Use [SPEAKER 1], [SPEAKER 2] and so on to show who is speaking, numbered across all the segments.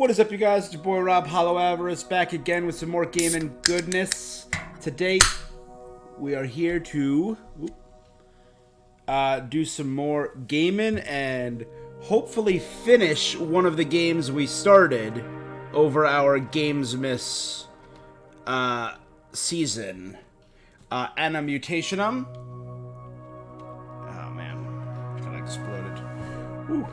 [SPEAKER 1] What is up, you guys? It's your boy Rob Hollow Avarice back again with some more gaming goodness. Today, we are here to do some more gaming and hopefully finish one of the games we started over our Games Miss season. ANNO MUTATIONEM. Oh man, kind of exploded. Whew.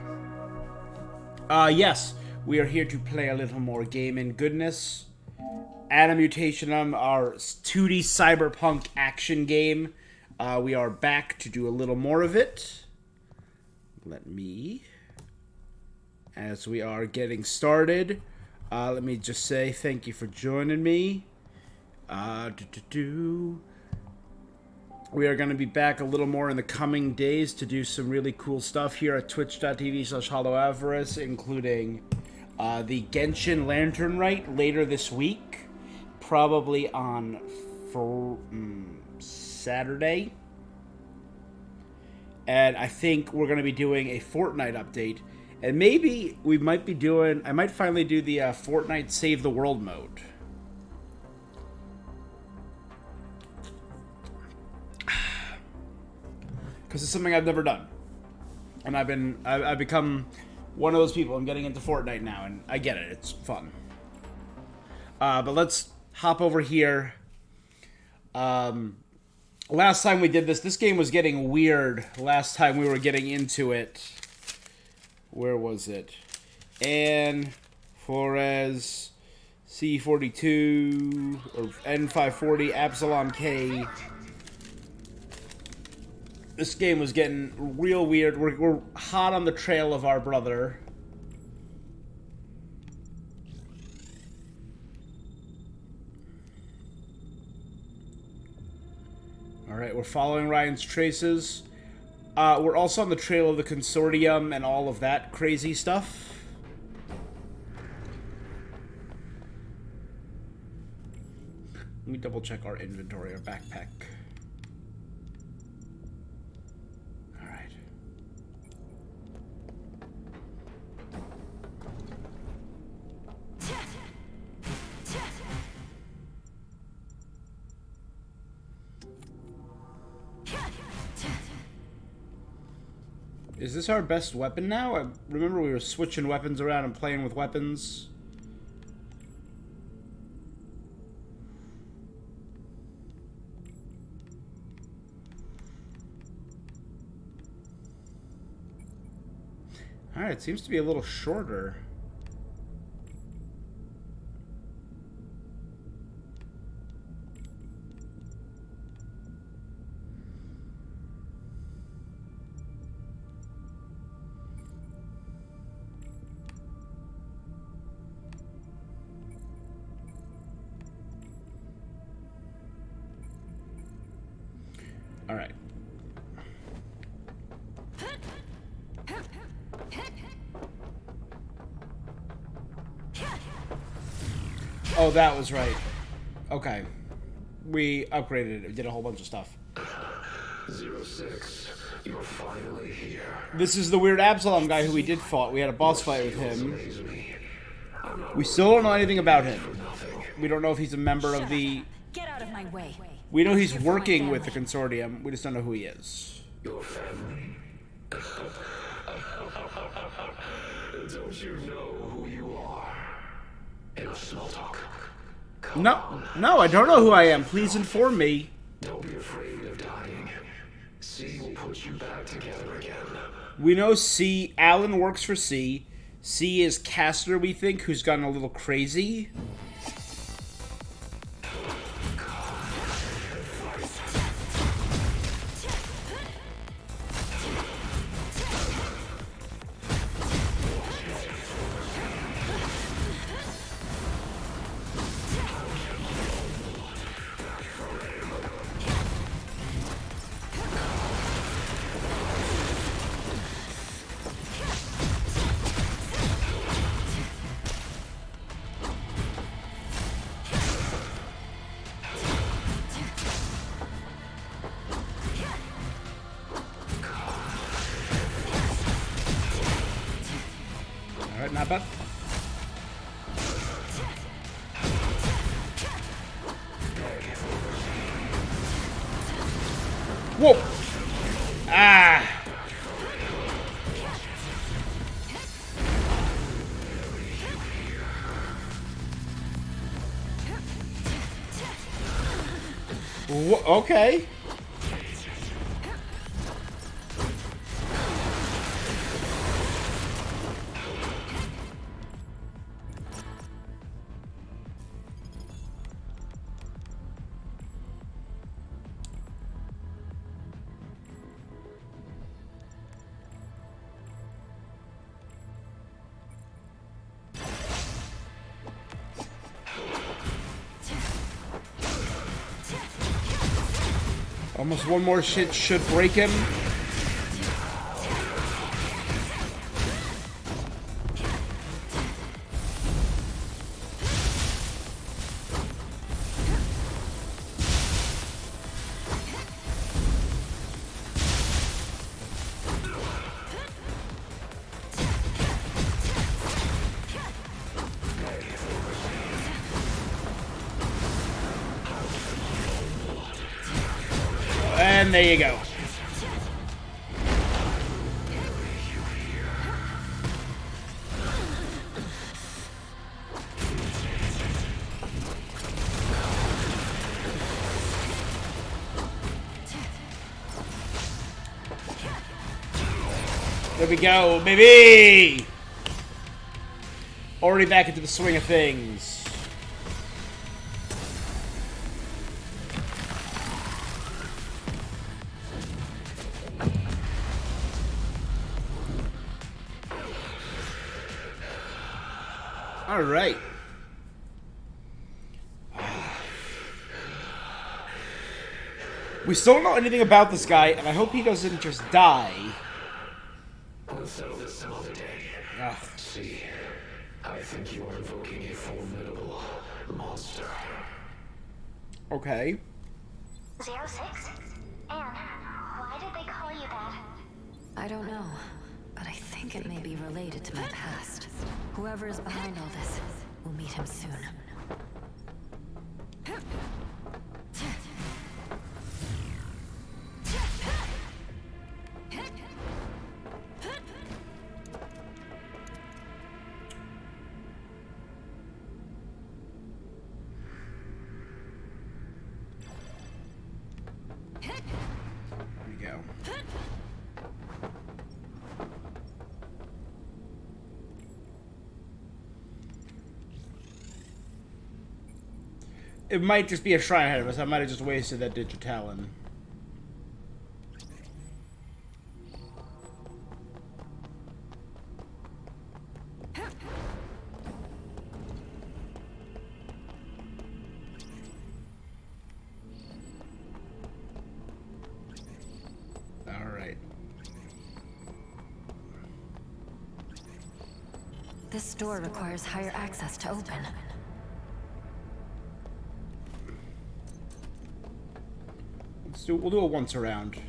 [SPEAKER 1] Yes. We are here to play a little more gaming goodness. ANNO MUTATIONEM, our 2D cyberpunk action game. We are back to do a little more of it. Let me, as we are getting started, let me just say thank you for joining me. We are going to be back a little more in the coming days to do some really cool stuff here at twitch.tv/hollowavarice, including the Genshin Lantern Rite later this week, probably on Saturday. And I think we're going to be doing a Fortnite update. And maybe we might be doing, I might finally do the Fortnite Save the World mode. Because it's something I've never done. And I've become one of those people. I'm getting into Fortnite now, and I get it. It's fun. But let's hop over here. Last time we did this game was getting weird. Last time we were getting into it. Where was it? And Flores, C42, or N540, Absalom K. This game was getting real weird. We're hot on the trail of our brother. Alright, we're following Ryan's traces. We're also on the trail of the consortium and all of that crazy stuff. Let me double check our inventory, our backpack. Is this our best weapon now? I remember we were switching weapons around and playing with weapons. Alright, it seems to be a little shorter. All right. Oh, that was right. Okay. We upgraded it. We did a whole bunch of stuff.
[SPEAKER 2] 06, you're finally here.
[SPEAKER 1] This is the weird Absalom guy who we did fight. We had a boss fight with him. We still don't know anything about him. We don't know if he's a member of the...
[SPEAKER 3] Get out of my way.
[SPEAKER 1] We know he's working with the consortium. We just don't know who he is.
[SPEAKER 2] Your family? Don't you know who you are? Enough small talk.
[SPEAKER 1] No, I don't know who I am. Please inform me.
[SPEAKER 2] Don't be afraid of dying. C will put you back together again.
[SPEAKER 1] We know C. Alan works for C. C is Caster, we think, who's gotten a little crazy. Alright, not bad. Whoa! Ah! Okay. Almost one more shit should break him. And there you go. There we go, baby! Already back into the swing of things. All right. We still don't know anything about this guy, and I hope he doesn't just die.
[SPEAKER 2] We'll settle this some other day.
[SPEAKER 1] Ugh.
[SPEAKER 2] See, I think you are invoking a formidable monster.
[SPEAKER 1] Okay.
[SPEAKER 3] 06? Anne, why did they call you that?
[SPEAKER 4] I don't know, but I think it may be related to my past. Whoever is behind all this, we'll meet him soon.
[SPEAKER 1] Here we go. It might just be a shrine ahead of us. I might have just wasted that Digitalin. Alright.
[SPEAKER 4] This door requires higher access to open.
[SPEAKER 1] We'll do it once around.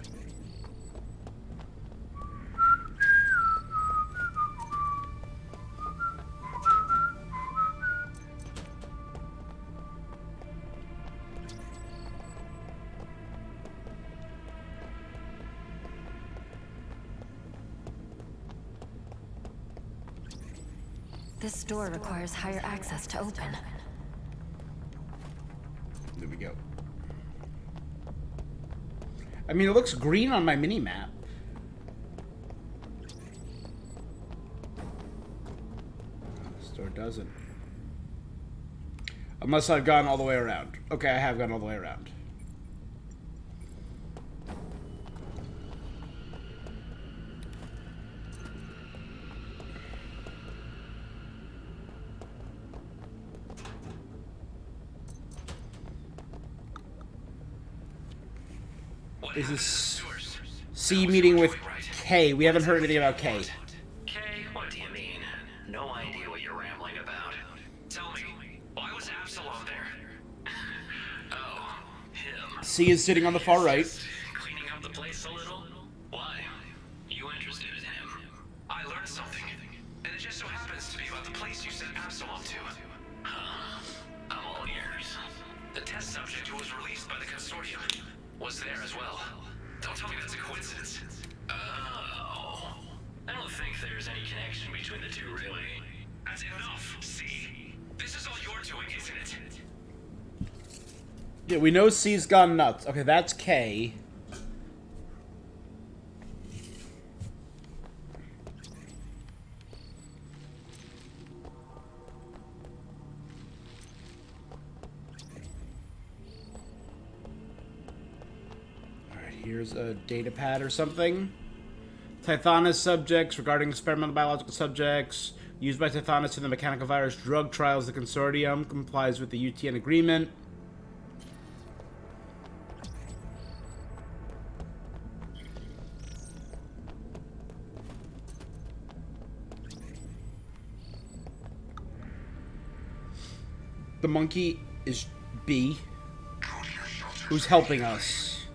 [SPEAKER 4] This door requires higher access to open.
[SPEAKER 1] There we go. I mean, it looks green on my mini-map. This door doesn't. Unless I've gone all the way around. Okay, I have gone all the way around. Is this C meeting with K? We haven't heard anything about K.
[SPEAKER 5] K, what do you mean? No idea what you're rambling about. Tell me, why was Absalom there? Oh, him.
[SPEAKER 1] C is sitting on the far right.
[SPEAKER 5] Cleaning up the place a little? Why? You interested in him? I learned something, and it just so happens to be about the place you sent Absalom to. Huh. I'm all ears. The test subject who was released by the consortium was there as well. Don't tell me that's a coincidence. Oh. I don't think there's any connection between the two, really. That's enough, see? This is all you're doing, isn't it?
[SPEAKER 1] Yeah, we know C's gone nuts. Okay, that's K. Alright, here's a data pad or something. Tithonus subjects regarding experimental biological subjects used by Tithonus in the mechanical virus drug trials. The consortium complies with the UTN agreement. The monkey is B, who's helping us,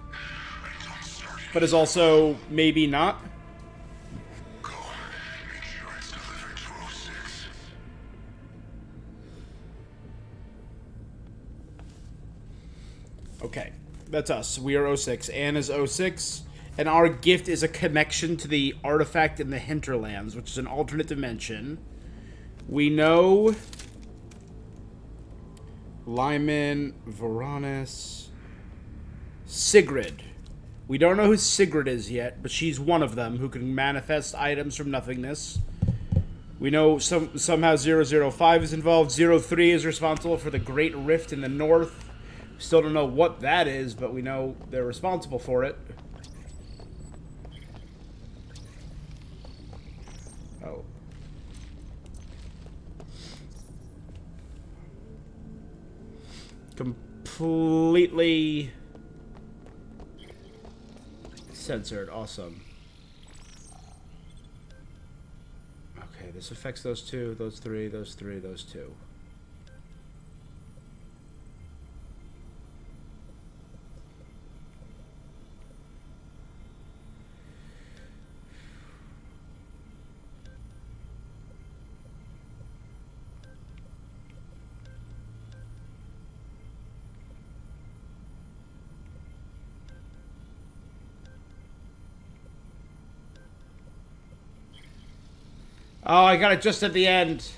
[SPEAKER 1] but is also maybe not.
[SPEAKER 2] Go. Make sure it's delivered to 06.
[SPEAKER 1] Okay, that's us. We are 06. Anne is 06. And our gift is a connection to the artifact in the hinterlands, which is an alternate dimension. We know Lyman, Varanus, Sigrid. We don't know who Sigrid is yet, but she's one of them who can manifest items from nothingness. We know somehow 005 is involved. 03 is responsible for the Great Rift in the north. Still don't know what that is, but we know they're responsible for it. Oh. Completely censored. Awesome. Okay, this affects those two, those three, those three, those two. Oh, I got it just at the end.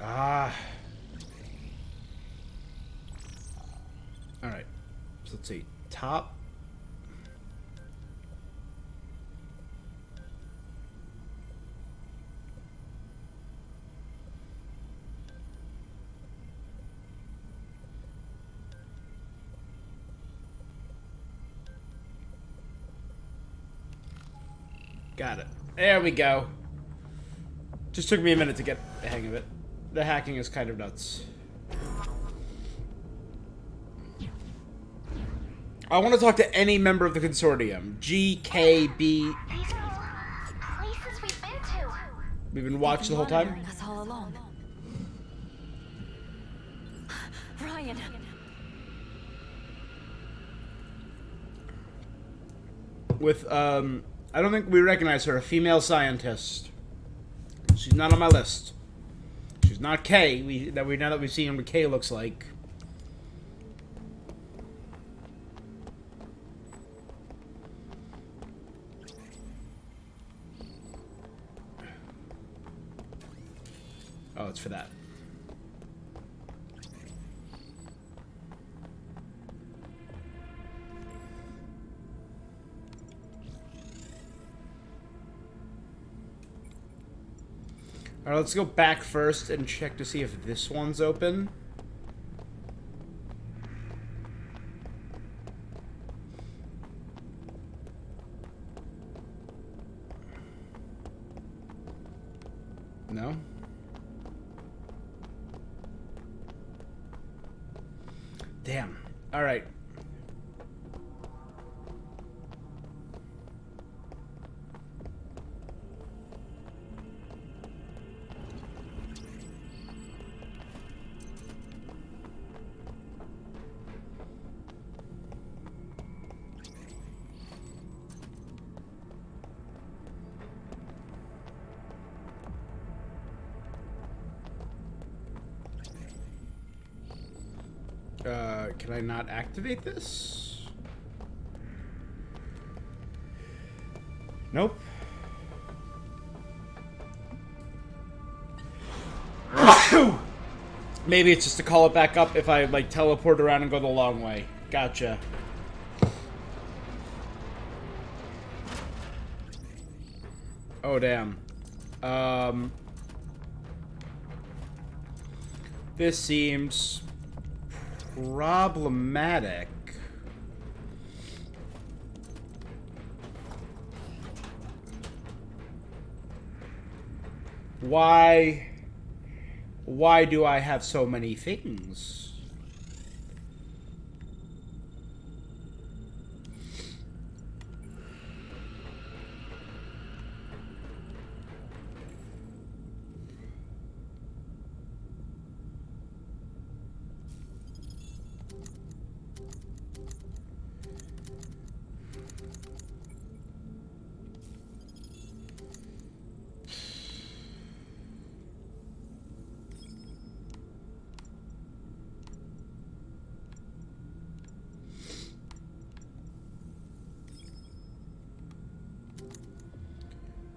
[SPEAKER 1] Ah. Alright. So let's see. Top. Got it. There we go. Just took me a minute to get the hang of it. The hacking is kind of nuts. I want to talk to any member of the consortium. G, K, B.
[SPEAKER 3] These are all places we've been to.
[SPEAKER 1] We've been watching the whole time.
[SPEAKER 4] Monitoring us all along. Ryan.
[SPEAKER 1] With, I don't think we recognize her. A female scientist. She's not on my list. She's not K. Now that we've seen what K looks like. Oh, it's for that. Alright, let's go back first and check to see if this one's open. No? Damn. Alright. Can I not activate this? Nope. Maybe it's just to call it back up if I, like, teleport around and go the long way. Gotcha. Oh, damn. This seems problematic. Why do I have so many things?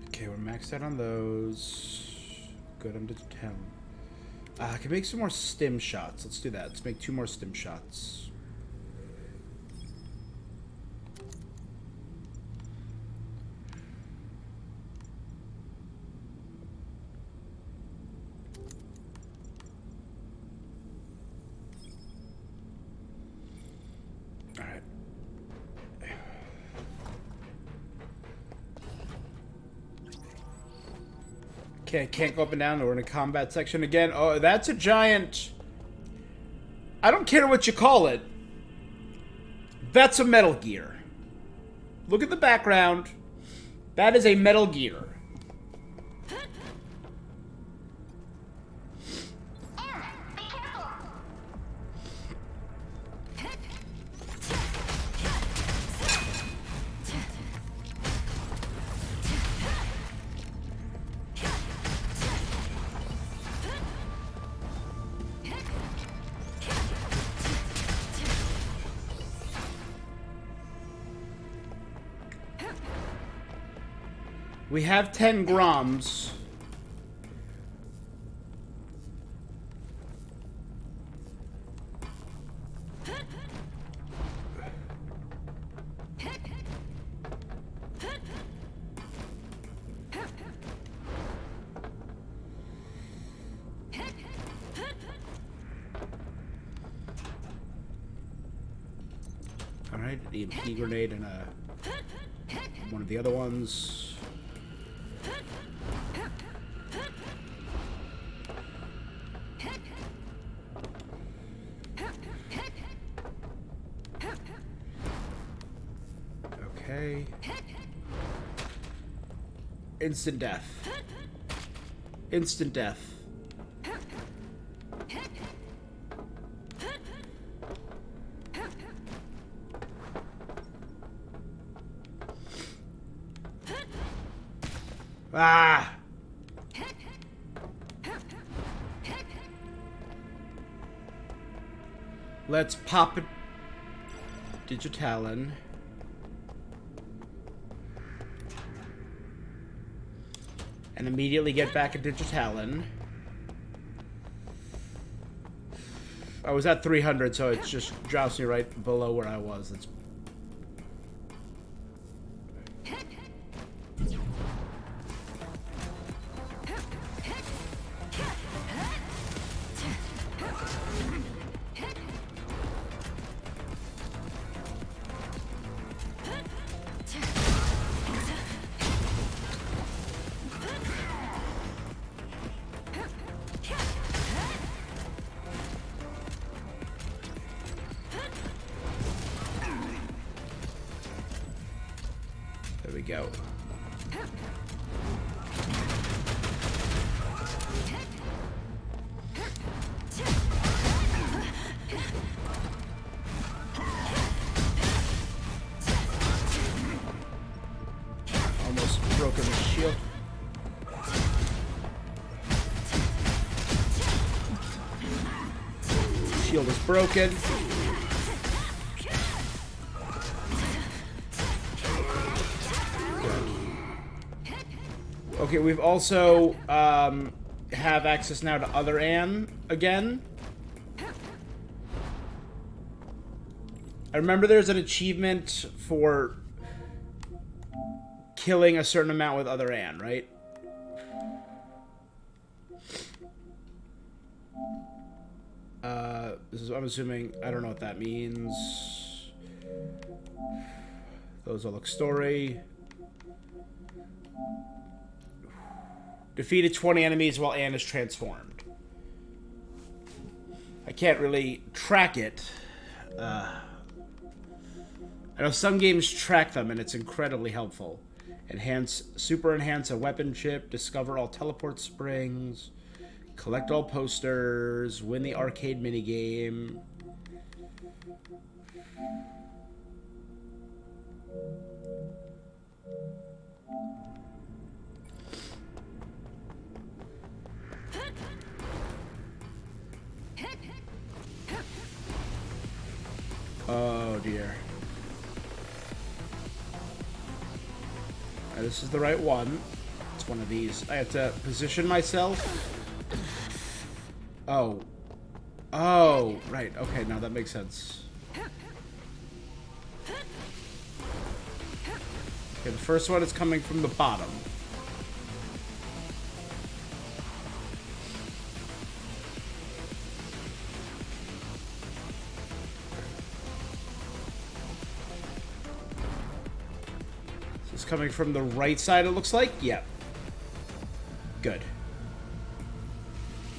[SPEAKER 1] Okay, we're maxed out on those. Good, I'm to 10. I can make some more stim shots. Let's do that. Let's make 2 more stim shots. Alright. Okay, can't go up and down. We're in a combat section again. Oh, that's a giant... I don't care what you call it. That's a Metal Gear. Look at the background. That is a Metal Gear.
[SPEAKER 3] Anne, be careful.
[SPEAKER 1] We have 10 grams. Alright, EMP grenade and one of the other ones. Okay. Instant death. Instant death. Ah! Let's pop it. Digitalin. And immediately get back at Digitalin. I was at 300, so it just drops me right below where I was. That's... There we go. Almost broken the shield. Shield was broken. Okay, we've also have access now to other Anne again. I remember there's an achievement for killing a certain amount with other Anne, right? This is, I'm assuming, I don't know what that means. Those all look story. Defeated 20 enemies while Anne is transformed. I can't really track it. I know some games track them, and it's incredibly helpful. Super enhance a weapon chip, discover all teleport springs, collect all posters, win the arcade minigame. Oh dear. This is the right one. It's one of these. I have to position myself. Oh. Oh, right. Okay, now that makes sense. Okay, the first one is coming from the bottom. Coming from the right side, it looks like. Yep. Good.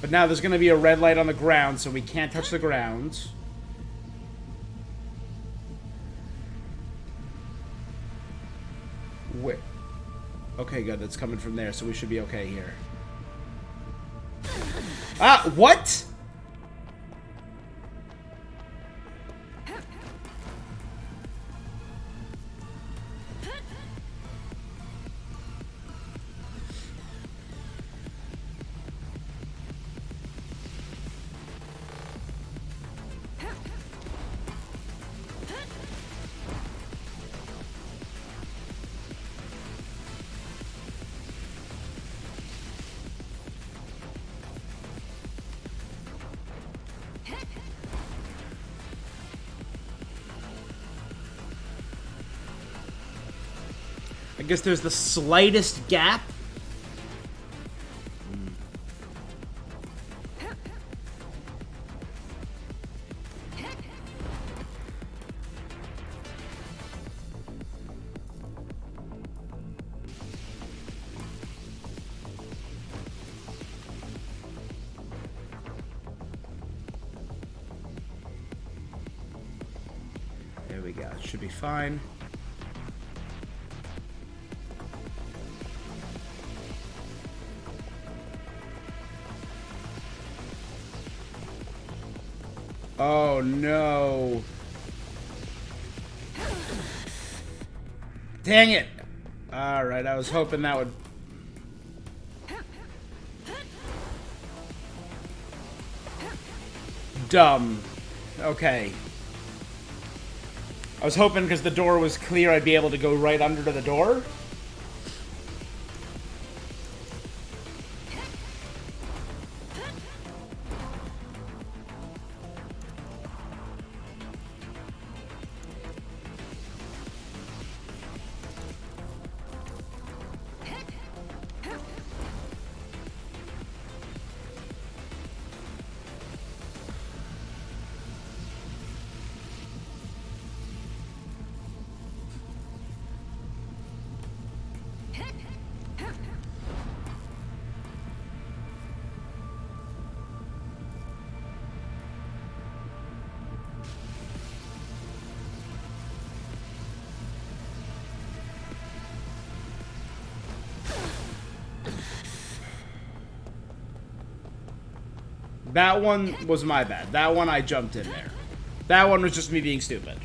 [SPEAKER 1] But now there's going to be a red light on the ground, so we can't touch the ground. Wait. Okay, good. That's coming from there, so we should be okay here. Ah, what? I guess there's the slightest gap. There we go. It should be fine. Oh no. Dang it. Alright, I was hoping that would... Dumb. Okay. I was hoping because the door was clear I'd be able to go right under to the door. That one was my bad. That one I jumped in there. That one was just me being stupid.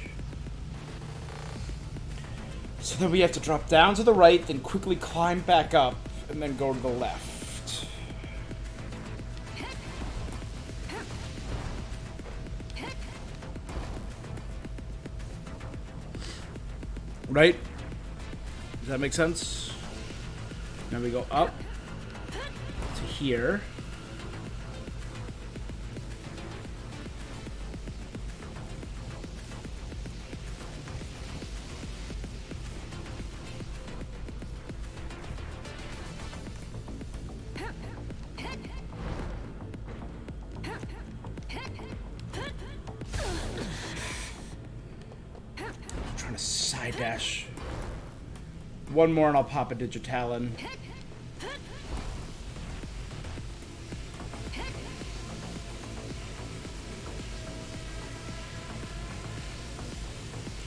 [SPEAKER 1] So then we have to drop down to the right, then quickly climb back up, and then go to the left. Right? Does that make sense? Then we go up to here. Trying to side dash. One more and I'll pop a Digitalin.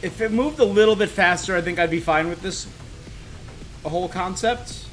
[SPEAKER 1] If it moved a little bit faster, I think I'd be fine with this whole concept.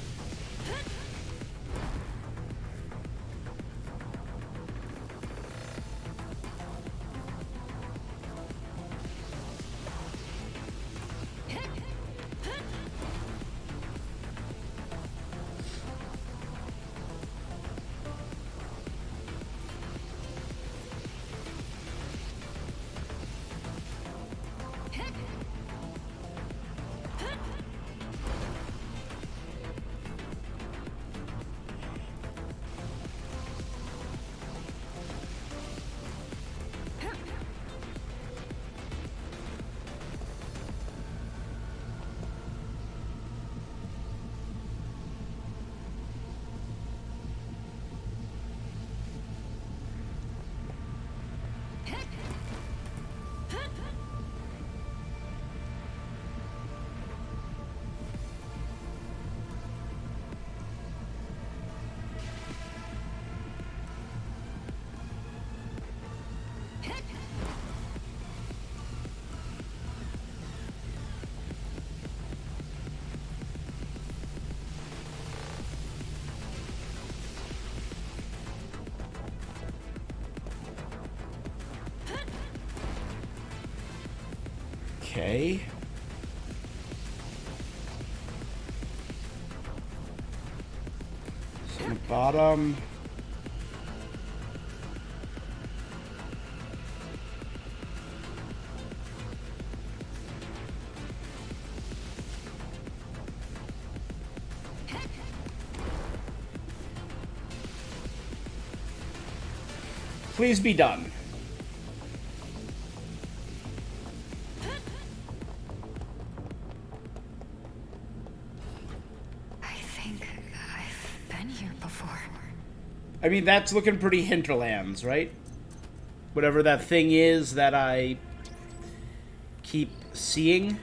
[SPEAKER 1] Okay. So the bottom. Please be done. I mean, that's looking pretty hinterlands, right? Whatever that thing is that I keep seeing.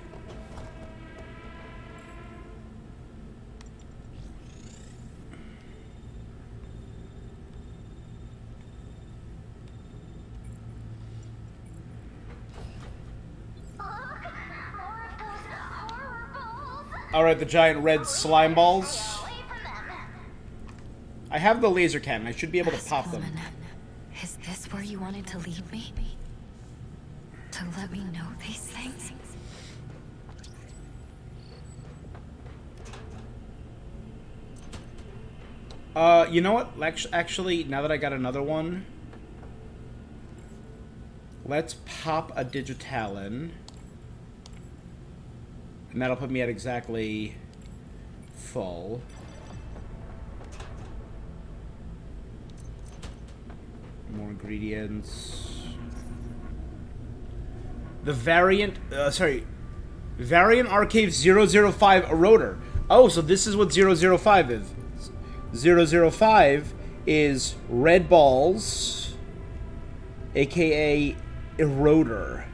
[SPEAKER 1] Alright, the giant red slime balls. I have the laser cannon. I should be able to pop them.
[SPEAKER 4] Is this where you wanted to lead me? To let me know these things?
[SPEAKER 1] You know what? Actually, now that I got another one, let's pop a Digitalin. And that'll put me at exactly full. More ingredients. The variant, Variant Arcade 005 Eroder. Oh, so this is what 005 is. 005 is red balls, aka Eroder.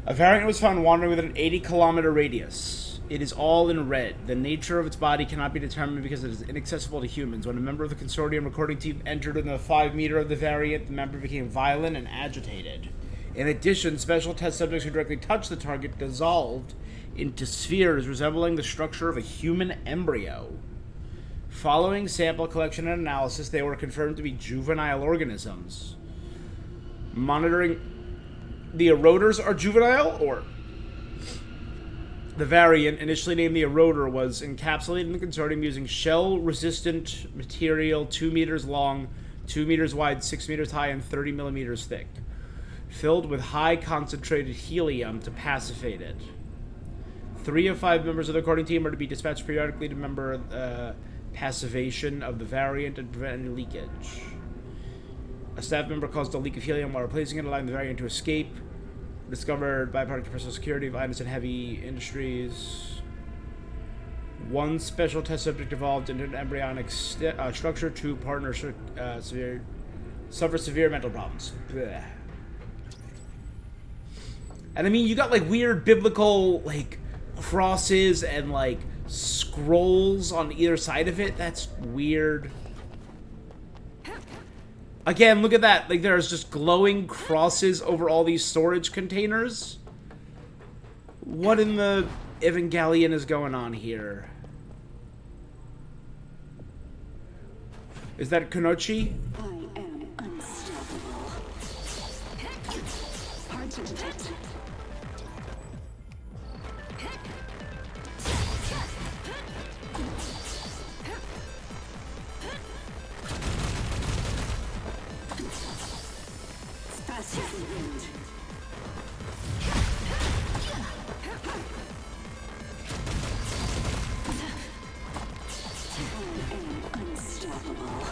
[SPEAKER 1] A variant was found wandering within an 80-kilometer radius. It is all in red. The nature of its body cannot be determined because it is inaccessible to humans. When a member of the consortium recording team entered in the 5 meter of the variant, the member became violent and agitated. In addition, special test subjects who directly touched the target dissolved into spheres resembling the structure of a human embryo. Following sample collection and analysis, they were confirmed to be juvenile organisms. Monitoring... The eroders are juvenile, or... The variant, initially named the Eroder, was encapsulated in the consortium using shell-resistant material 2 meters long, 2 meters wide, 6 meters high, and 30 millimeters thick. filled with high concentrated helium to passivate it. 3 of 5 members of the recording team are to be dispatched periodically to member passivation of the variant and prevent any leakage. A staff member caused a leak of helium while replacing it, allowing the variant to escape. Discovered byproduct of personal security of Anderson Heavy Industries. 1 special test subject evolved into an embryonic structure. 2 partners suffer severe mental problems. Blech. And I mean, you got like weird biblical like crosses and like scrolls on either side of it. That's weird. Again, look at that. Like, there's just glowing crosses over all these storage containers. What in the Evangelion is going on here? Is that Kunoichi?
[SPEAKER 6] I am unstoppable. Hard to detect. Fast as the wind. I am unstoppable.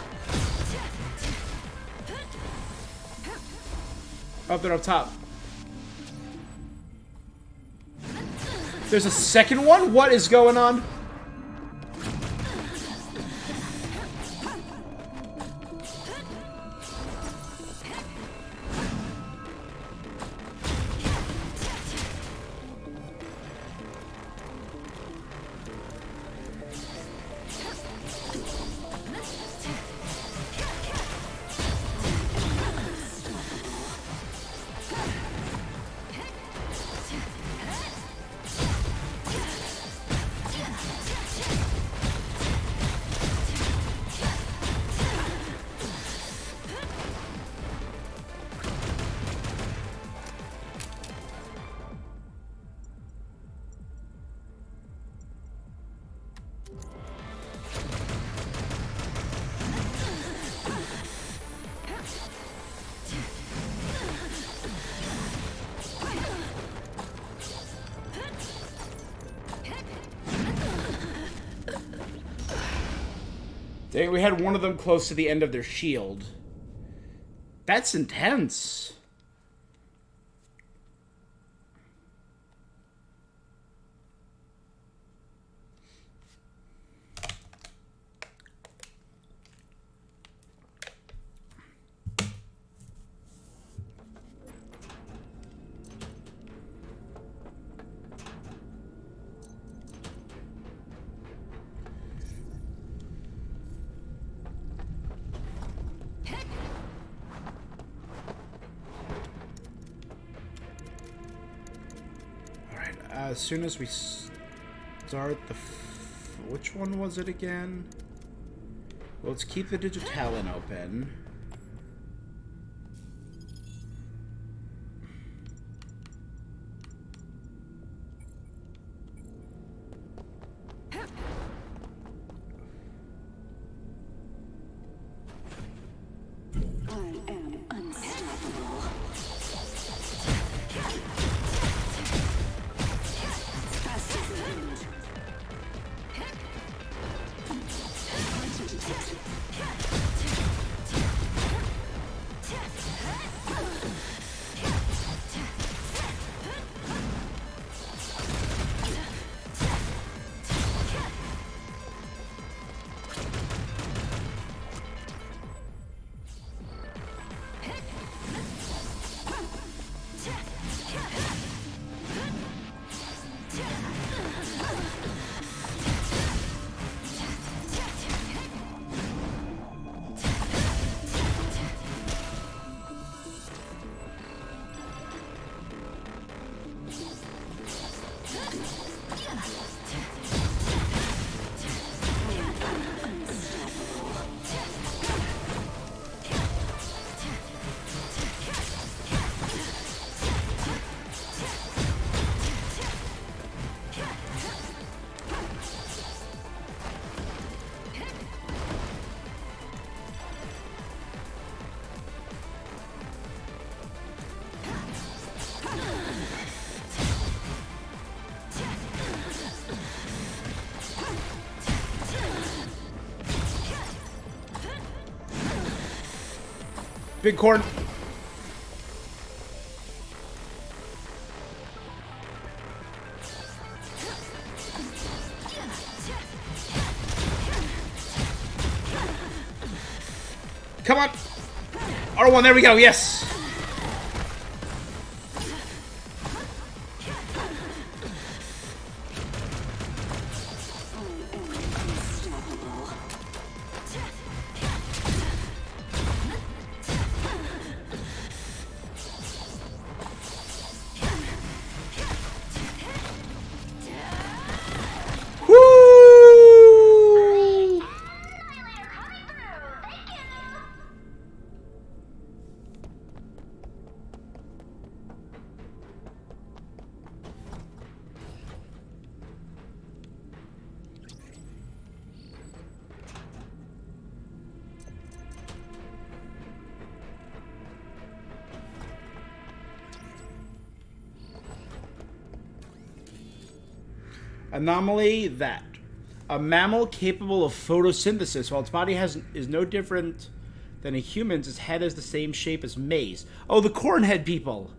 [SPEAKER 1] Up there up top. There's a second one? What is going on? Dang, we had one of them close to the end of their shield. That's intense. As soon as we start the... which one was it again? Well, let's keep the Digitalin open.
[SPEAKER 6] I am unstoppable. Fast as the wind. Hard to detect.
[SPEAKER 1] Big corn. Come on. R1, there we go, yes. Woo!
[SPEAKER 3] Coming through. Thank you.
[SPEAKER 1] Anomaly that. A mammal capable of photosynthesis, while its body is no different than a human's, its head is the same shape as maize. Oh, the cornhead people!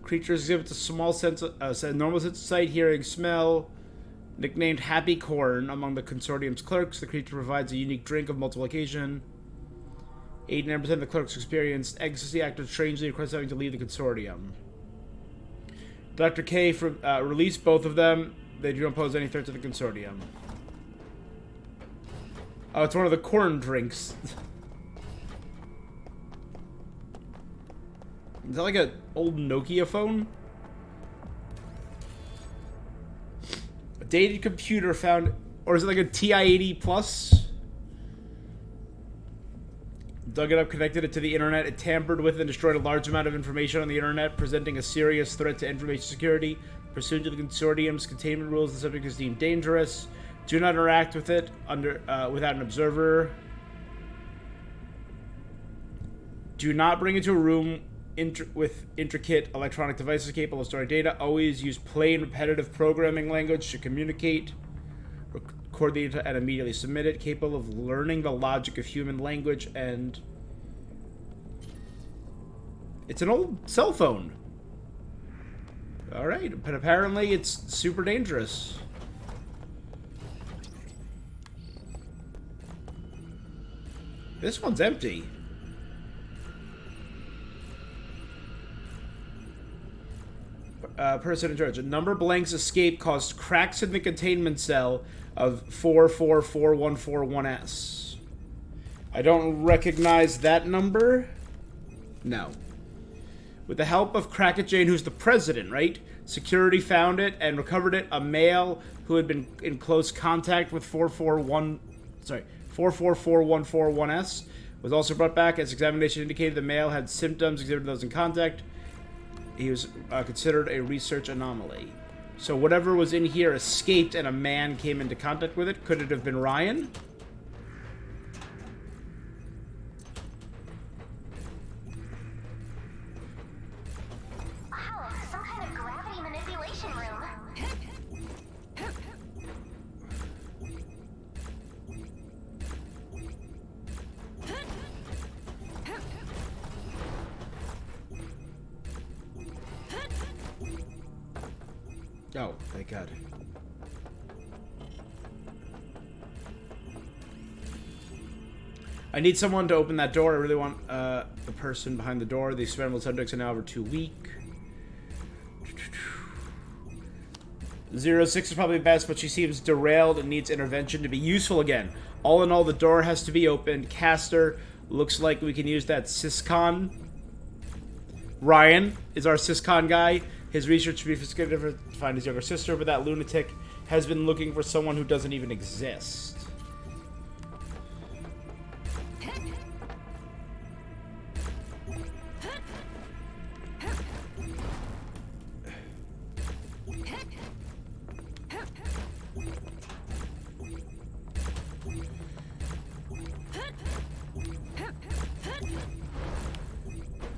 [SPEAKER 1] Creatures exhibit a small sense of, normal sense of sight, hearing, smell. Nicknamed Happy Corn among the consortium's clerks, the creature provides a unique drink of multiplication. 89% of the clerks experienced ecstasy, acted strangely, request having to leave the consortium. Dr. K released both of them. They do not pose any threat to the consortium. Oh, it's one of the corn drinks. Is that like an old Nokia phone? A dated computer found... Or is it like a TI-80 Plus? Dug it up, connected it to the internet. It tampered with and destroyed a large amount of information on the internet, presenting a serious threat to information security. Pursuant to the consortium's containment rules, the subject is deemed dangerous. Do not interact with it without an observer. Do not bring it to a room with intricate electronic devices capable of storing data. Always use plain, repetitive programming language to communicate. Record the data and immediately submit it. Capable of learning the logic of human language, and it's an old cell phone. Alright, but apparently it's super dangerous. This one's empty. Person in charge. A number of blanks escape caused cracks in the containment cell of 444141S. I don't recognize that number. No. With the help of Crackit Jane, who's the president, right? Security found it and recovered it. A male who had been in close contact with 444141S was also brought back. As examination indicated, the male had symptoms exhibited those in contact. He was considered a research anomaly. So whatever was in here escaped and a man came into contact with it. Could it have been Ryan?
[SPEAKER 3] Wow, some kind of gravity manipulation room.
[SPEAKER 1] Oh, thank God. I need someone to open that door. I really want the person behind the door. The experimental subjects are now over 2 weeks. 06 is probably best, but she seems derailed and needs intervention to be useful again. All in all, the door has to be opened. Caster, looks like we can use that Syscon. Ryan is our Syscon guy. His research to find his younger sister, but that lunatic has been looking for someone who doesn't even exist.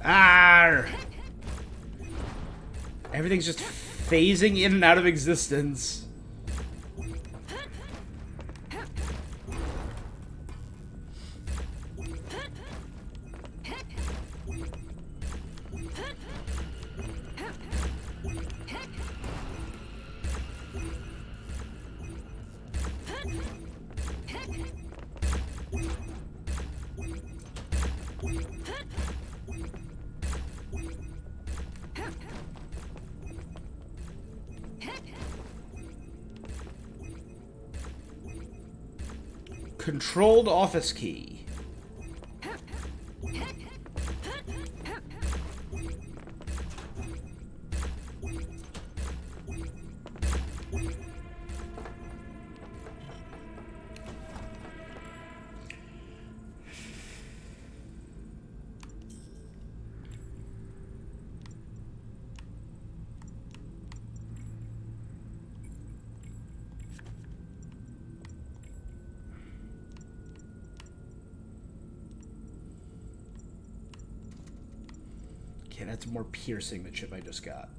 [SPEAKER 1] Arr! Everything's just phasing in and out of existence. Controlled office key. Okay, that's more piercing, the chip I just got.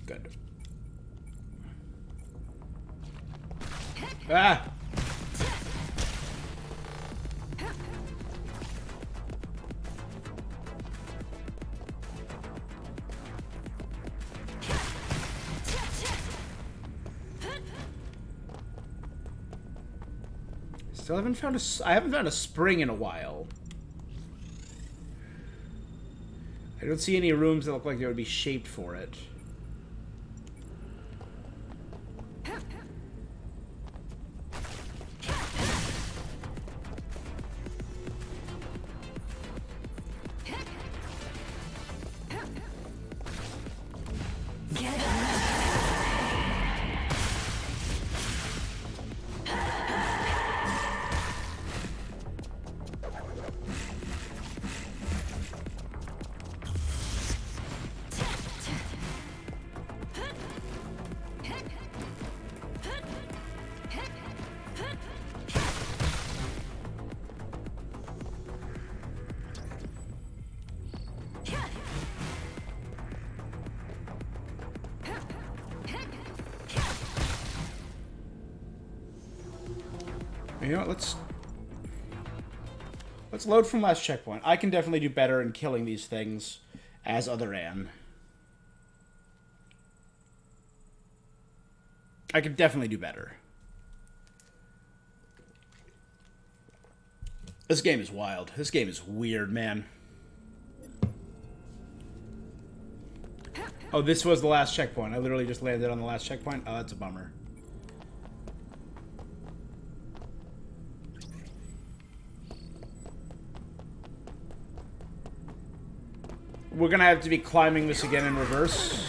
[SPEAKER 1] Good. Ah! Still haven't found I haven't found a spring in a while. I don't see any rooms that look like they would be shaped for it. You know what, let's load from last checkpoint. I can definitely do better in killing these things as other Ann. I could definitely do better. This game is wild. This game is weird, man. Oh, this was the last checkpoint. I literally just landed on the last checkpoint. Oh, that's a bummer. We're gonna have to be climbing this again in reverse.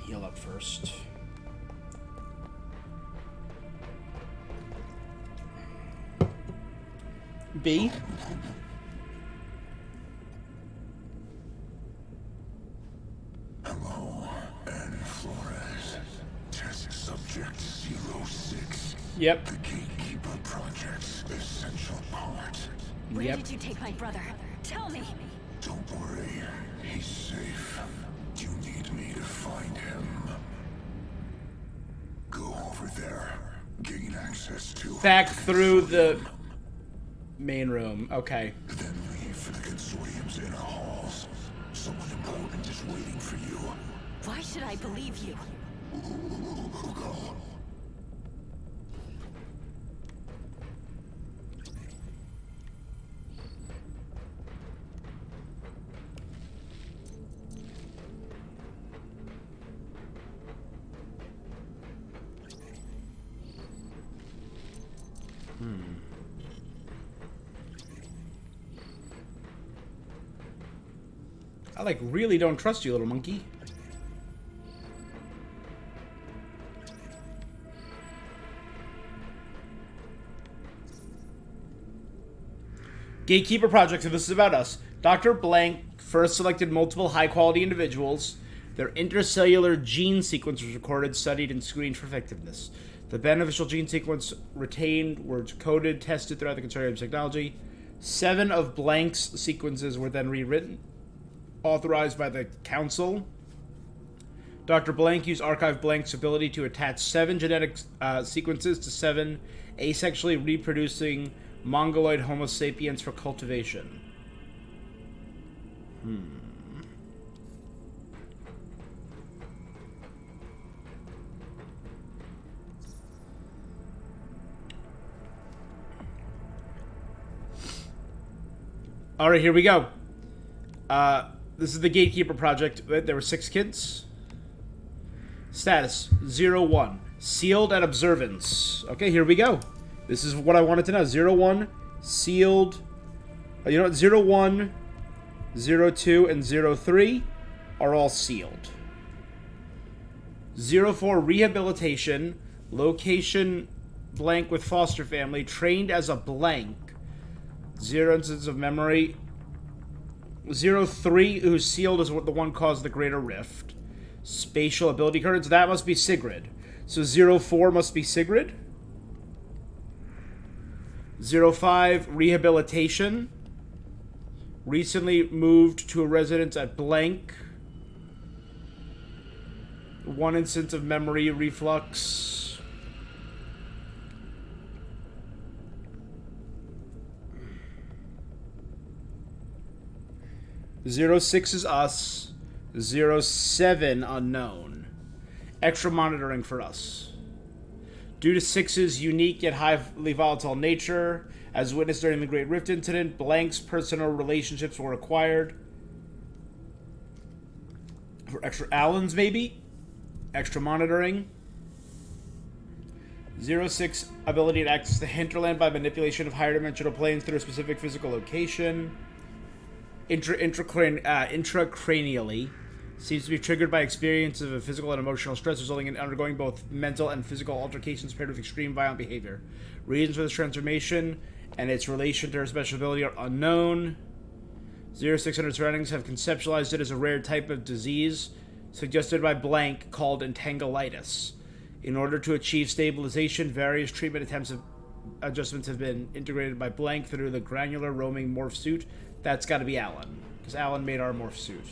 [SPEAKER 1] Heal up first. B.
[SPEAKER 2] Hello, Ann Flores. Test subject 06.
[SPEAKER 1] Yep.
[SPEAKER 2] The Gatekeeper Project's essential part.
[SPEAKER 4] Where
[SPEAKER 1] Yep.
[SPEAKER 4] did you take my brother? Tell me!
[SPEAKER 2] Don't worry. Gain access to.
[SPEAKER 1] Back through the main room. Okay.
[SPEAKER 2] Then leave for the consortium's inner halls. Someone important is waiting for you.
[SPEAKER 4] Why should I believe you?
[SPEAKER 2] Go.
[SPEAKER 1] I like really don't trust you, little monkey. Gatekeeper Project, so this is about us. Dr. Blank first selected multiple high-quality individuals. Their intercellular gene sequence was recorded, studied, and screened for effectiveness. The beneficial gene sequence retained were coded, tested throughout the consortium's technology. 7 of Blank's sequences were then rewritten, authorized by the Council. Dr. Blank used Archive Blank's ability to attach 7 genetic sequences to 7 asexually reproducing Mongoloid Homo sapiens for cultivation. Alright, here we go. This is the Gatekeeper Project. There were 6 kids. Status 01. Sealed at observance. Okay, here we go. This is what I wanted to know. 01, sealed. You know what? 01, 02, and 03 are all sealed. 04, rehabilitation. Location blank with foster family. Trained as a blank. 0 instance of memory. 03, who's sealed, is what the one caused the greater rift. Spatial ability cards. That must be Sigrid. So 04 must be Sigrid. 05, rehabilitation. Recently moved to a residence at blank. 1 instance of memory reflux. Zero 06 is us. 07 unknown. Extra monitoring for us. Due to 6's unique yet highly volatile nature, as witnessed during the Great Rift incident, Blank's personal relationships were acquired. For extra Allens, maybe? Extra monitoring. 06 ability to access the hinterland by manipulation of higher dimensional planes through a specific physical location. Intracranially. Seems to be triggered by experience of a physical and emotional stress, resulting in undergoing both mental and physical altercations paired with extreme violent behavior. Reasons for this transformation and its relation to her special ability are unknown. 0600 surroundings have conceptualized it as a rare type of disease suggested by blank called entanglitis. In order to achieve stabilization, various treatment adjustments have been integrated by blank through the granular roaming morph suit. That's got to be Alan, because Alan made our morph suit.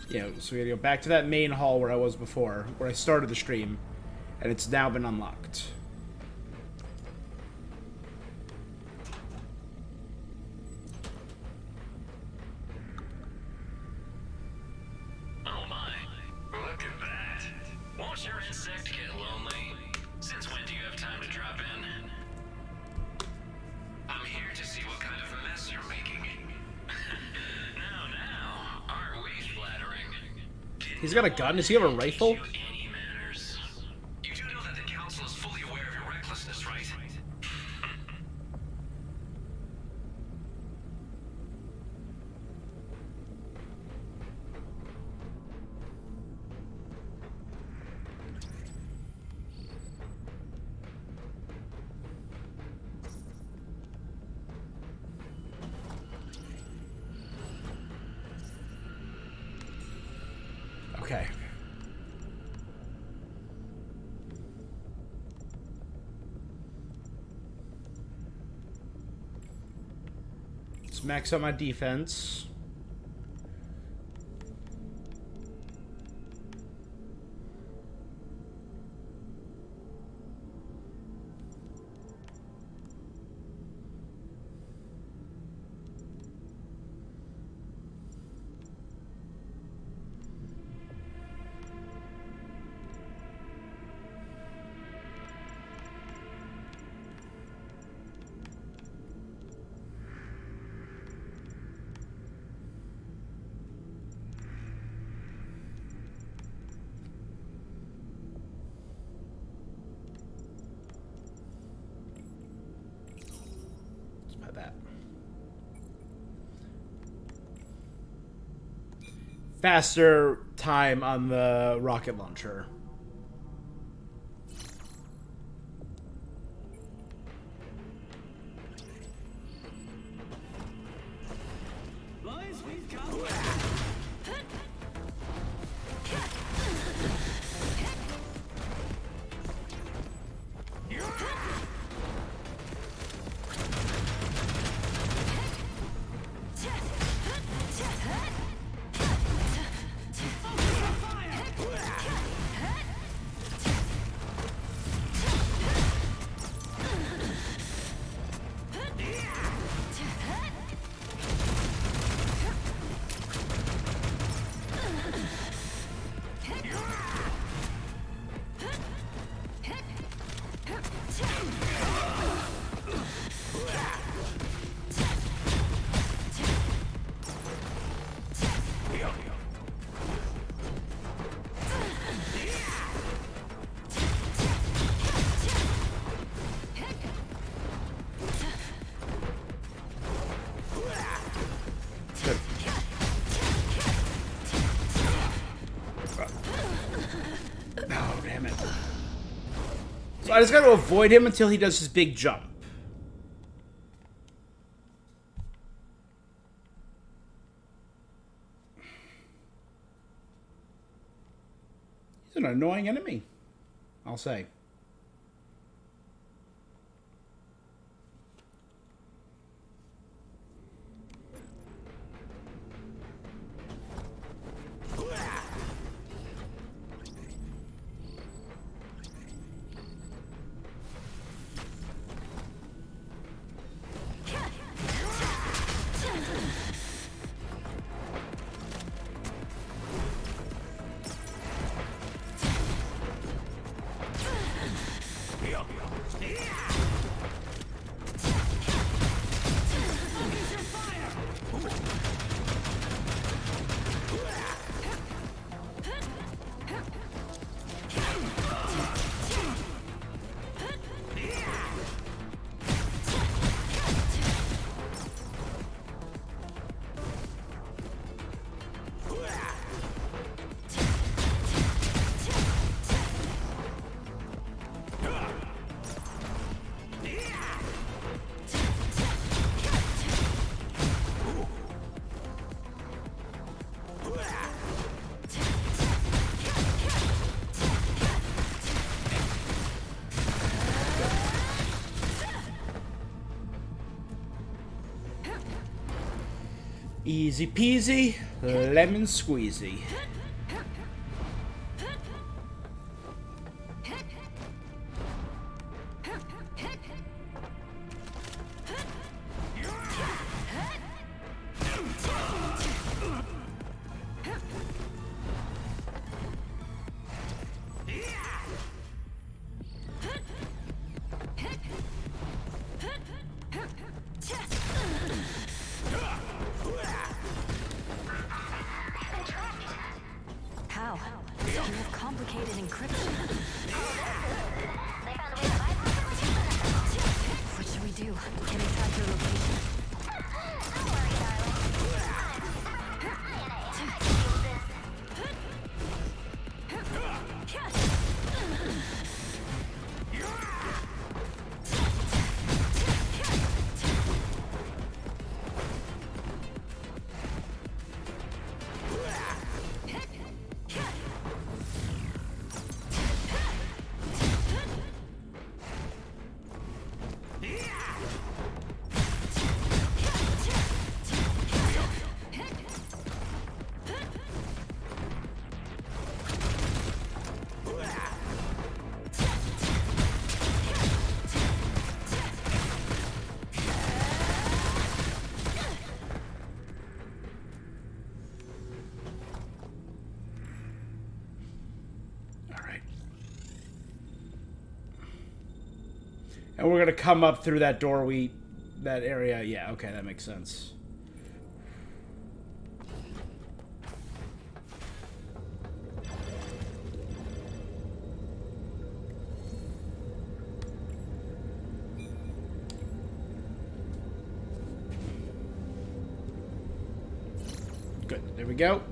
[SPEAKER 1] Yeah, so we gotta go back to that main hall where I was before, where I started the stream, and it's now been unlocked.
[SPEAKER 5] Oh my, look at that. Won't your insect get lonely? Since when do you have time to drop in? I'm here to see what kind of mess you're making. Now, aren't we flattering?
[SPEAKER 1] He's got a gun? Does he have a rifle?
[SPEAKER 5] You any manners? You do know that the council is fully aware of your recklessness, right?
[SPEAKER 1] Okay. Let's max out my defense. That faster time on the rocket launcher. Oh, damn it. So I just gotta avoid him until he does his big jump. He's an annoying enemy, I'll say. Easy peasy, lemon squeezy.
[SPEAKER 4] How? You have complicated encryption.
[SPEAKER 3] They found a way to bypass it.
[SPEAKER 4] What should we do? Can we track your location?
[SPEAKER 3] Don't worry, darling. I can use this.
[SPEAKER 1] And we're gonna come up through that door that area. Yeah, okay, that makes sense. Good, there we go.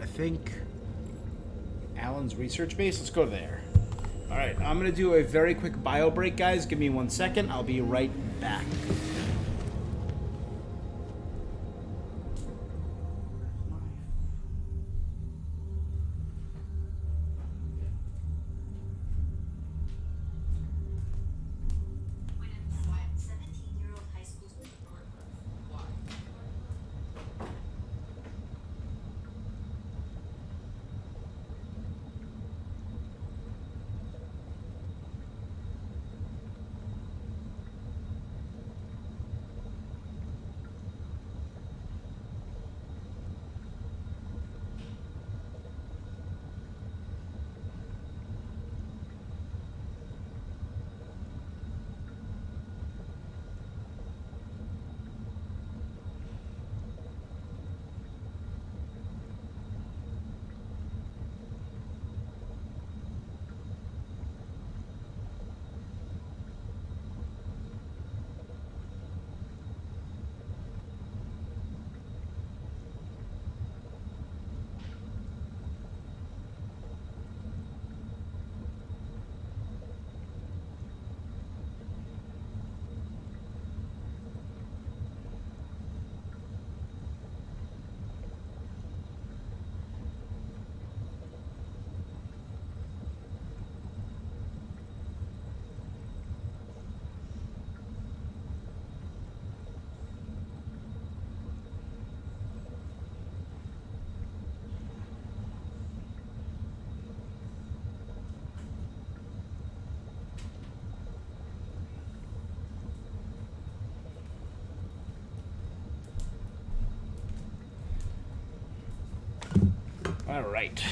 [SPEAKER 1] I think Alan's research base. Let's go there. All right, I'm gonna do a very quick bio break, guys. Give me 1 second. I'll be right back. All right.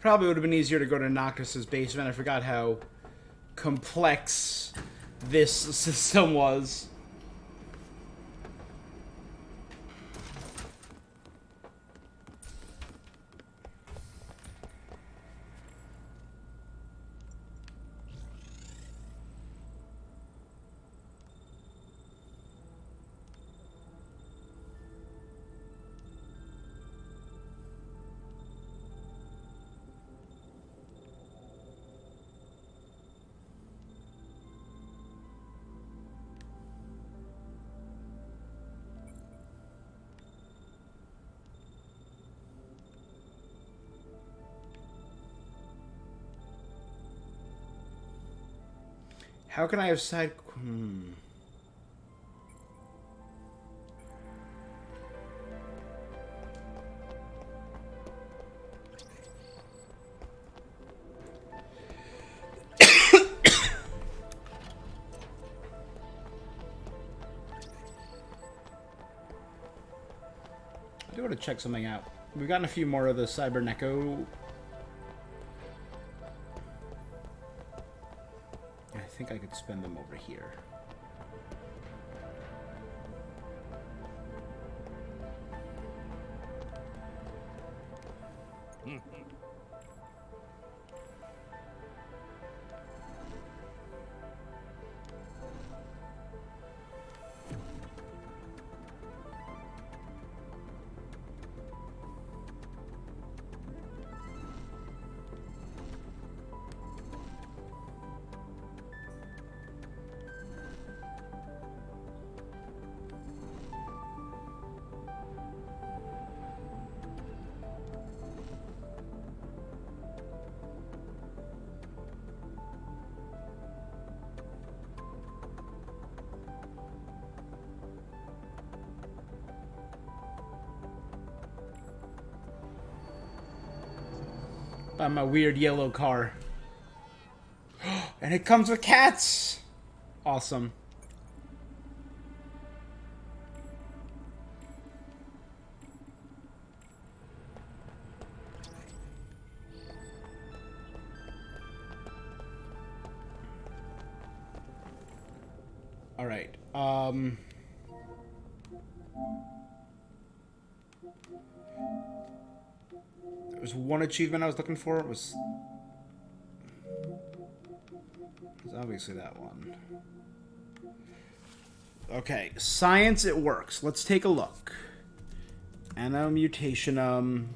[SPEAKER 1] Probably would have been easier to go to Noctis's basement. I forgot how complex this system was. How can I have side... I do want to check something out. We've gotten a few more of the Cyberneco. I think I could spend them over here. By my weird yellow car. And it comes with cats! Awesome. Alright, there was one achievement I was looking for. It was obviously that one. Okay, science, it works. Let's take a look. ANNO Mutationem.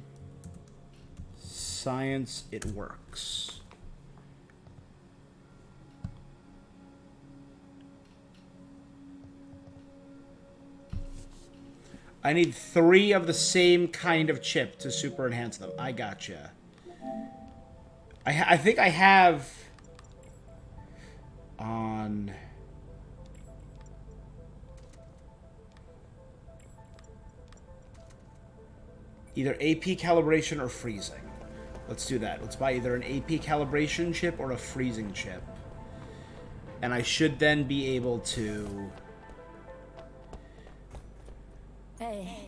[SPEAKER 1] Science, it works. I need 3 of the same kind of chip to super enhance them. I gotcha. I think I have on either AP calibration or freezing. Let's do that. Let's buy either an AP calibration chip or a freezing chip. And I should then be able to...
[SPEAKER 6] Hey.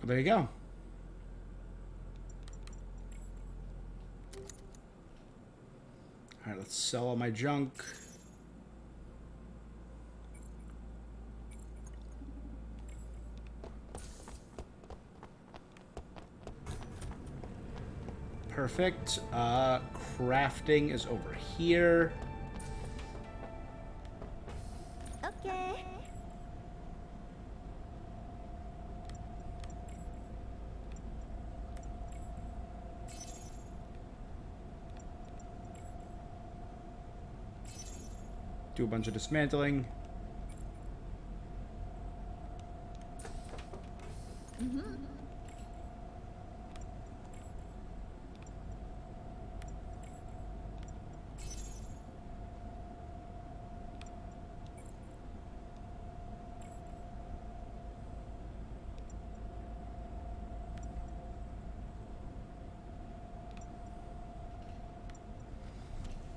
[SPEAKER 1] There you go. Alright, let's sell all my junk. Perfect. Crafting is over here.
[SPEAKER 6] Okay.
[SPEAKER 1] Do a bunch of dismantling.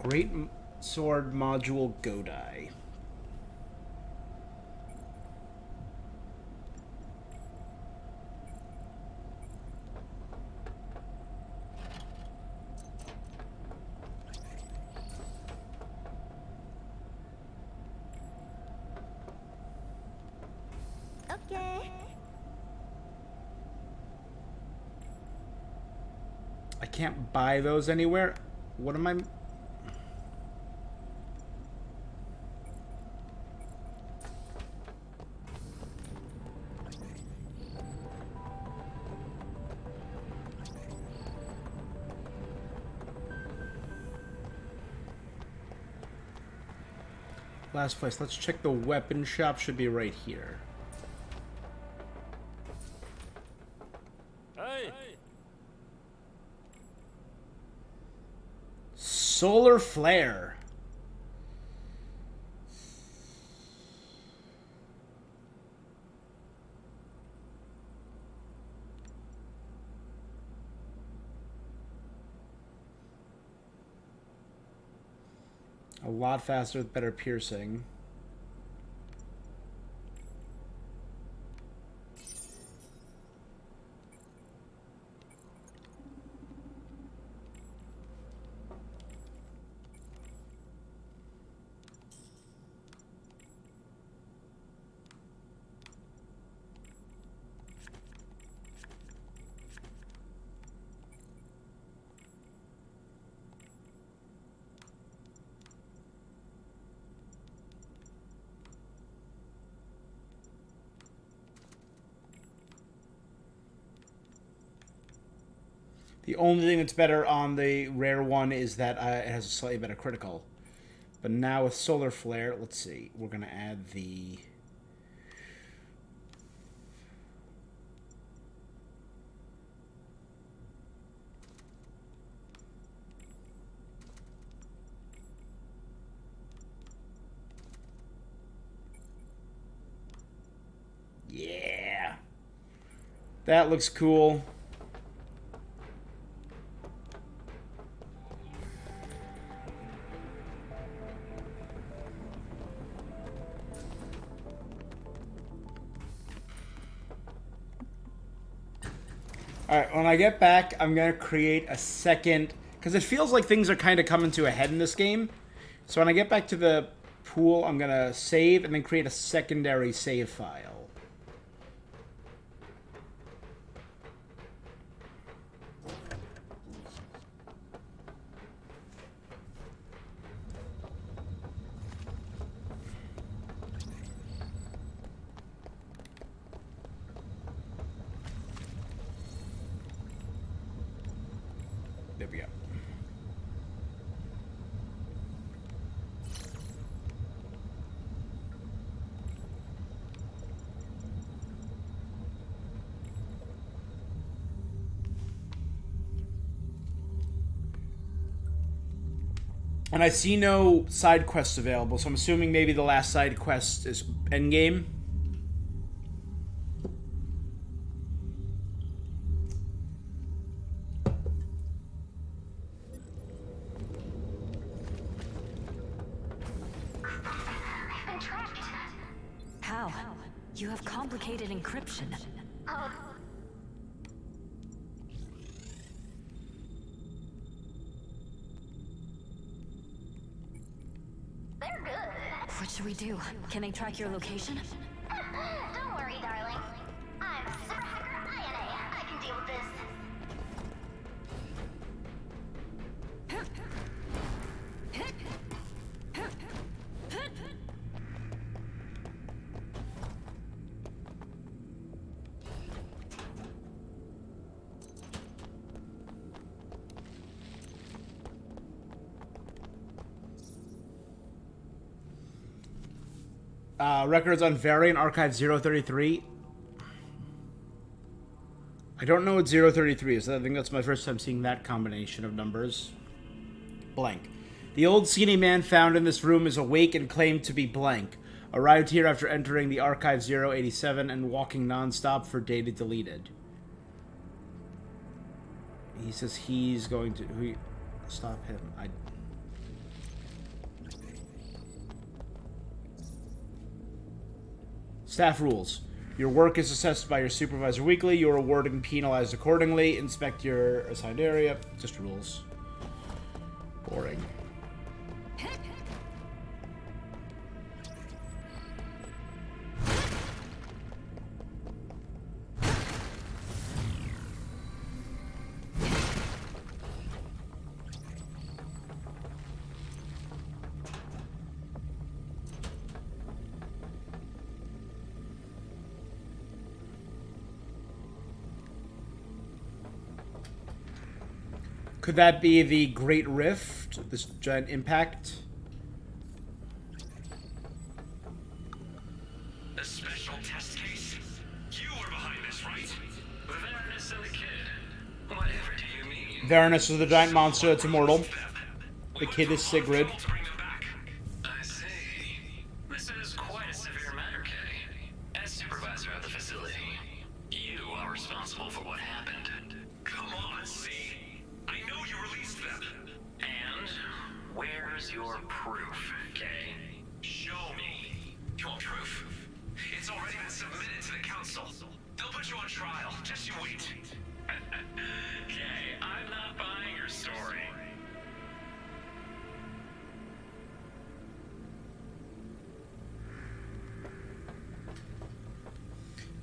[SPEAKER 1] Great sword module Godai.
[SPEAKER 6] Okay.
[SPEAKER 1] I can't buy those anywhere. What am I... Last place. Let's check the weapon shop. Should be right here.
[SPEAKER 7] Hey!
[SPEAKER 1] Solar flare. A lot faster with better piercing. The only thing that's better on the rare one is that it has a slightly better critical. But now with solar flare, let's see. We're going to add the... Yeah. That looks cool. Alright, when I get back, I'm going to create a second... Because it feels like things are kind of coming to a head in this game. So when I get back to the pool, I'm going to save and then create a secondary save file. There we go. And I see no side quests available, so I'm assuming maybe the last side quest is endgame.
[SPEAKER 3] I've been trapped.
[SPEAKER 4] How? You have complicated encryption.
[SPEAKER 3] Oh, they're good.
[SPEAKER 4] What should we do? Can they track your location?
[SPEAKER 3] Don't worry, darling. I'm Super Hacker ANNO. I can deal with this.
[SPEAKER 1] Records on Variant Archive 033. I don't know what 033 is. I think that's my first time seeing that combination of numbers. Blank. The old skinny man found in this room is awake and claimed to be blank. Arrived here after entering the Archive 087 and walking non-stop for data deleted. He says he's going to... Stop him. Staff rules. Your work is assessed by your supervisor weekly. You are awarded and penalized accordingly. Inspect your assigned area. Just rules. Boring. Could that be the Great Rift? This giant impact?
[SPEAKER 5] A special test case? You were behind this, right? Varanus and the kid. Whatever do you mean?
[SPEAKER 1] Varanus is the giant monster that's immortal. The kid is Sigrid.
[SPEAKER 5] To bring them back. I see. This is quite a severe matter, Kay. As supervisor of the facility, you are responsible for what happened. Come on, see? I know you released them. And where's your proof, Kay? Show me. You want proof? It's already been submitted to the council. They'll put you on trial. Just you wait. Kay, I'm not buying your story.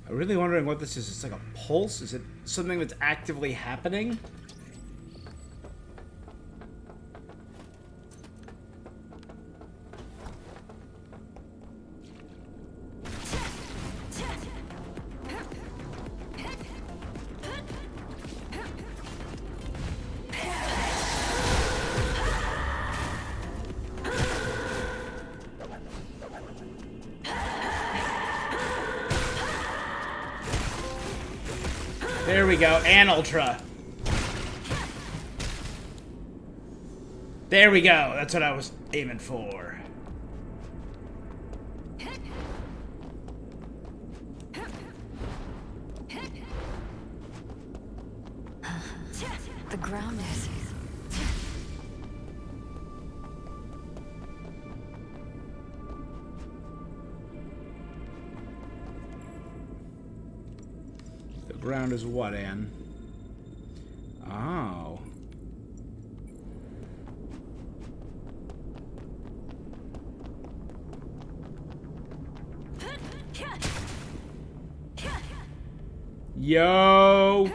[SPEAKER 1] I'm really wondering what this is. It's like a pulse? Is it something that's actively happening? There we go, and Ultra. There we go, that's what I was aiming for.
[SPEAKER 4] The ground is...
[SPEAKER 1] The ground is what, Anne? Oh. Yo!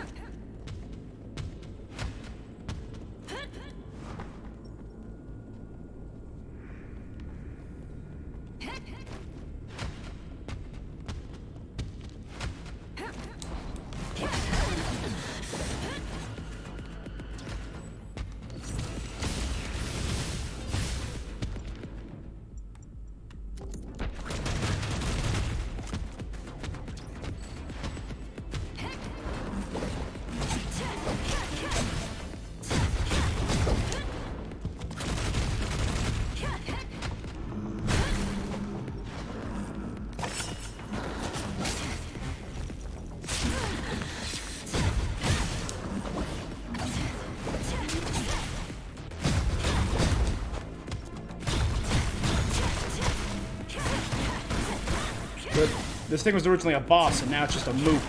[SPEAKER 1] But this thing was originally a boss, and now it's just a mook.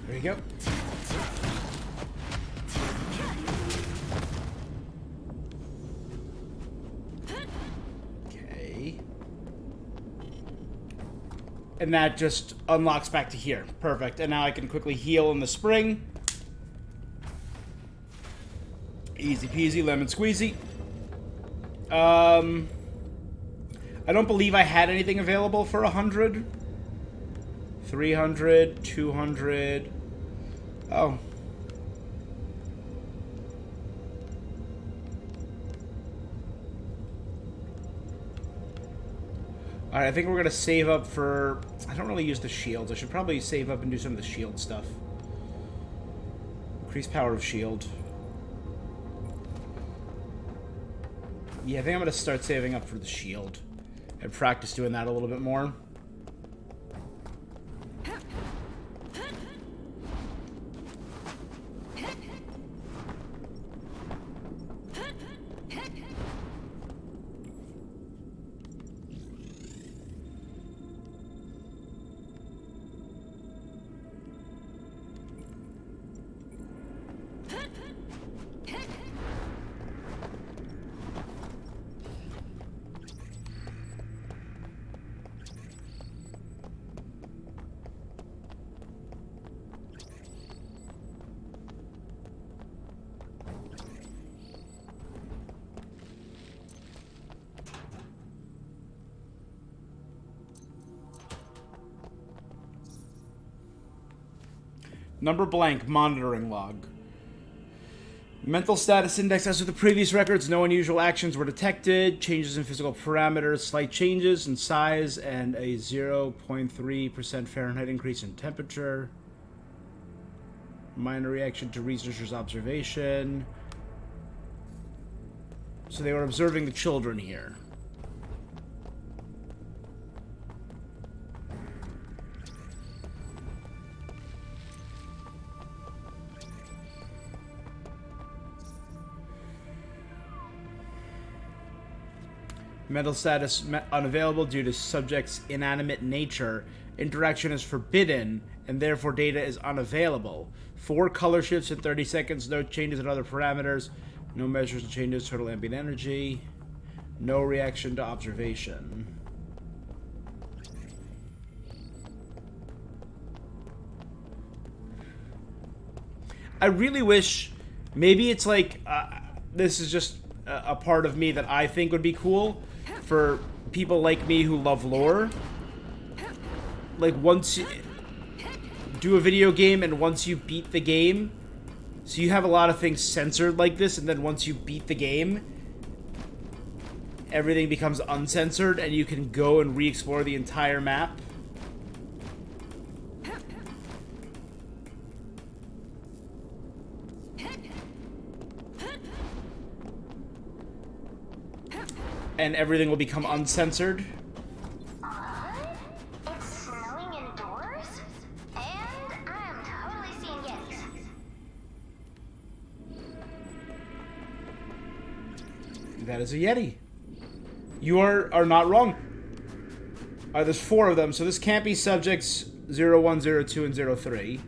[SPEAKER 1] There you go. Okay. And that just unlocks back to here. Perfect. And now I can quickly heal in the spring. Easy peasy, lemon squeezy. I don't believe I had anything available for 100. 300, 200. Oh. Alright, I think we're gonna save up for... I don't really use the shields. I should probably save up and do some of the shield stuff. Increase power of shield. Yeah, I think I'm gonna start saving up for the shield. And practice doing that a little bit more. Number blank, monitoring log. Mental status index. As with the previous records, no unusual actions were detected. Changes in physical parameters, slight changes in size, and a 0.3% Fahrenheit increase in temperature. Minor reaction to researcher's observation. So they were observing the children here. Mental status unavailable due to subject's inanimate nature. Interaction is forbidden, and therefore data is unavailable. 4 color shifts in 30 seconds. No changes in other parameters. No measures of changes. Total ambient energy. No reaction to observation. I really wish... Maybe it's like... this is just a part of me that I think would be cool for people like me who love lore. Like, once you do a video game and once you beat the game, so you have a lot of things censored like this, and then once you beat the game, everything becomes uncensored and you can go and re-explore the entire map. And everything will become uncensored.
[SPEAKER 3] It's snowing indoors? And I'm totally seeing Yetis.
[SPEAKER 1] That is a Yeti. You are not wrong. There's 4 of them, so this can't be subjects 01, 02, and 03.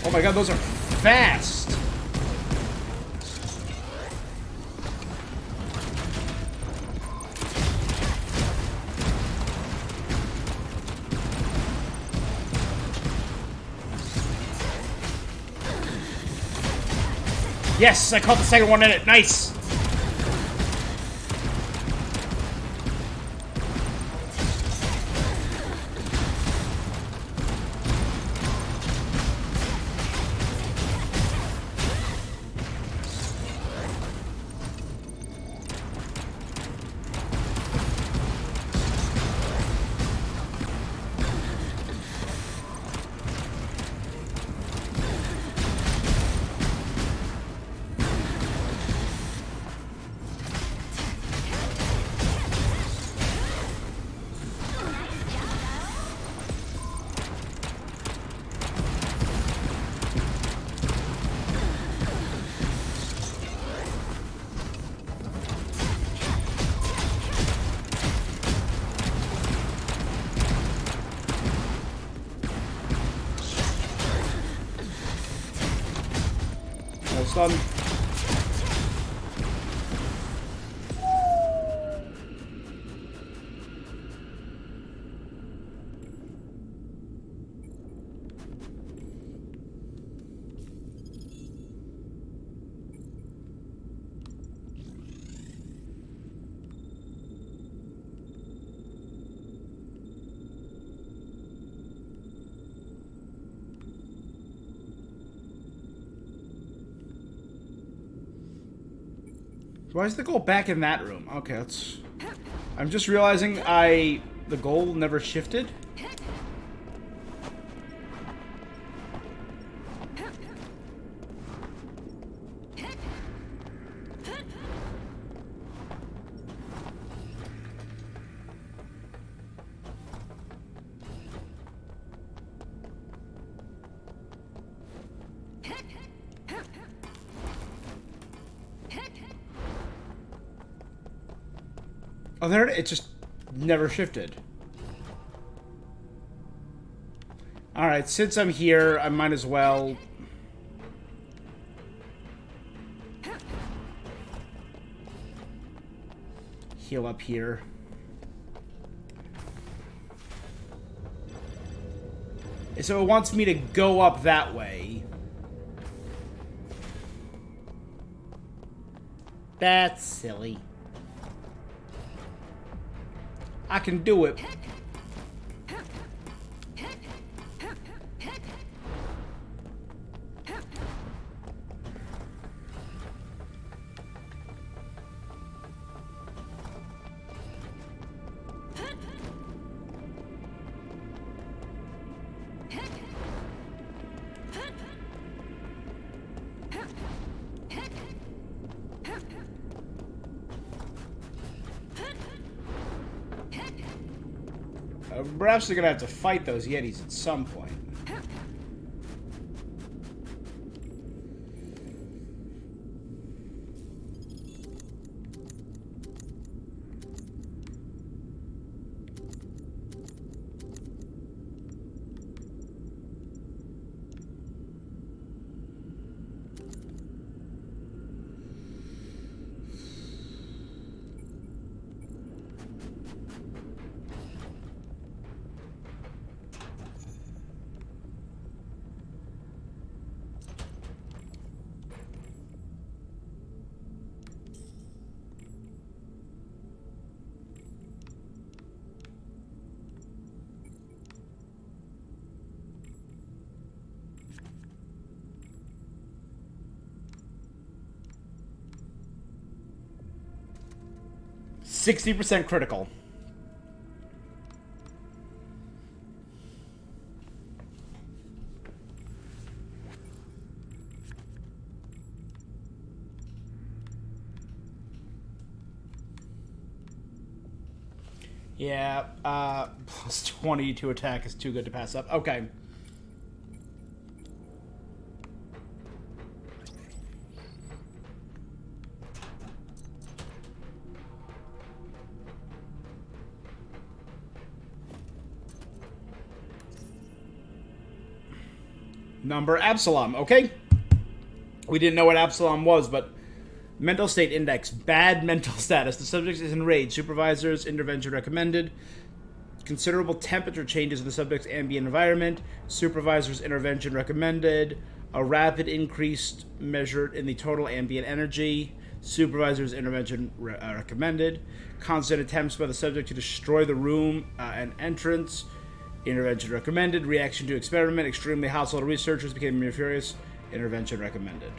[SPEAKER 1] Oh my god, those are fast! Yes, I caught the second one in it. Nice! Almost done. Why is the goal back in that room? Okay, let's... I'm just realizing the goal never shifted. Oh, there it just never shifted. Alright, since I'm here, I might as well... heal up here. So it wants me to go up that way. That's silly. I can do it. We're actually gonna have to fight those Yetis at some point. %60 critical. Yeah, plus 20 to attack is too good to pass up. Okay. Number Absalom, okay? We didn't know what Absalom was, but mental state index, bad mental status. The subject is enraged. Supervisors, intervention recommended. Considerable temperature changes in the subject's ambient environment. Supervisors, intervention recommended. A rapid increase measured in the total ambient energy. Supervisors, intervention recommended. Constant attempts by the subject to destroy the room and entrance. Intervention recommended. Reaction to experiment. Extremely hostile to researchers. Became near furious. Intervention recommended.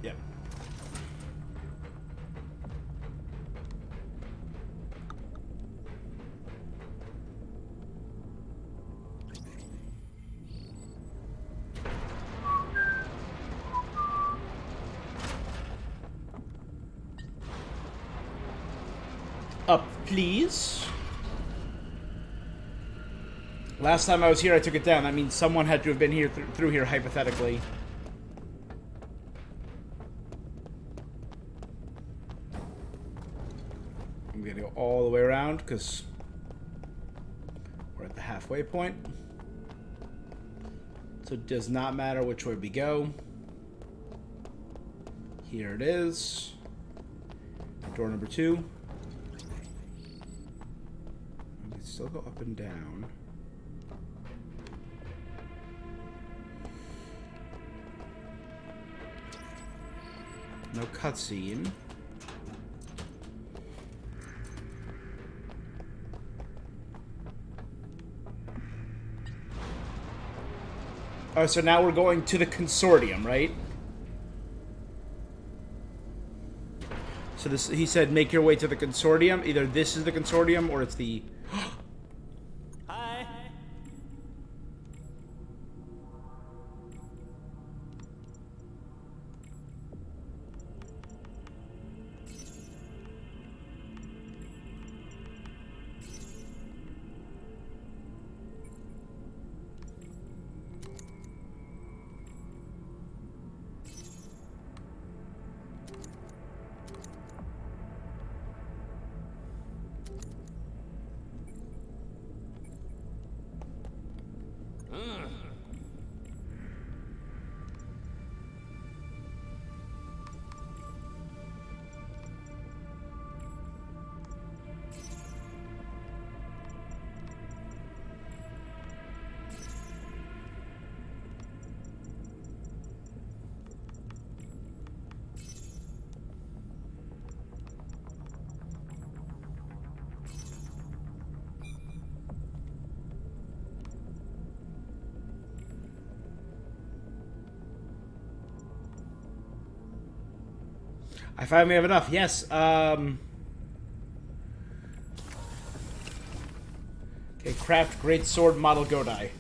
[SPEAKER 1] Yep. Up, please. Last time I was here, I took it down. That means someone had to have been here through here, hypothetically. I'm gonna go all the way around because we're at the halfway point. So it does not matter which way we go. Here it is. Door number 2. We can still go up and down. No cutscene. Oh, so now we're going to the consortium, right? So this, he said, make your way to the consortium. Either this is the consortium or it's the...
[SPEAKER 7] Hi.
[SPEAKER 1] I finally have enough. Yes. Okay, craft great sword model Godai.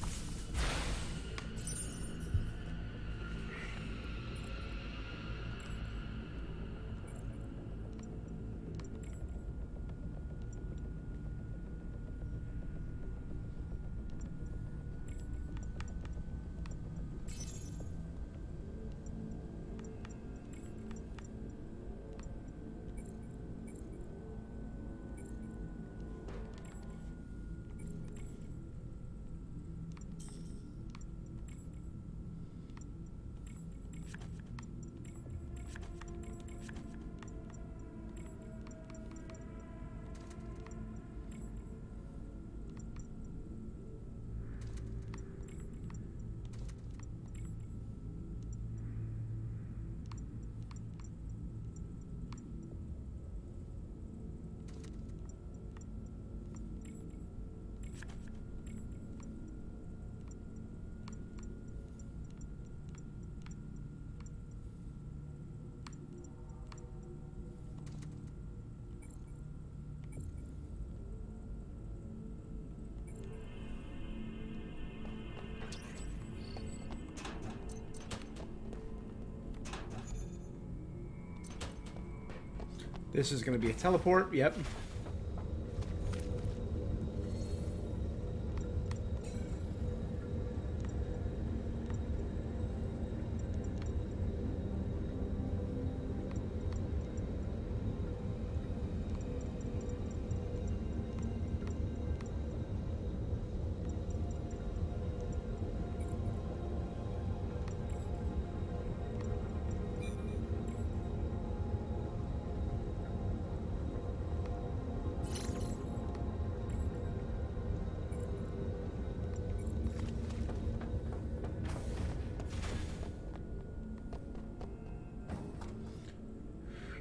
[SPEAKER 1] This is going to be a teleport. Yep.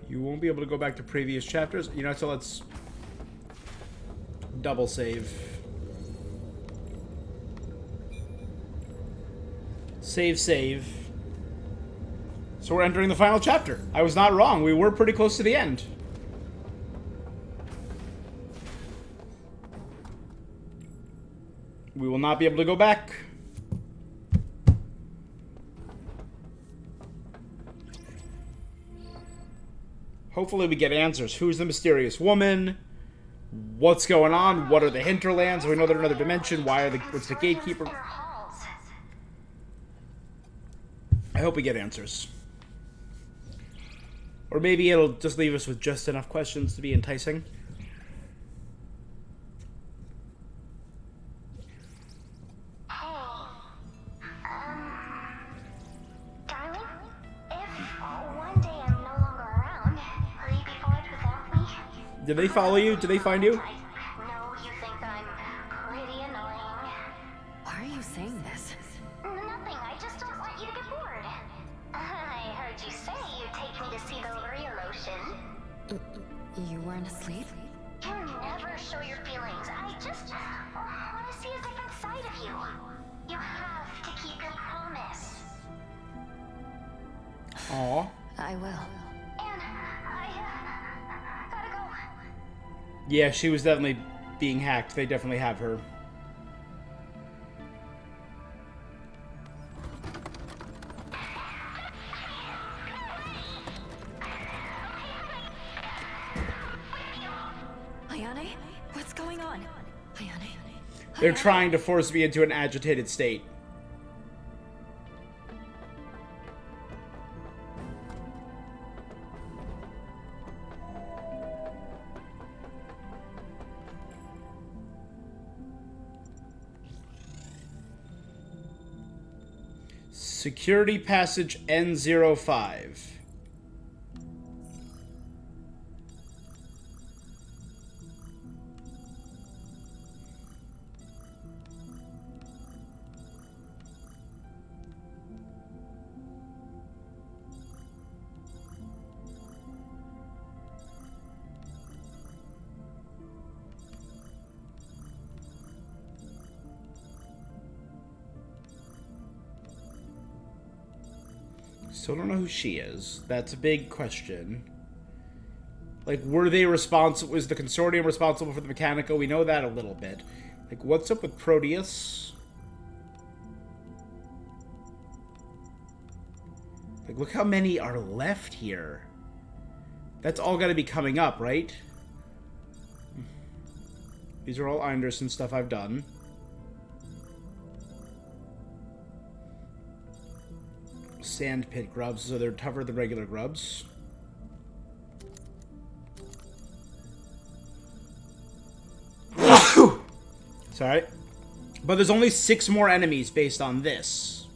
[SPEAKER 1] You won't be able to go back to previous chapters. You know, so let's double save. Save. So we're entering the final chapter. I was not wrong. We were pretty close to the end. We will not be able to go back. Hopefully we get answers. Who's the mysterious woman? What's going on? What are the hinterlands? We know they're another dimension. What's the gatekeeper? I hope we get answers. Or maybe it'll just leave us with just enough questions to be enticing.
[SPEAKER 3] Darling, if one day I'm no longer around, will you be bored without me?
[SPEAKER 1] Did they follow you? Did they find you?
[SPEAKER 3] I know you think I'm pretty annoying.
[SPEAKER 4] Why are you saying this?
[SPEAKER 3] Nothing, I just don't want you to get bored. I heard you say you'd take me to see the real ocean.
[SPEAKER 4] You weren't asleep?
[SPEAKER 3] You never show your feelings. I just want to see a different side of you. You have to keep your promise.
[SPEAKER 1] Aw.
[SPEAKER 4] I will.
[SPEAKER 3] And I gotta go.
[SPEAKER 1] Yeah, she was definitely being hacked. They definitely have her.
[SPEAKER 4] Ayane? What's going on? Ayane?
[SPEAKER 1] They're trying to force me into an agitated state. Security passage N05. Still don't know who she is. That's a big question. Like, were they responsible? Was the consortium responsible for the Mechanical? We know that a little bit. Like, what's up with Proteus? Like, look how many are left here. That's all got to be coming up, right? These are all Anderson stuff I've done. Sandpit grubs, so they're tougher than regular grubs. Sorry. But there's only 6 more enemies based on this.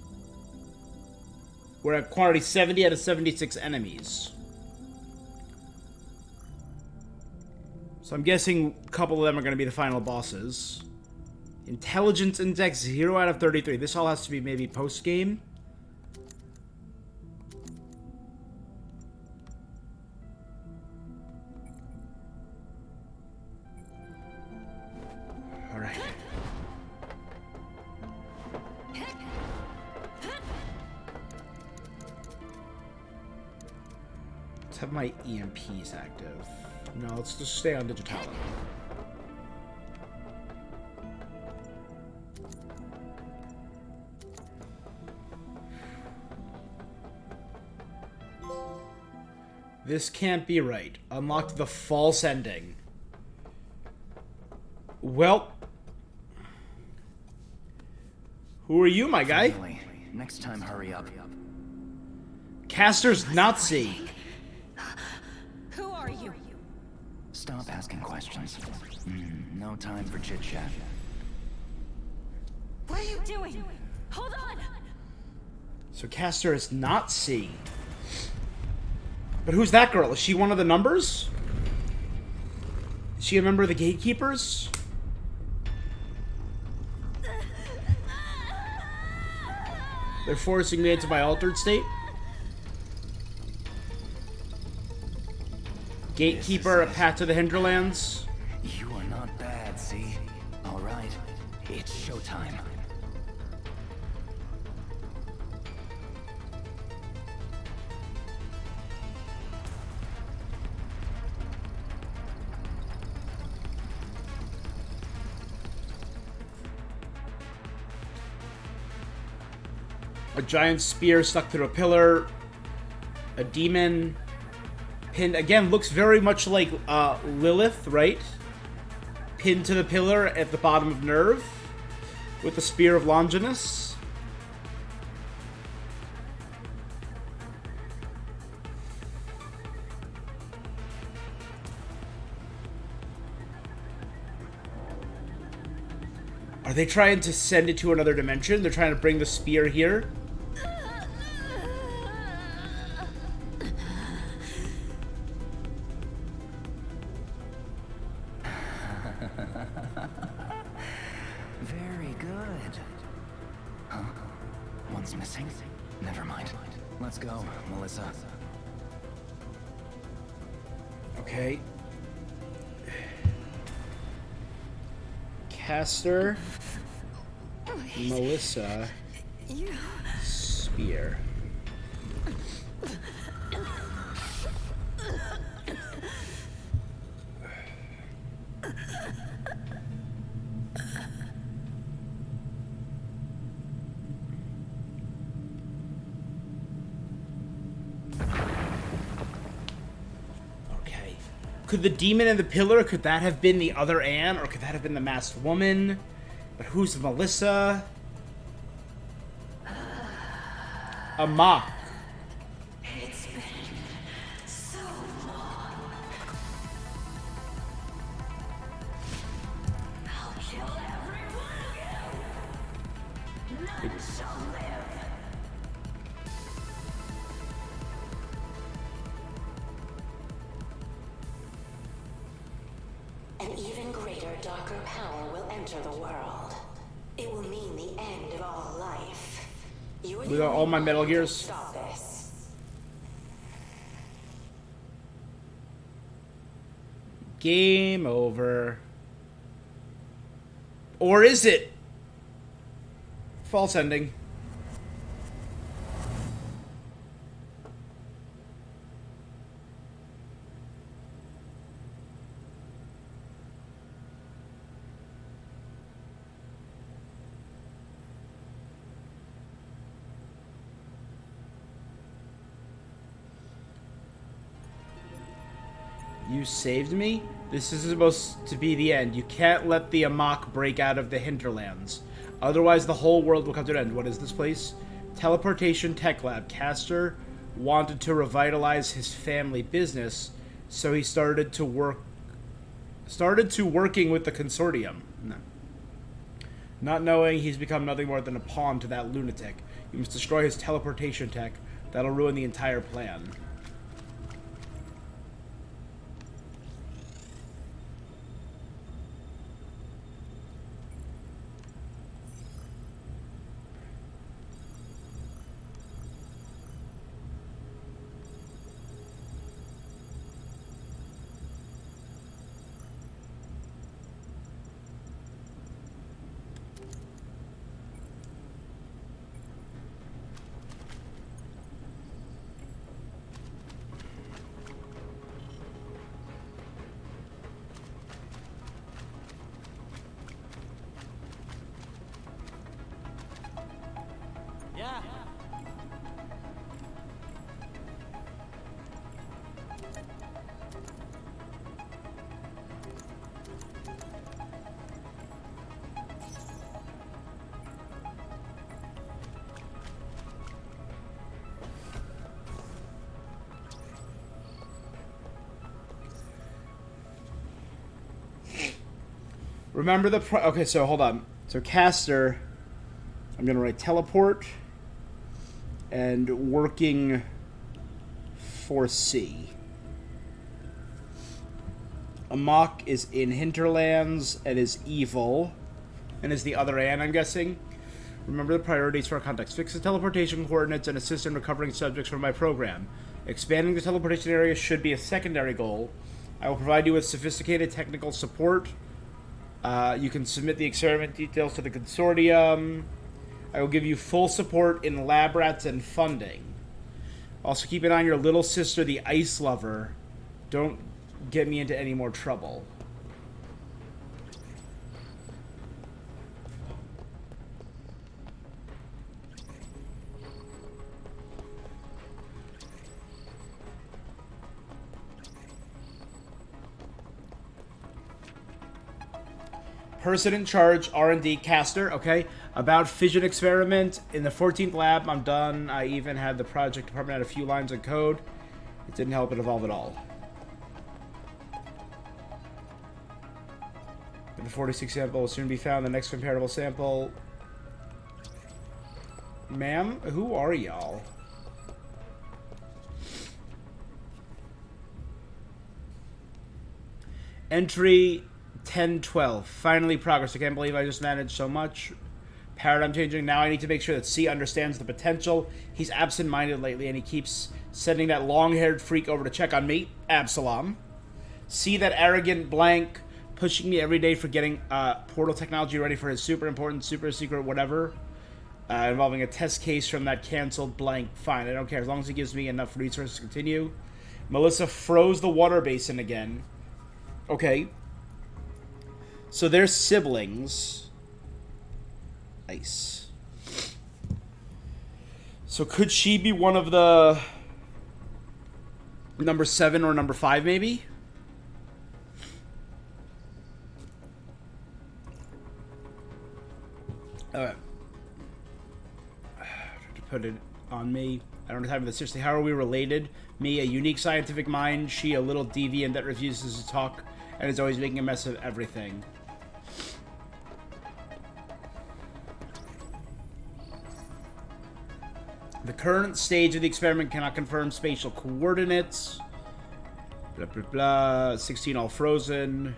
[SPEAKER 1] We're at quantity 70 out of 76 enemies. So I'm guessing a couple of them are going to be the final bosses. Intelligence index 0 out of 33. This all has to be maybe post-game. Alright. Let's have my EMPs active. No, let's just stay on Digitalis. This can't be right. Unlocked the false ending. Well, who are you, my guy?
[SPEAKER 8] Finally. Next time, hurry up.
[SPEAKER 1] Caster's Nazi.
[SPEAKER 4] Who are you?
[SPEAKER 8] Stop asking questions. No time for chit-chat.
[SPEAKER 4] What are you doing? Hold on!
[SPEAKER 1] So Caster is Nazi. But who's that girl? Is she one of the numbers? Is she a member of the Gatekeepers? They're forcing me into my altered state? Gatekeeper, a path to the Hinterlands.
[SPEAKER 8] You are not bad, see? Alright, it's showtime.
[SPEAKER 1] A giant spear stuck through a pillar. A demon pinned. Again, looks very much like Lilith, right? Pinned to the pillar at the bottom of Nerve. With the Spear of Longinus. Are they trying to send it to another dimension? They're trying to bring the spear here?
[SPEAKER 8] Very good. Huh? One's missing? Never mind. Let's go, Melissa.
[SPEAKER 1] Okay. Caster, Melissa,
[SPEAKER 4] You...
[SPEAKER 1] Spear. Could the demon in the pillar, could that have been the other Anne? Or could that have been the masked woman? But who's Melissa? A mock.
[SPEAKER 4] It's been so long. I'll kill every one of you. None shall live.
[SPEAKER 9] An even greater, darker power will enter the world. It will mean the end of all life. You are
[SPEAKER 1] We got all my Metal Gears.
[SPEAKER 9] Stop this.
[SPEAKER 1] Game over. Or is it? False ending. You saved me? This is supposed to be the end. You can't let the Amok break out of the hinterlands. Otherwise, the whole world will come to an end. What is this place? Teleportation Tech Lab. Castor wanted to revitalize his family business, so he started to working with the consortium. No. Not knowing he's become nothing more than a pawn to that lunatic. You must destroy his teleportation tech. That'll ruin the entire plan.
[SPEAKER 7] Yeah.
[SPEAKER 1] Remember the okay, so hold on. So Castor, I'm gonna write teleport and working for C. Amok is in Hinterlands and is evil, and is the other Anne, I'm guessing. Remember the priorities for our context. Fix the teleportation coordinates and assist in recovering subjects from my program. Expanding the teleportation area should be a secondary goal. I will provide you with sophisticated technical support. You can submit the experiment details to the consortium. I will give you full support in lab rats and funding. Also keep an eye on your little sister, the Ice Lover. Don't get me into any more trouble. Person in charge, R&D, Castor, okay. About fission experiment. In the 14th lab, I'm done. I even had the project department add a few lines of code. It didn't help it evolve at all. The 46 sample will soon be found. The next comparable sample. Ma'am, who are y'all? Entry 1012. Finally progress. I can't believe I just managed so much. Paradigm changing. Now I need to make sure that C understands the potential. He's absent-minded lately, and he keeps sending that long-haired freak over to check on me, Absalom. C, that arrogant blank, pushing me every day for getting portal technology ready for his super important, super secret, whatever. Involving a test case from that canceled blank. Fine, I don't care. As long as he gives me enough resources to continue. Melissa froze the water basin again. Okay. So they're siblings. Nice. So could she be one of the number 7 or number 5 maybe? To put it on me. I don't have time for this. Seriously, how are we related? Me, a unique scientific mind. She, a little deviant that refuses to talk and is always making a mess of everything. The current stage of the experiment cannot confirm spatial coordinates. Blah, blah, blah. 16 all frozen.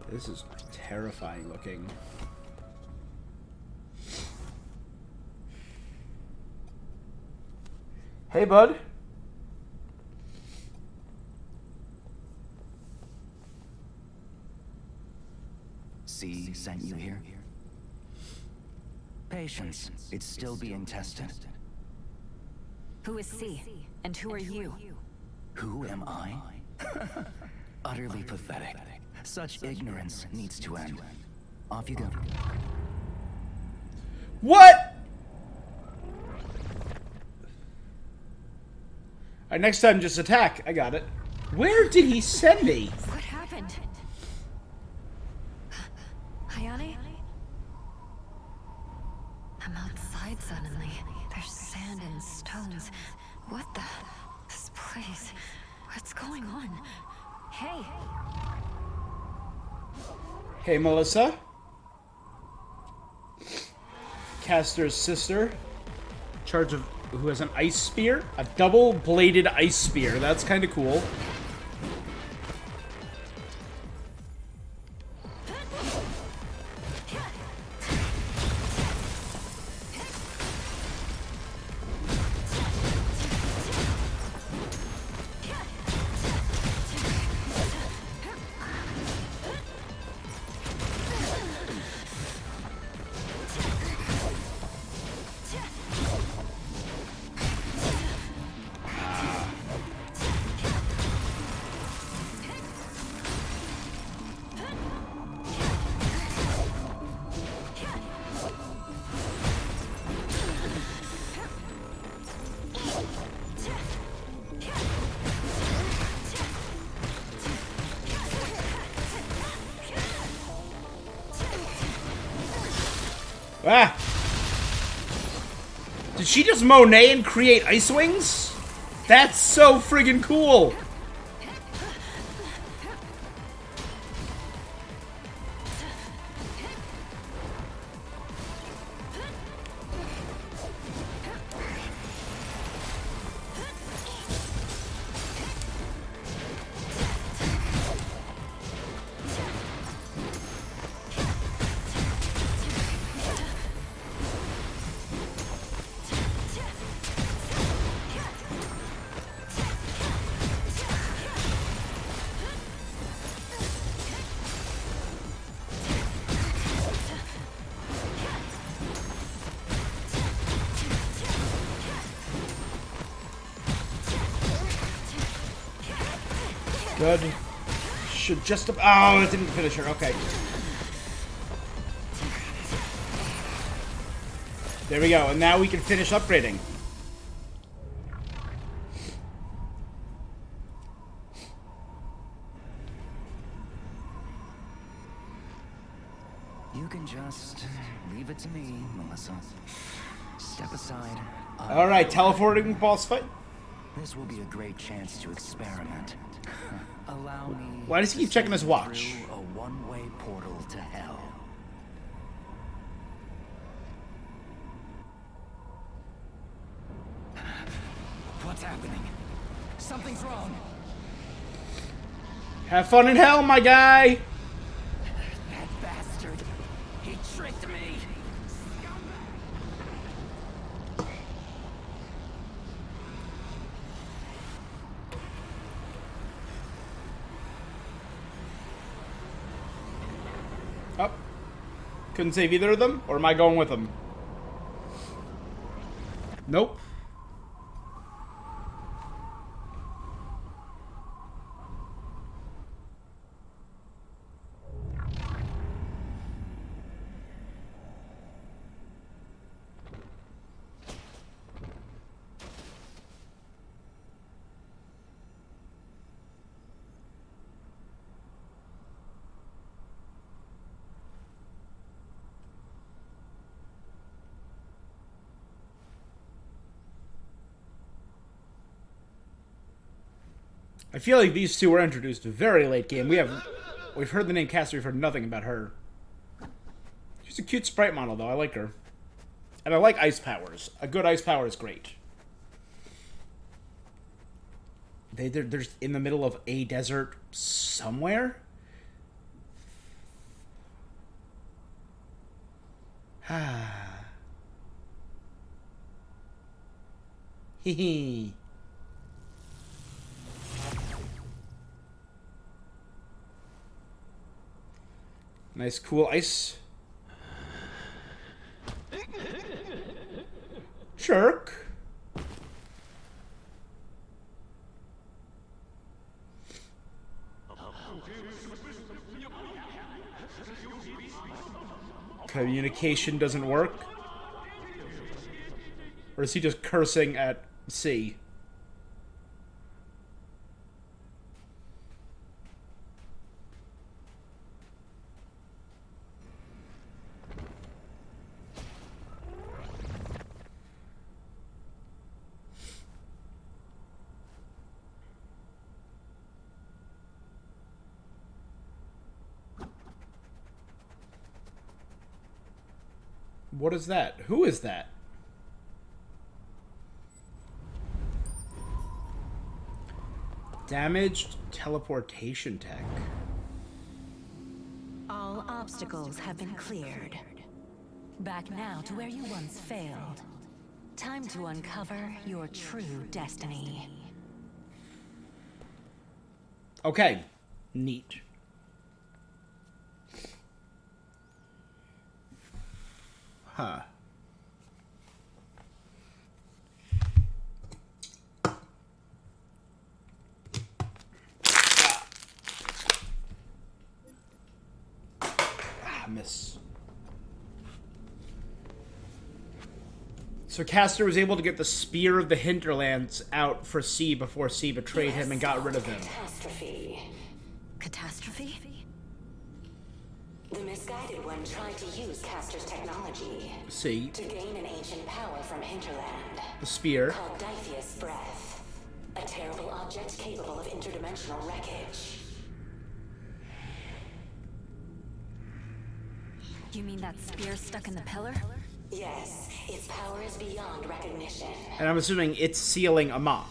[SPEAKER 1] This is terrifying looking. Hey, bud.
[SPEAKER 8] C sent you here? Patience. It's still being tested.
[SPEAKER 4] Who is C? And who are you?
[SPEAKER 8] Who am I? Utterly pathetic. Such ignorance needs to end. Off you go.
[SPEAKER 1] What? Alright, next time just attack. I got it. Where did he send me?
[SPEAKER 4] What happened? Ayane? I'm outside suddenly. There's sand and stones. What the? This place. What's going on? Hey.
[SPEAKER 1] Hey, Melissa. Caster's sister. Charge of who has an ice spear? A double-bladed ice spear. That's kind of cool. Ah! Did she just Monet and create ice wings? That's so friggin' cool! Good. Should just... Oh, it didn't finish her. Okay. There we go. And now we can finish upgrading.
[SPEAKER 8] You can just leave it to me, Melissa. Step aside.
[SPEAKER 1] Alright, teleporting boss fight.
[SPEAKER 8] This will be a great chance to experiment. Allow me.
[SPEAKER 1] Why does he keep checking his watch?
[SPEAKER 8] Through a one-way portal to hell. What's happening? Something's wrong.
[SPEAKER 1] Have fun in hell, my guy!
[SPEAKER 8] That bastard. He tricked me.
[SPEAKER 1] Oh. Couldn't save either of them? Or am I going with them? Nope. I feel like these two were introduced very late game. We've heard the name Castor, we've heard nothing about her. She's a cute sprite model, though. I like her. And I like ice powers. A good ice power is great. They're in the middle of a desert somewhere? Hee. Nice, cool ice. Jerk. Communication doesn't work? Or is he just cursing at C? What is that? Who is that? Damaged teleportation tech.
[SPEAKER 9] All obstacles have been cleared. Back now to where you once failed. Time to uncover your true destiny.
[SPEAKER 1] Okay. Neat. Huh. Miss. So Castor was able to get the Spear of the Hinterlands out for C before C betrayed him and got rid of him.
[SPEAKER 9] Catastrophe.
[SPEAKER 4] Catastrophe?
[SPEAKER 9] The misguided one tried to use Castor's technology
[SPEAKER 1] C.
[SPEAKER 9] to gain an ancient power from Hinterland.
[SPEAKER 1] The Spear.
[SPEAKER 9] Called Diphius Breath. A terrible object capable of interdimensional wreckage.
[SPEAKER 4] You mean that spear stuck in the pillar?
[SPEAKER 9] Yes, its power is beyond recognition.
[SPEAKER 1] And I'm assuming it's sealing a mock.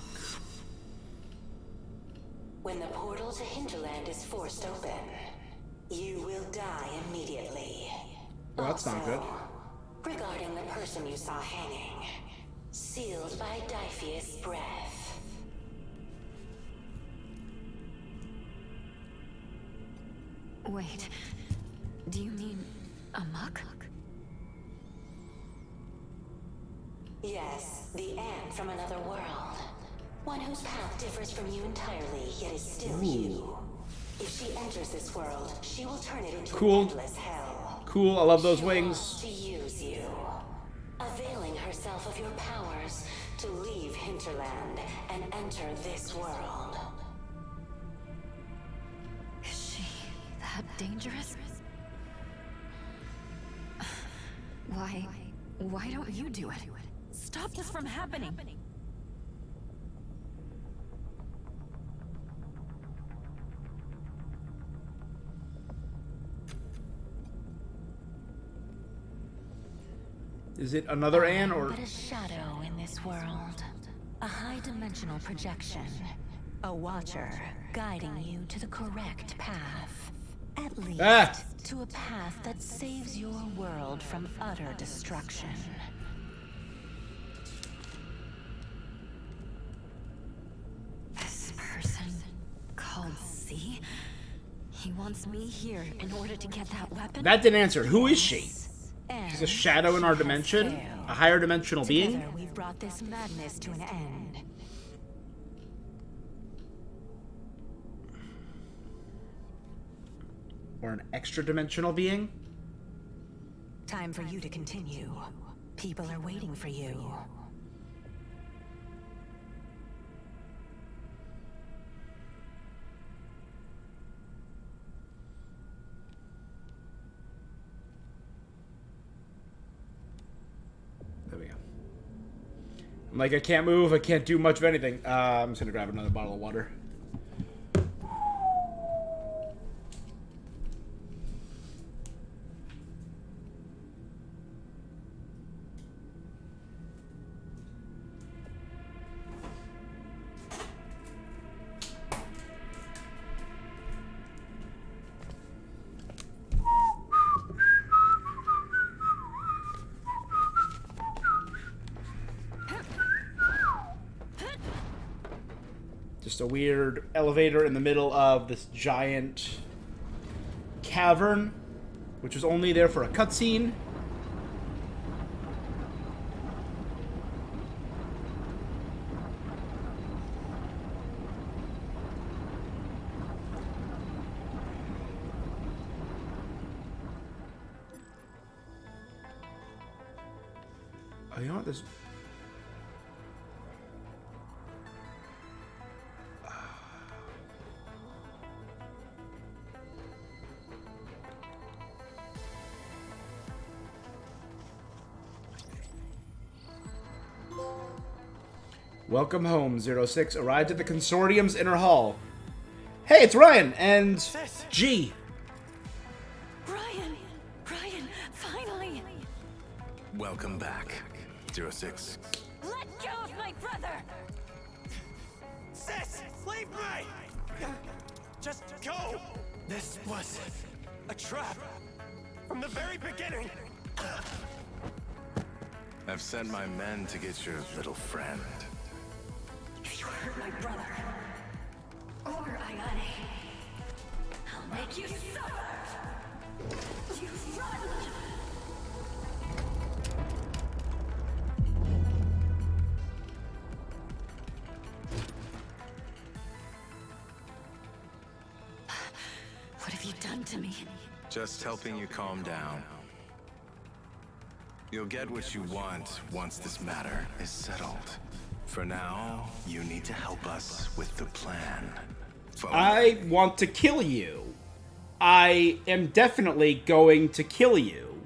[SPEAKER 9] When the portal to Hinterland is forced open, you will die immediately.
[SPEAKER 1] Well, that's not good.
[SPEAKER 9] Regarding the person you saw hanging, sealed by Diphius Breath.
[SPEAKER 4] Wait, do you mean a muck?
[SPEAKER 9] Yes, the ant from another world. One whose path differs from you entirely, yet is still you. If she enters this world, she will turn it into
[SPEAKER 1] Cool.
[SPEAKER 9] an endless hell.
[SPEAKER 1] Cool, I love those
[SPEAKER 9] She
[SPEAKER 1] wings.
[SPEAKER 9] wants to use you, availing herself of your powers to leave Hinterland and enter this world.
[SPEAKER 4] Is she that dangerous? Why don't you do it? Stop this from happening.
[SPEAKER 1] Is it another Anne or...
[SPEAKER 9] But a shadow in this world. A high-dimensional projection. A watcher guiding you to the correct path. At least to a path that saves your world from utter destruction.
[SPEAKER 4] This person called C? He wants me here in order to get that weapon?
[SPEAKER 1] That didn't answer. Who is she? She's a
[SPEAKER 9] And
[SPEAKER 1] shadow in our
[SPEAKER 9] she has
[SPEAKER 1] dimension?
[SPEAKER 9] failed.
[SPEAKER 1] A higher dimensional being?
[SPEAKER 9] Together, we've brought this madness to an end.
[SPEAKER 1] Or an extra dimensional being?
[SPEAKER 9] Time for you to continue. People are waiting for you.
[SPEAKER 1] There we go. I'm like, I can't move, I can't do much of anything. I'm just gonna grab another bottle of water. Just a weird elevator in the middle of this giant cavern, which was only there for a cutscene. Oh, you know what? There's... Welcome home, 06. Arrived at the Consortium's inner hall. Hey, it's Ryan and G.
[SPEAKER 4] Ryan! Ryan, finally!
[SPEAKER 2] Welcome back, 06.
[SPEAKER 4] Let go of my brother!
[SPEAKER 7] Sis, leave me! Just go! This was a trap from the very beginning.
[SPEAKER 2] I've sent my men to get your little friend.
[SPEAKER 4] If you hurt my brother, or Ayane, I'll make you suffer! You run! What have you done to me?
[SPEAKER 2] Just helping you calm down. You'll get what you want once this matter is settled. For now, you need to help us with the plan.
[SPEAKER 1] I want to kill you. I am definitely going to kill you.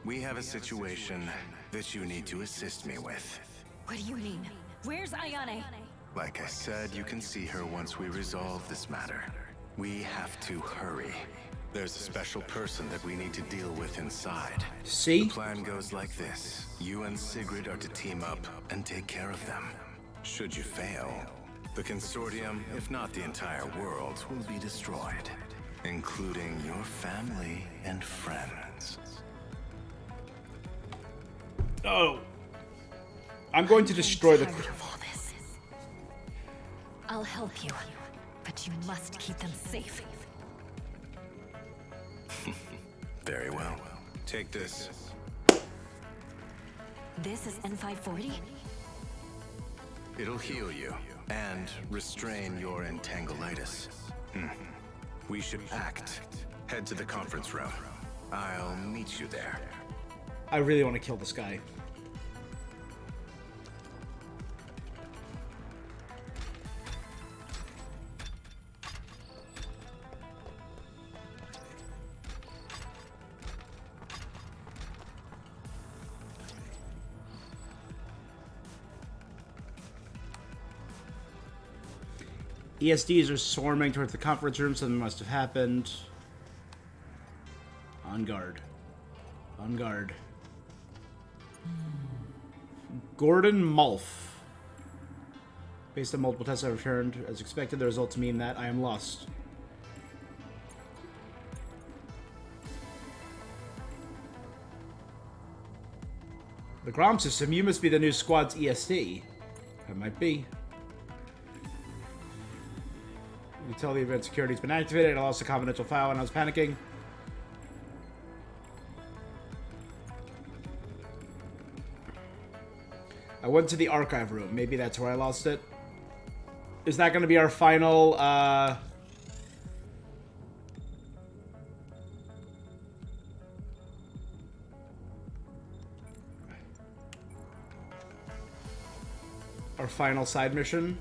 [SPEAKER 2] We have a situation that you need to assist me with.
[SPEAKER 4] What do you mean? Where's Ayane?
[SPEAKER 2] Like I said, you can see her once we resolve this matter. We have to hurry. There's a special person that we need to deal with inside.
[SPEAKER 1] See?
[SPEAKER 2] The plan goes like this. You and Sigrid are to team up and take care of them. Should you fail, the Consortium, if not the entire world, will be destroyed, including your family and friends.
[SPEAKER 1] Oh. I'm going to destroy the...
[SPEAKER 4] Tired of all this. I'll help you, but you must keep them safe.
[SPEAKER 2] Very well. Take this.
[SPEAKER 4] This is N540?
[SPEAKER 2] It'll heal you and restrain your entanglitis. We should act. Head to the conference room. I'll meet you there.
[SPEAKER 1] I really want to kill this guy. ESDs are swarming towards the conference room. Something must have happened. On guard. On guard. Gordon Mulf. Based on multiple tests I returned. As expected, the results mean that I am lost. The Grom system, you must be the new squad's ESD. That might be. You tell the event security's been activated. I lost a confidential file and I was panicking. I went to the archive room. Maybe that's where I lost it. Is that going to be our final, our final side mission?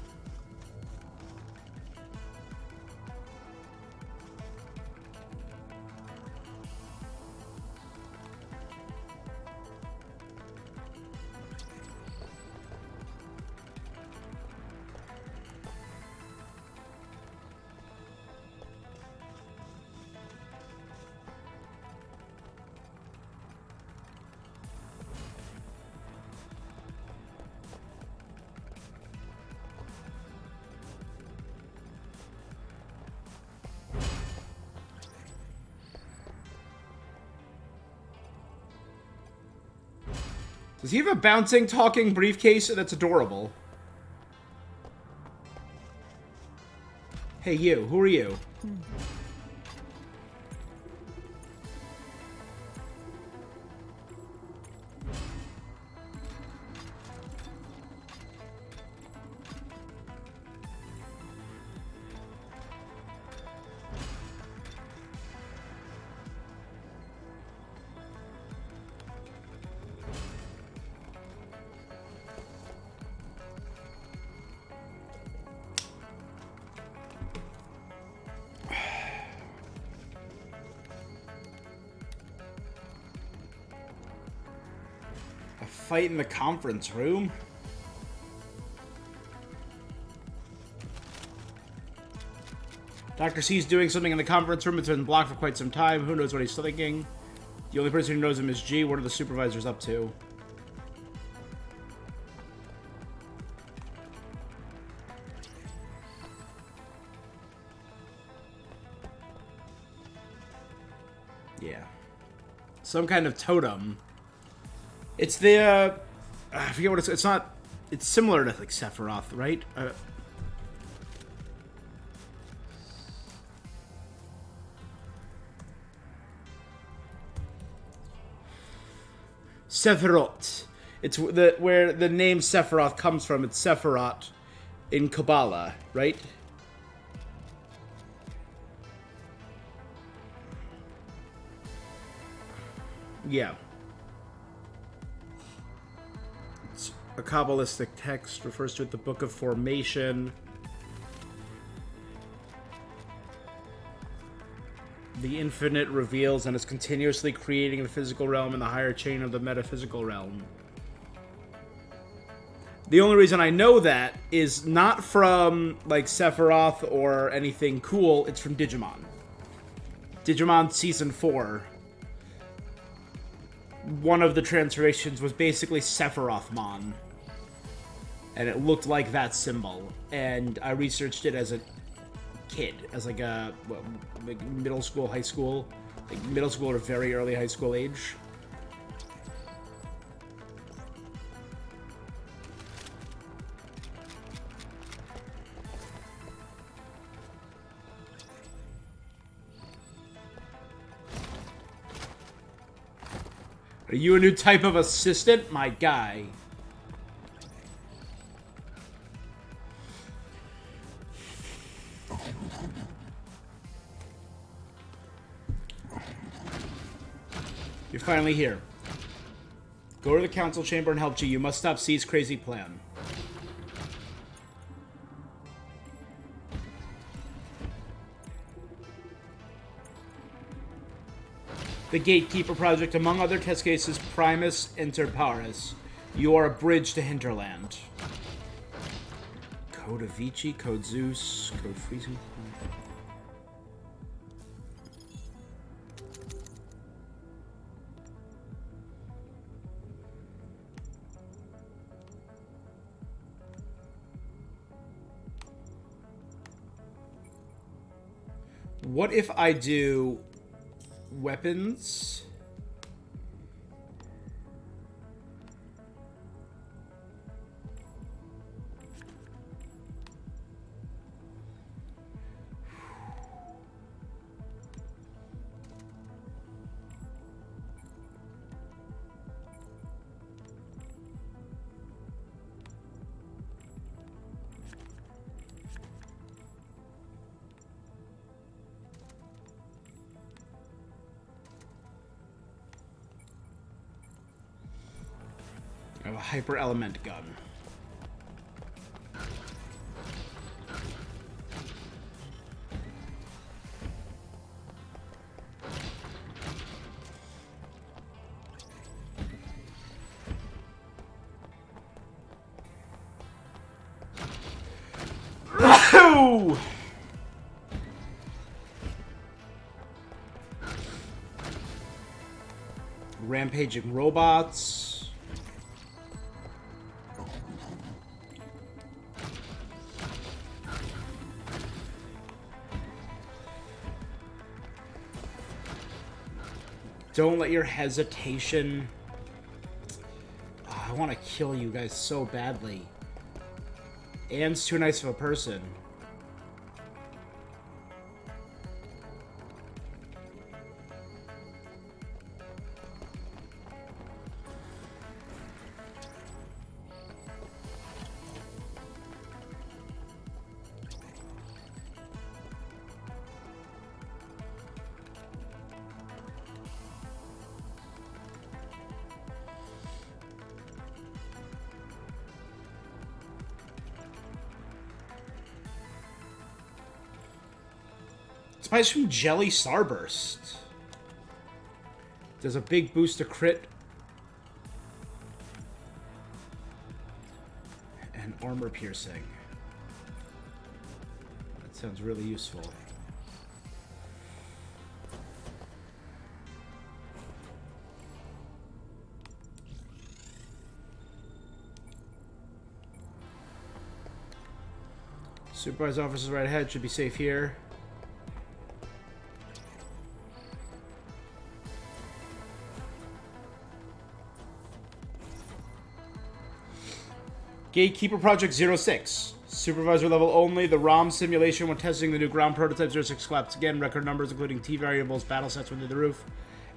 [SPEAKER 1] Does he have a bouncing, talking briefcase? That's adorable. Hey, you. Who are you? A fight in the conference room? Dr. C's doing something in the conference room. It's been blocked for quite some time. Who knows what he's thinking? The only person who knows him is G. What are the supervisors up to? Yeah. Some kind of totem. It's the, I forget what it's not, it's similar to, like, Sephiroth, right? Sephiroth. It's where the name Sephiroth comes from. It's Sephiroth in Kabbalah, right? Yeah. It's a Kabbalistic text, refers to it the Book of Formation. The infinite reveals and is continuously creating the physical realm and the higher chain of the metaphysical realm. The only reason I know that is not from, like, Sephiroth or anything cool, it's from Digimon. Digimon Season 4. One of the transformations was basically Sephirothmon. And it looked like that symbol. And I researched it as a kid, as like a like middle school, high school, like middle school or very early high school age. Are you a new type of assistant, my guy? You're finally here. Go to the council chamber and help G. You must stop C's crazy plan. The Gatekeeper Project, among other test cases, Primus Inter Pares. You are a bridge to Hinterland. Code Avicii, Code Zeus, Code Freezing. What if I do weapons? I have a hyper element gun. Rampaging robots. Don't let your hesitation... Oh, I want to kill you guys so badly. Anne's too nice of a person. Supplies from Jelly Starburst. Does a big boost to crit. And armor piercing. That sounds really useful. Supervised officers right ahead. Should be safe here. Gatekeeper Project 06. Supervisor level only. The ROM simulation when testing the new ground prototype 06 collapsed again. Record numbers including T variables, battle sets went through the roof.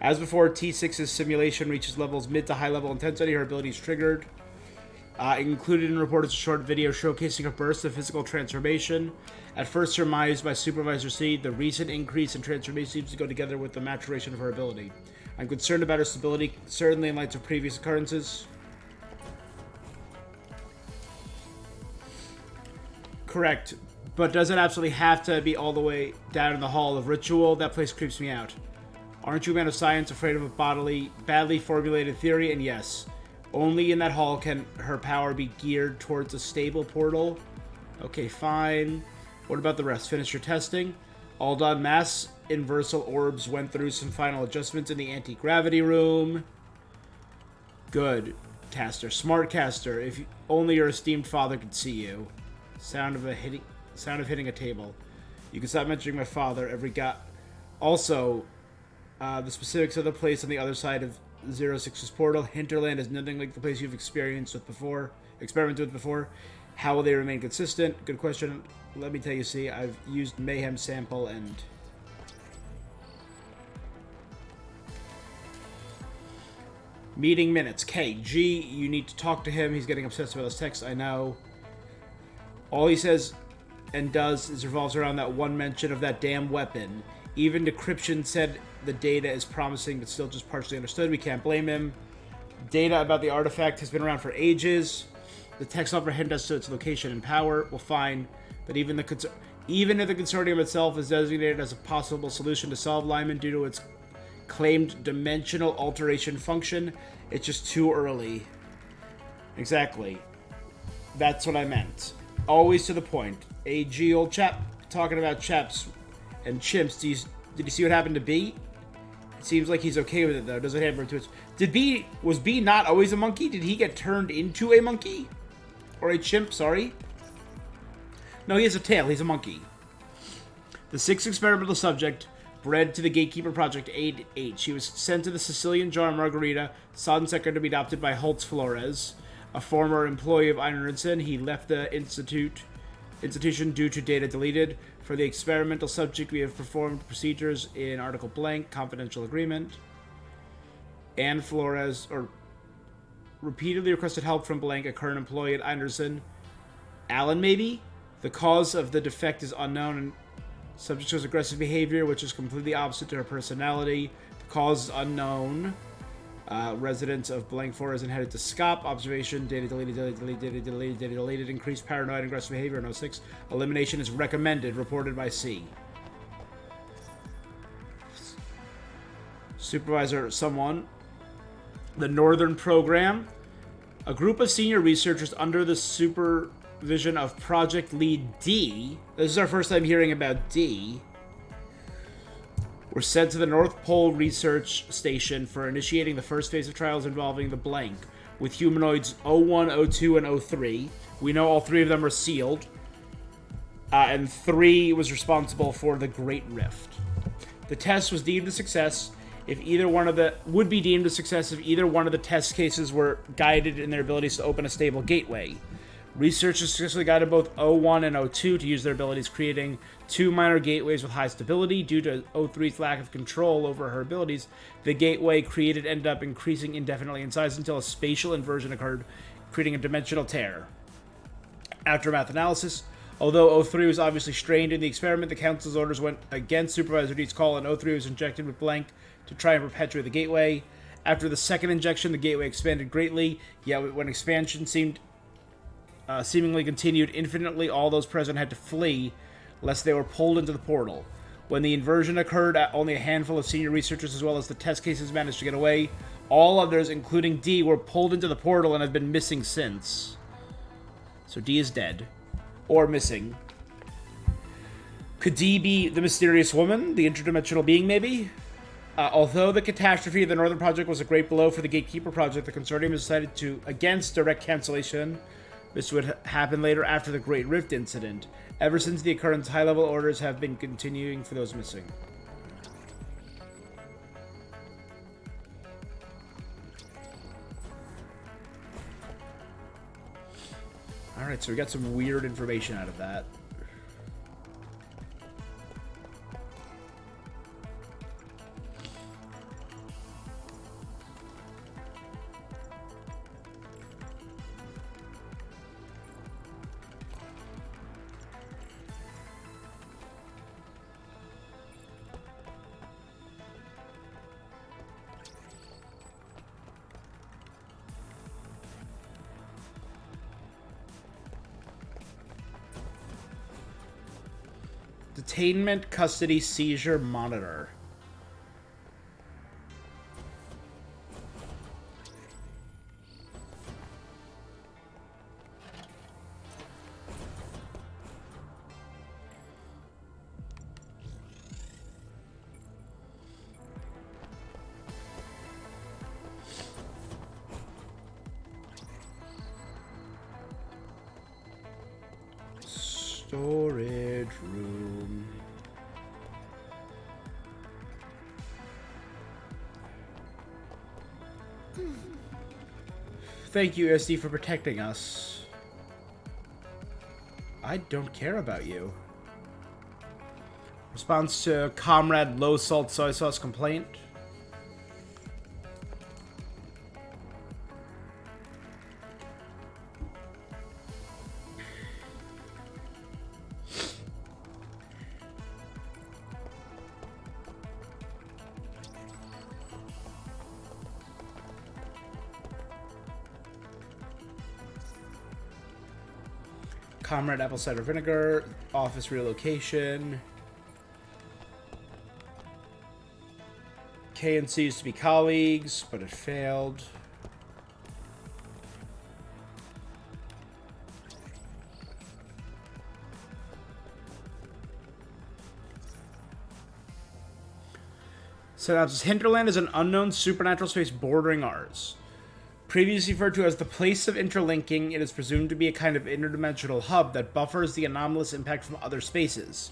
[SPEAKER 1] As before, T6's simulation reaches levels mid to high level intensity. Her ability is triggered. Included in the report is a short video showcasing a burst of physical transformation. At first surmised by Supervisor C, the recent increase in transformation seems to go together with the maturation of her ability. I'm concerned about her stability, certainly in light of previous occurrences. Correct, but does it absolutely have to be all the way down in the Hall of Ritual? That place creeps me out. Aren't you a man of science, afraid of a badly formulated theory? And yes, only in that hall can her power be geared towards a stable portal. Okay, fine. What about the rest? Finish your testing. All done. Mass inversal orbs went through some final adjustments in the anti-gravity room. Good, caster. Smart caster. If only your esteemed father could see you. Sound of hitting a table. You can stop mentioning my father. Also, the specifics of the place on the other side of 06's portal. Hinterland is nothing like the place you've experimented with before. How will they remain consistent? Good question. Let me tell you, see, I've used Mayhem sample and... Meeting minutes. KG, you need to talk to him. He's getting obsessed about his text, I know. All he says and does is revolves around that one mention of that damn weapon. Even decryption said the data is promising, but still just partially understood. We can't blame him. Data about the artifact has been around for ages. The text offer hint as to its location and power. We'll find that even if the consortium itself is designated as a possible solution to solve Lyman due to its claimed dimensional alteration function, it's just too early. Exactly. That's what I meant. Always to the point. AG, old chap, talking about chaps and chimps. Did you see what happened to B? It seems like he's okay with it, though. Doesn't have to it. Was B not always a monkey? Did he get turned into a monkey? Or a chimp, sorry? No, he has a tail. He's a monkey. The sixth experimental subject, bred to the Gatekeeper Project 8H. He was sent to the Sicilian jar Margarita, Sonsecker, to be adopted by Holtz Flores, a former employee of Einarson. He left the institution due to data deleted. For the experimental subject, we have performed procedures in Article Blank, confidential agreement. And Flores, repeatedly requested help from Blank, a current employee at Einarson. Alan, maybe? The cause of the defect is unknown, and subject shows aggressive behavior, which is completely opposite to her personality. The cause is unknown. Residents of Blank Forest and headed to SCOP. Observation, data deleted, increased paranoid and aggressive behavior in 06. Elimination is recommended, reported by C. Supervisor, someone. The Northern Program. A group of senior researchers under the supervision of Project Lead D. This is our first time hearing about D. Were sent to the North Pole Research Station for initiating the first phase of trials involving the Blank, with humanoids 01, 02, and 03. We know all three of them are sealed. And 3 was responsible for the Great Rift. The test was deemed a success if either one of the test cases were guided in their abilities to open a stable gateway. Researchers successfully guided both 01 and 02 to use their abilities, creating 2 minor gateways with high stability. Due to 03's lack of control over her abilities, the gateway created ended up increasing indefinitely in size until a spatial inversion occurred, creating a dimensional tear. Aftermath analysis. Although 03 was obviously strained in the experiment, the Council's orders went against Supervisor D's call, and 03 was injected with Blank to try and perpetuate the gateway. After the second injection, the gateway expanded greatly, yet when expansion seemingly continued infinitely, all those present had to flee, lest they were pulled into the portal. When the inversion occurred, only a handful of senior researchers as well as the test cases managed to get away. All others, including D, were pulled into the portal and have been missing since. So D is dead. Or missing. Could D be the mysterious woman? The interdimensional being, maybe? Although the catastrophe of the Northern Project was a great blow for the Gatekeeper Project, the Consortium decided against direct cancellation. This would happen later after the Great Rift incident. Ever since the occurrence, high-level orders have been continuing for those missing. Alright, so we got some weird information out of that. Detainment Custody Seizure Monitor. Storage room. Thank you, SD, for protecting us. I don't care about you. Response to Comrade Low Salt Soy Sauce complaint. Comrade Apple Cider Vinegar, office relocation. K and C used to be colleagues, but it failed. Synopsis: Hinterland is an unknown supernatural space bordering ours. Previously referred to as the place of interlinking, it is presumed to be a kind of interdimensional hub that buffers the anomalous impact from other spaces.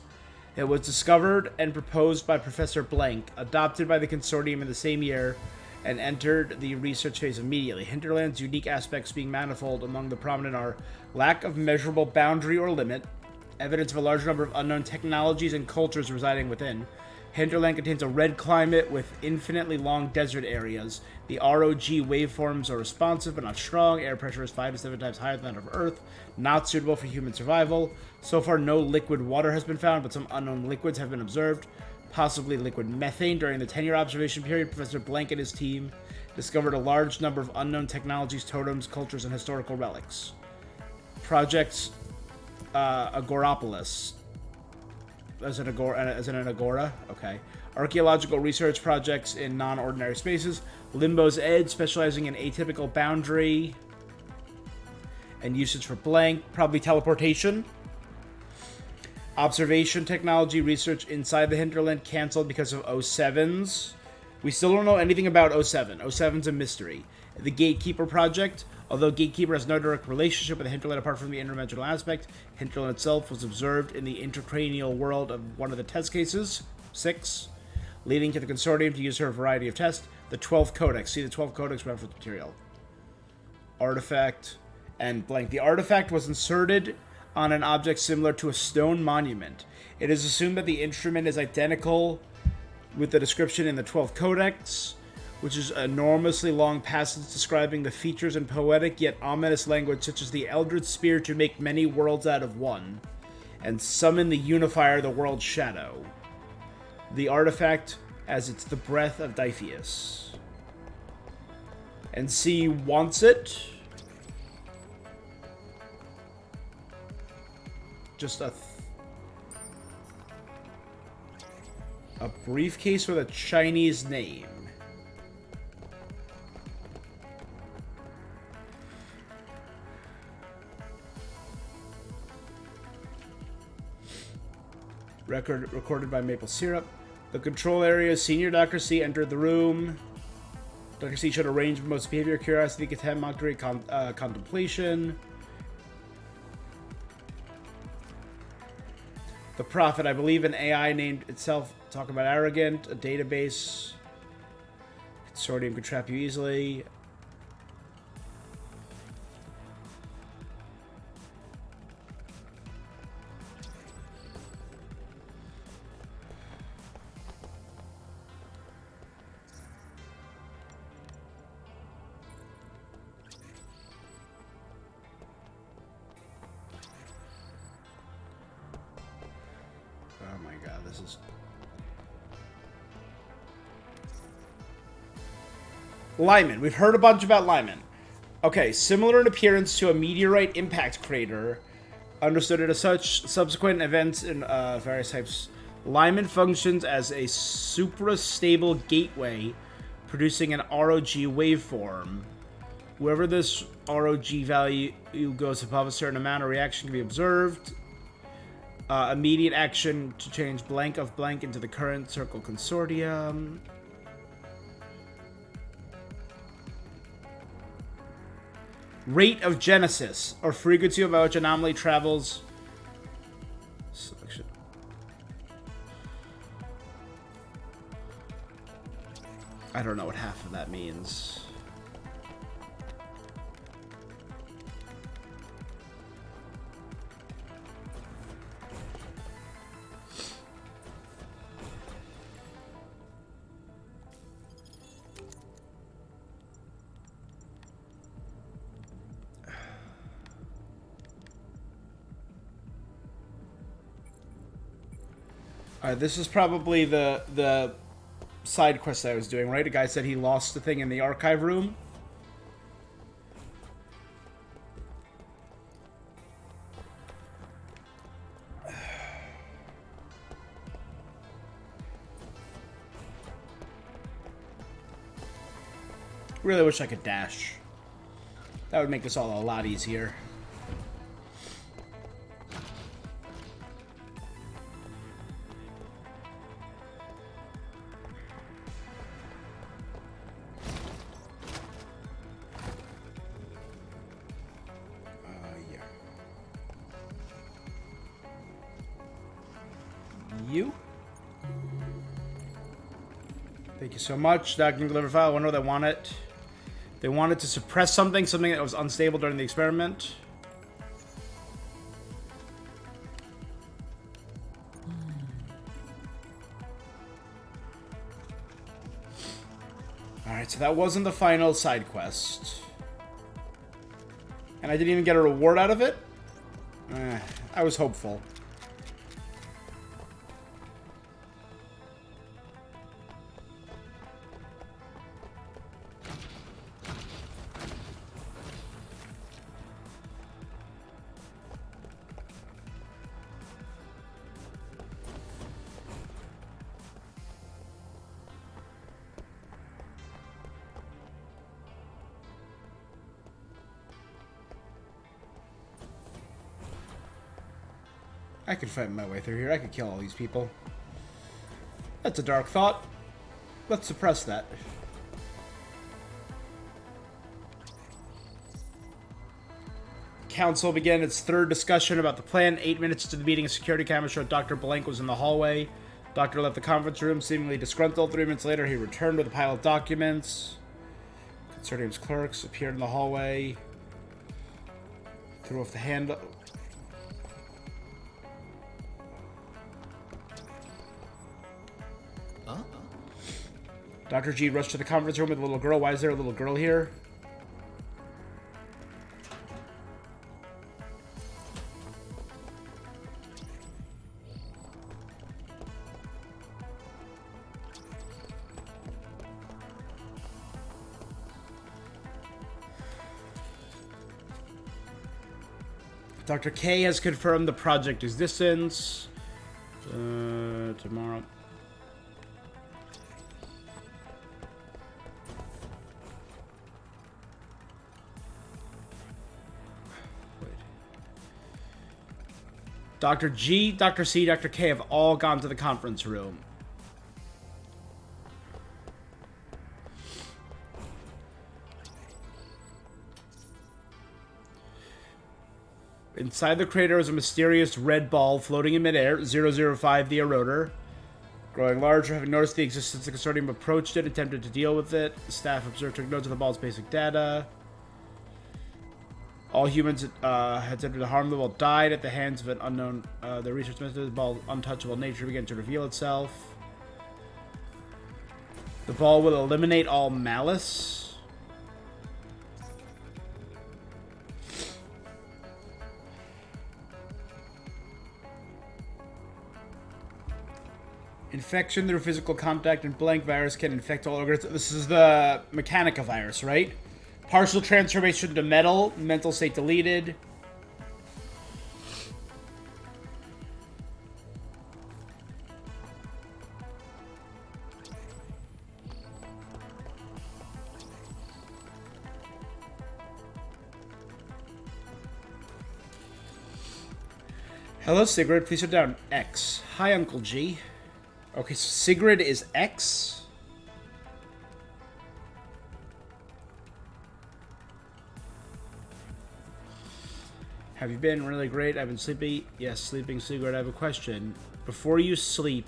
[SPEAKER 1] It was discovered and proposed by Professor Blank, adopted by the Consortium in the same year, and entered the research phase immediately. Hinterland's unique aspects being manifold. Among the prominent are lack of measurable boundary or limit, evidence of a large number of unknown technologies and cultures residing within. Hinterland contains a red climate with infinitely long desert areas. The ROG waveforms are responsive but not strong. Air pressure is 5 to 7 times higher than that of Earth. Not suitable for human survival. So far, no liquid water has been found, but some unknown liquids have been observed. Possibly liquid methane. During the 10-year observation period, Professor Blank and his team discovered a large number of unknown technologies, totems, cultures, and historical relics. Project Agoropolis. As in an agora? Okay. Archaeological research projects in non-ordinary spaces. Limbo's Edge, specializing in atypical boundary and usage for blank. Probably teleportation. Observation technology research inside the hinterland canceled because of 07s. We still don't know anything about 07. 07's a mystery. The Gatekeeper Project. Although Gatekeeper has no direct relationship with the hinterland apart from the interdimensional aspect, hinterland itself was observed in the intracranial world of one of the test cases, 6, leading to the Consortium to use for a variety of tests. The 12th Codex. See the 12th Codex reference material. Artifact and blank. The artifact was inserted on an object similar to a stone monument. It is assumed that the instrument is identical with the description in the 12th Codex, which is an enormously long passage describing the features in poetic yet ominous language such as the Eldritch Spear to make many worlds out of one, and summon the Unifier, the world's shadow. The artifact, as it's the breath of Dipheus. And C wants it. Just a... A briefcase with a Chinese name. Record recorded by Maple Syrup. The control area. Senior Dr. C entered the room. Dr. C showed a range of most behavior, curiosity, contempt, mockery, contemplation. The Prophet. I believe an AI named itself. Talk about arrogant. A database. Consortium could trap you easily. Oh my god, this is... Lyman. We've heard a bunch about Lyman. Okay, similar in appearance to a meteorite impact crater. Understood it as such. Subsequent events in various types. Lyman functions as a suprastable gateway, producing an ROG waveform. Wherever this ROG value goes above a certain amount, a reaction can be observed. Immediate action to change blank of blank into the current circle consortium. Rate of genesis, or frequency of which anomaly travels. Selection. I don't know what half of that means. Alright, this is probably the side quest I was doing, right? A guy said he lost the thing in the archive room. Really wish I could dash. That would make this all a lot easier. Thank you so much. Document deliver file. I wonder what they want it. They wanted to suppress something that was unstable during the experiment. Alright, so that wasn't the final side quest. And I didn't even get a reward out of it? I was hopeful. I could fight my way through here. I could kill all these people. That's a dark thought. Let's suppress that. Council began its third discussion about the plan. 8 minutes into the meeting, a security camera showed Dr. Blank was in the hallway. Doctor left the conference room, seemingly disgruntled. 3 minutes later, he returned with a pile of documents. Consortium's clerks appeared in the hallway. Threw off the handle. Dr. G rushed to the conference room with a little girl. Why is there a little girl here? Dr. K has confirmed the project existence. Tomorrow. Dr. G, Dr. C, Dr. K have all gone to the conference room. Inside the crater is a mysterious red ball floating in midair, 005 the eroder. Growing larger, having noticed the existence of the consortium, approached it, attempted to deal with it. The staff observed, took notes of the ball's basic data. All humans had attempted to harm the ball died at the hands of an unknown. The research method, the ball's untouchable nature began to reveal itself. The ball will eliminate all malice. Infection through physical contact and blank virus can infect all organs. This is the Mechanica virus, right? Partial transformation to metal. Mental state deleted. Hello, Sigrid. Please sit down. X. Hi, Uncle G. Okay, so Sigrid is X. Have you been really great? I've been sleepy. Yes, sleeping, Sigrid. I have a question. Before you sleep,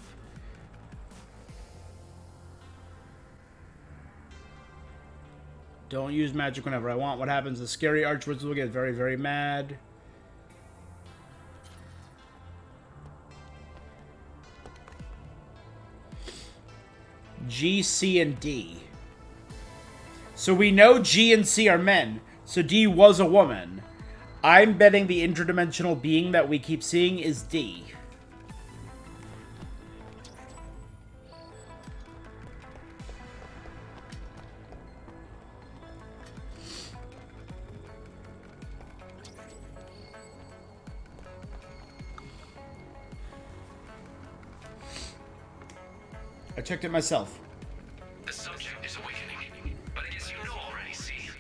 [SPEAKER 1] don't use magic whenever I want. What happens? The scary archwizard will get very, very mad. G, C, and D. So we know G and C are men. So D was a woman. I'm betting the interdimensional being that we keep seeing is D. I checked it myself.
[SPEAKER 5] The subject is awakening, but I guess you know already, see?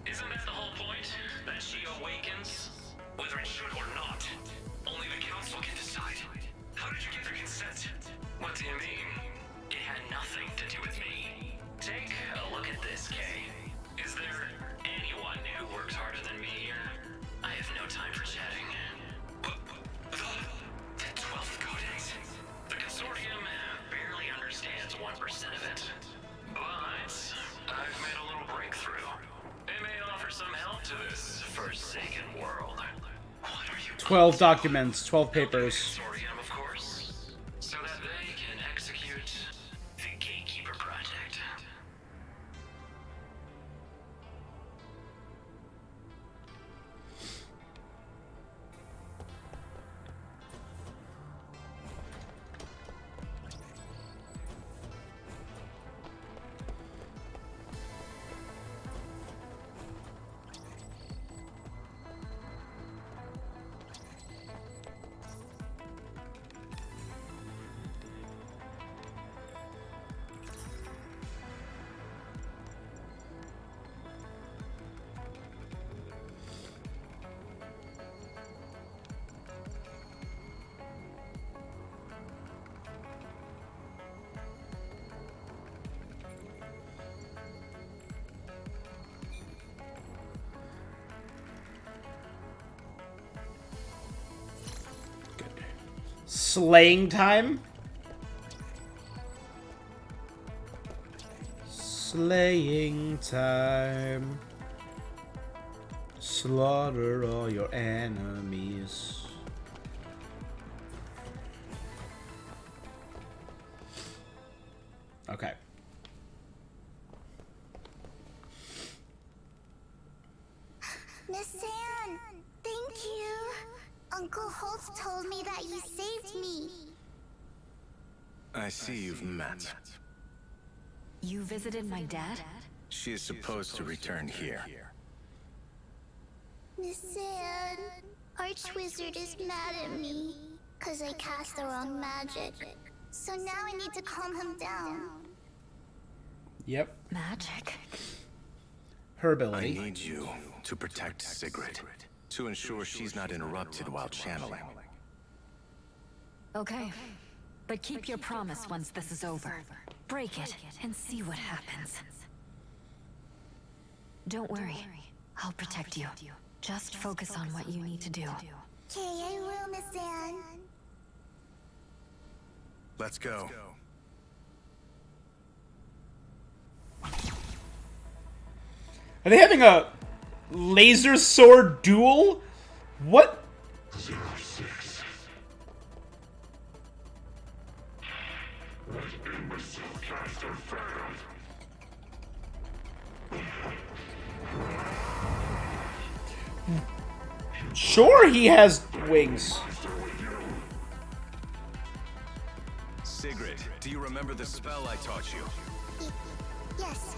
[SPEAKER 5] Isn't that the whole point? That she awakens? Whether it should or not, only the council can decide. How did you get their consent? What do you mean? It had nothing to do with me. Take a look at this, Kay. Is there anyone who works harder than me here? I have no time for chatting. The 12th Codex. The consortium barely understands 1% of it. But I've made a little breakthrough. It may offer some help to this forsaken world. What are you
[SPEAKER 1] 12 documents, 12 papers.
[SPEAKER 5] Consortium, of course, so that they can execute the Gatekeeper project.
[SPEAKER 1] Slaying time? Slaying time. Slaughter all your enemies. Okay.
[SPEAKER 3] Miss Anne, thank you. Uncle Holt told me that you saved me.
[SPEAKER 2] I see you've met.
[SPEAKER 4] You visited my dad?
[SPEAKER 2] She is supposed to return here.
[SPEAKER 3] Miss Anne, Archwizard is mad at me, 'cause I cast the wrong magic. So now I need to calm him down.
[SPEAKER 1] Yep.
[SPEAKER 4] Magic?
[SPEAKER 1] Her
[SPEAKER 2] I
[SPEAKER 1] ability.
[SPEAKER 2] need you to protect Sigrid, to ensure she's not interrupted while channeling.
[SPEAKER 4] Okay. But keep your promise once this is over. Break it and see what happens. Don't worry. I'll protect you. Just focus on what you need to do.
[SPEAKER 3] Okay, I will, Miss Anne.
[SPEAKER 2] Let's go.
[SPEAKER 1] Are they having a laser sword duel? What?
[SPEAKER 10] 06. That imbecile caster failed.
[SPEAKER 1] Sure, he has wings.
[SPEAKER 2] Sigrid, do you remember the spell I taught you?
[SPEAKER 3] Yes.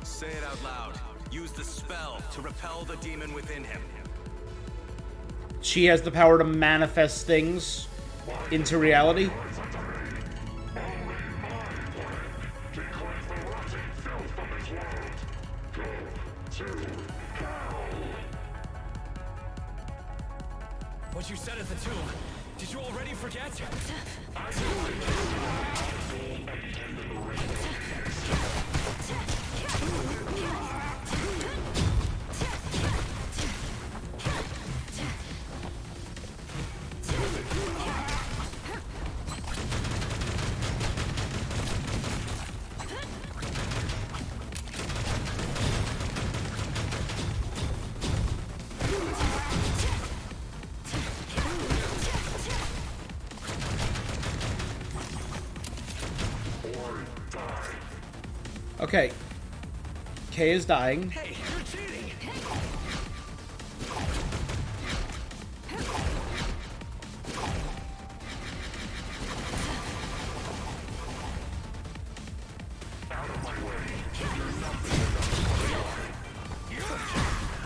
[SPEAKER 2] Say it out loud. Use the spell to repel the demon within him.
[SPEAKER 1] She has the power to manifest things into reality.
[SPEAKER 7] What you said at the tomb, did you already forget?
[SPEAKER 1] Okay. Kay is dying.
[SPEAKER 7] Hey, you're cheating!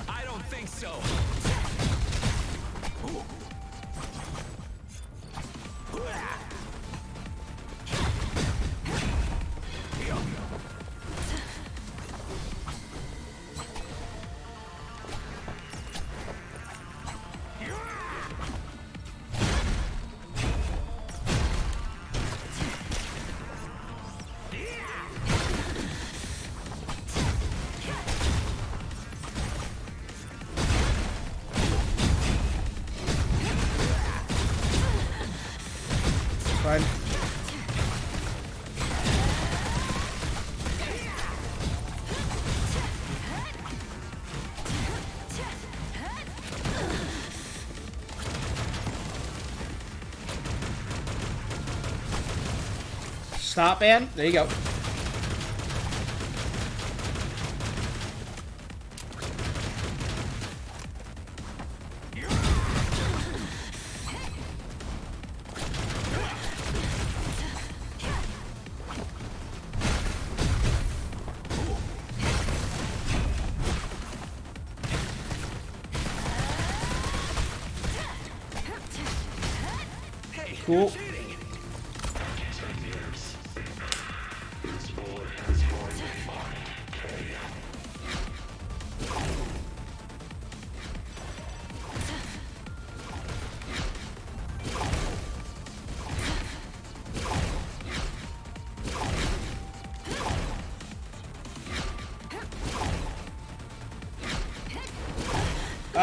[SPEAKER 7] I don't think so.
[SPEAKER 1] Fine. Stop, Ann. There you go.
[SPEAKER 7] Hey,
[SPEAKER 1] Cool.
[SPEAKER 7] you're cheating!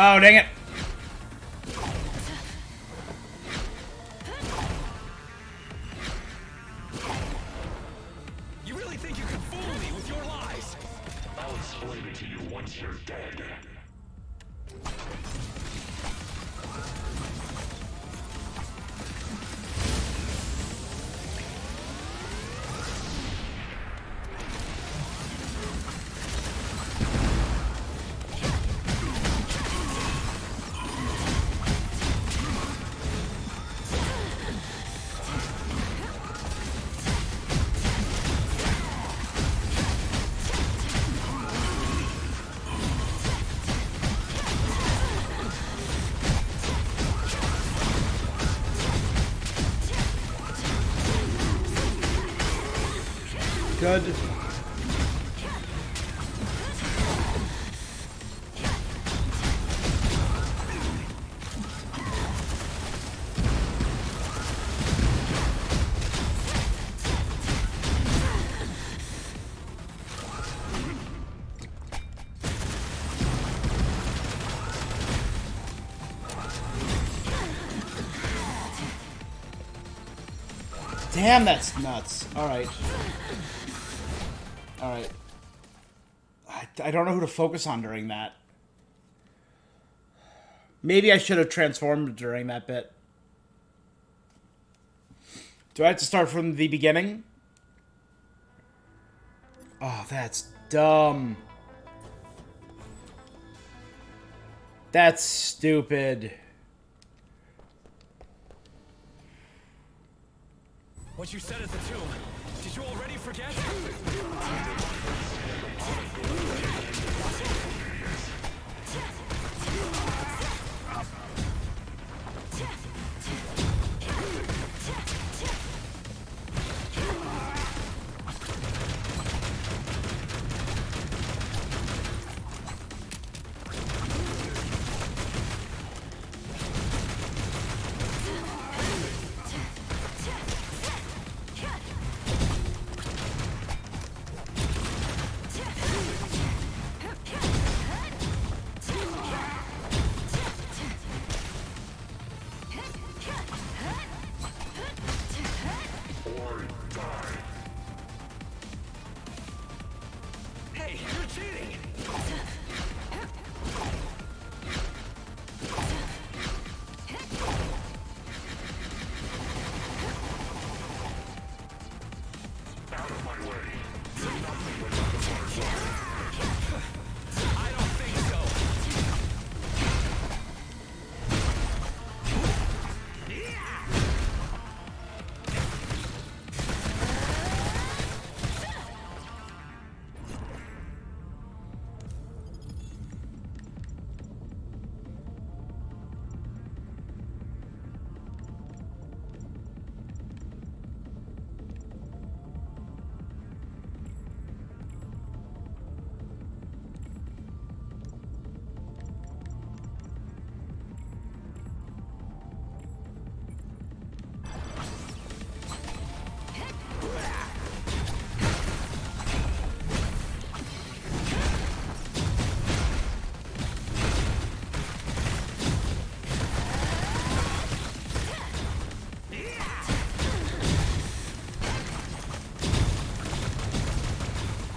[SPEAKER 1] Oh, dang it.
[SPEAKER 7] You really think you can fool me with your lies?
[SPEAKER 10] I'll explain it to you once you're dead.
[SPEAKER 1] Good. Damn, that's nuts. Alright. Alright. I don't know who to focus on during that. Maybe I should have transformed during that bit. Do I have to start from the beginning? Oh, that's dumb. That's stupid.
[SPEAKER 7] What you said at the tomb, did you already forget? Hey, you're cheating!
[SPEAKER 10] Out of my way. You're nothing without a mark.
[SPEAKER 7] I don't think so.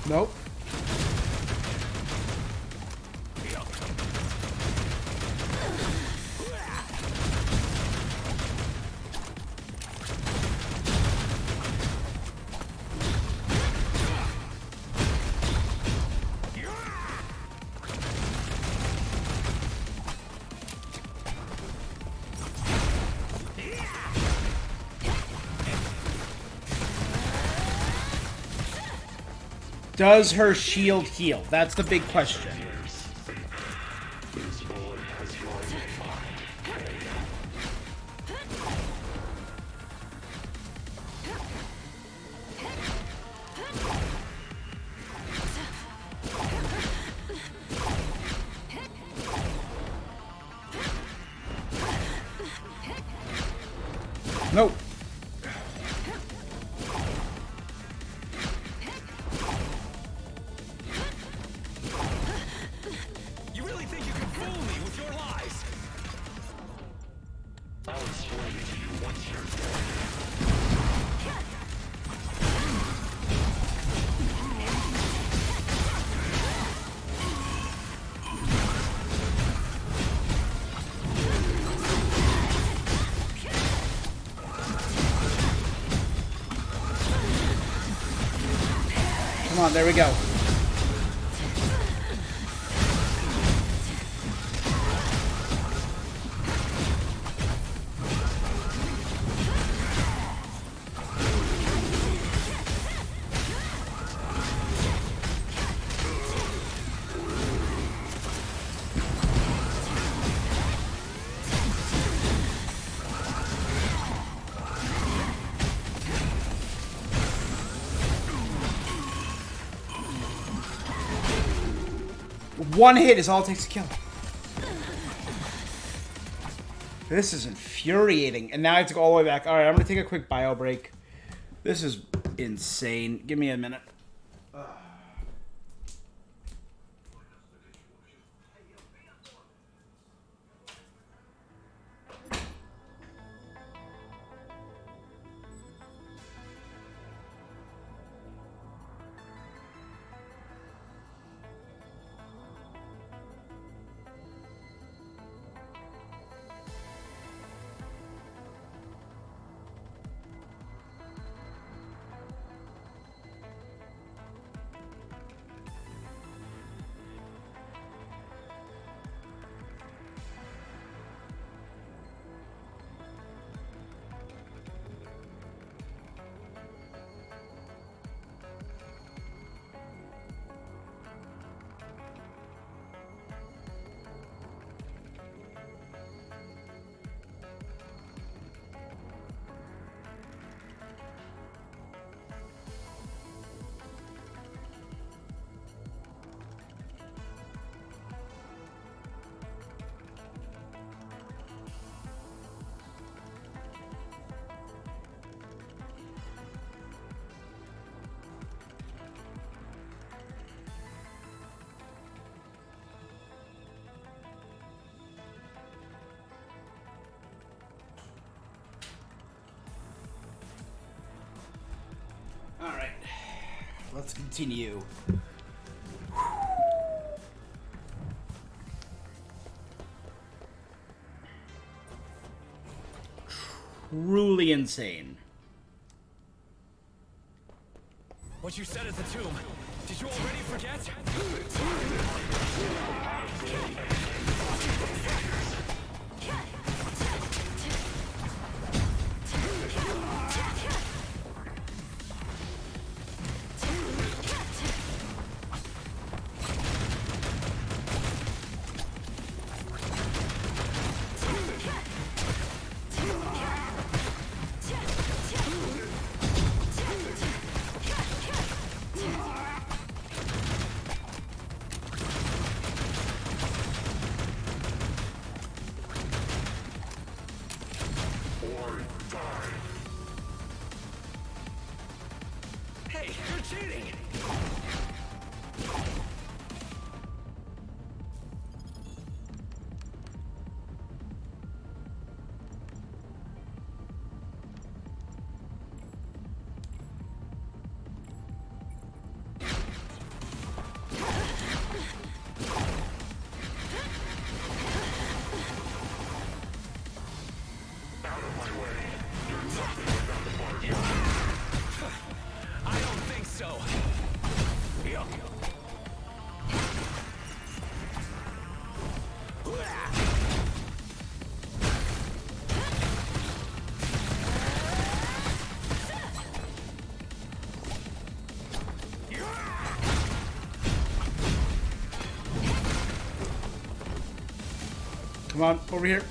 [SPEAKER 1] Nope. Does her shield heal? That's the big question.
[SPEAKER 10] This boy has your mind.
[SPEAKER 1] Nope.
[SPEAKER 7] You really think you can fool me with your lies?
[SPEAKER 10] I'll explain it to you once you're dead.
[SPEAKER 1] Come on, there we go. One hit is all it takes to kill. This is infuriating. And now I have to go all the way back. Alright, I'm going to take a quick bio break. This is insane. Give me a minute. let's continue. Truly insane.
[SPEAKER 7] What you said at the tomb, did you already forget? Hey, you're cheating!
[SPEAKER 10] Out of my way. You're nothing without the margin.
[SPEAKER 7] I don't think so.
[SPEAKER 1] Come on, over here.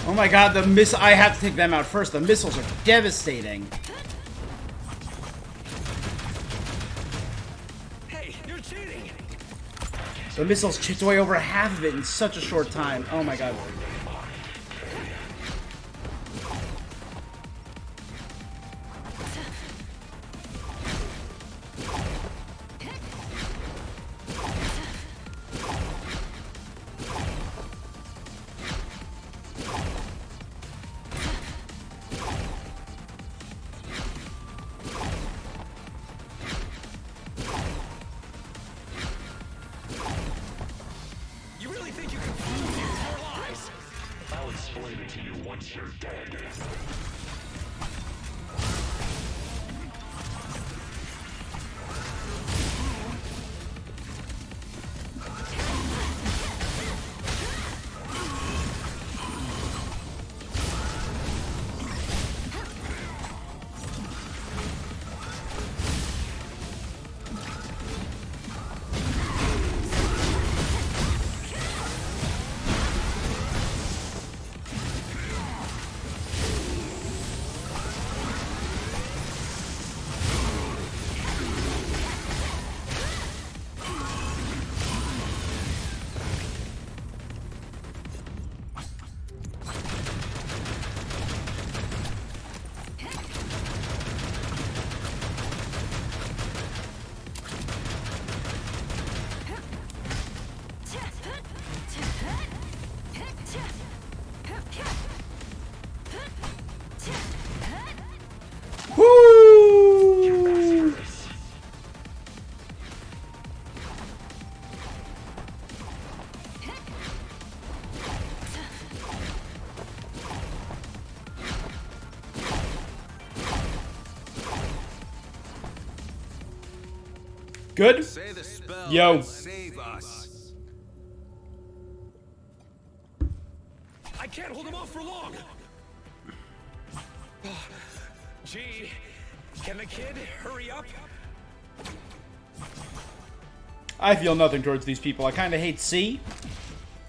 [SPEAKER 1] Oh my god, the miss! I have to take them out first. The missiles are devastating.
[SPEAKER 7] Hey, you're cheating!
[SPEAKER 1] The missiles chipped away over half of it in such a short time. Oh my god.
[SPEAKER 7] You really think you can fool me with your lies?
[SPEAKER 10] I'll explain it to you once you're dead.
[SPEAKER 1] Woo! Good?
[SPEAKER 2] Say the spell.
[SPEAKER 1] Yo.
[SPEAKER 2] And save us.
[SPEAKER 7] I can't hold him off for long! Gee, can the kid hurry up?
[SPEAKER 1] I feel nothing towards these people. I kind of hate C,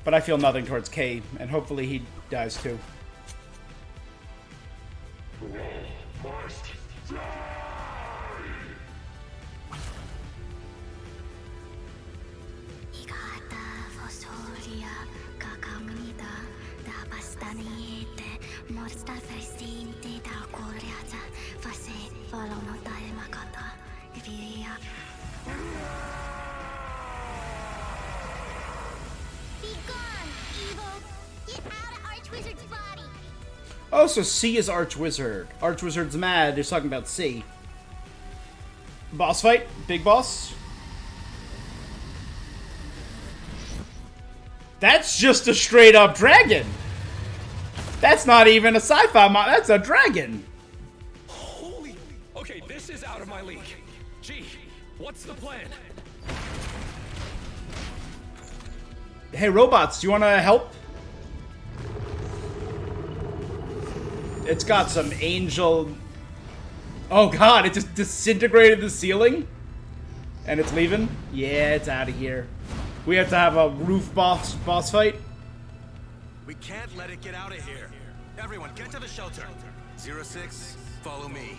[SPEAKER 1] but I feel nothing towards K, and hopefully he dies too.
[SPEAKER 10] Must die!
[SPEAKER 3] He got the Be gone, evil! Get out of Archwizard's body!
[SPEAKER 1] Oh, so C is Archwizard. Archwizard's mad. They're talking about C. Boss fight? Big boss? That's just a straight up dragon. That's not even a sci-fi mod. That's a dragon.
[SPEAKER 7] Holy... Okay, this is out of my league. Gee, what's the plan?
[SPEAKER 1] Hey, robots, do you want to help? It's got some angel... Oh god, it just disintegrated the ceiling? And it's leaving? Yeah, it's out of here. We have to have a roof boss fight?
[SPEAKER 2] We can't let it get out of here. Everyone, get to the shelter. 06, follow me.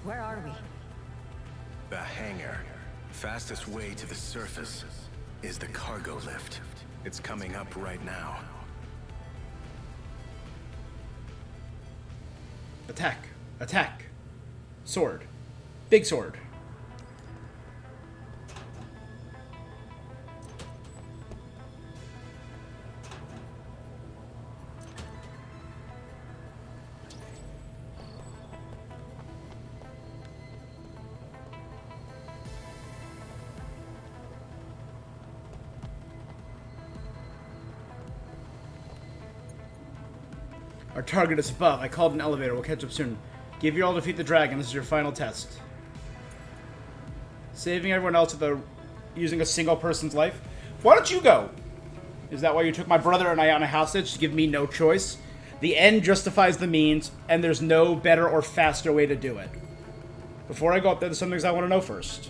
[SPEAKER 9] Where are we?
[SPEAKER 2] The hangar. Fastest way to the surface is the cargo lift. It's coming up right now.
[SPEAKER 1] Attack. Attack. Sword. Big sword. Our target is above. I called an elevator. We'll catch up soon. Give your all to defeat the dragon. This is your final test. Saving everyone else with using a single person's life. Why don't you go? Is that why you took my brother and Ayana hostage? To give me no choice? The end justifies the means, and there's no better or faster way to do it. Before I go up there, there's some things I want to know first.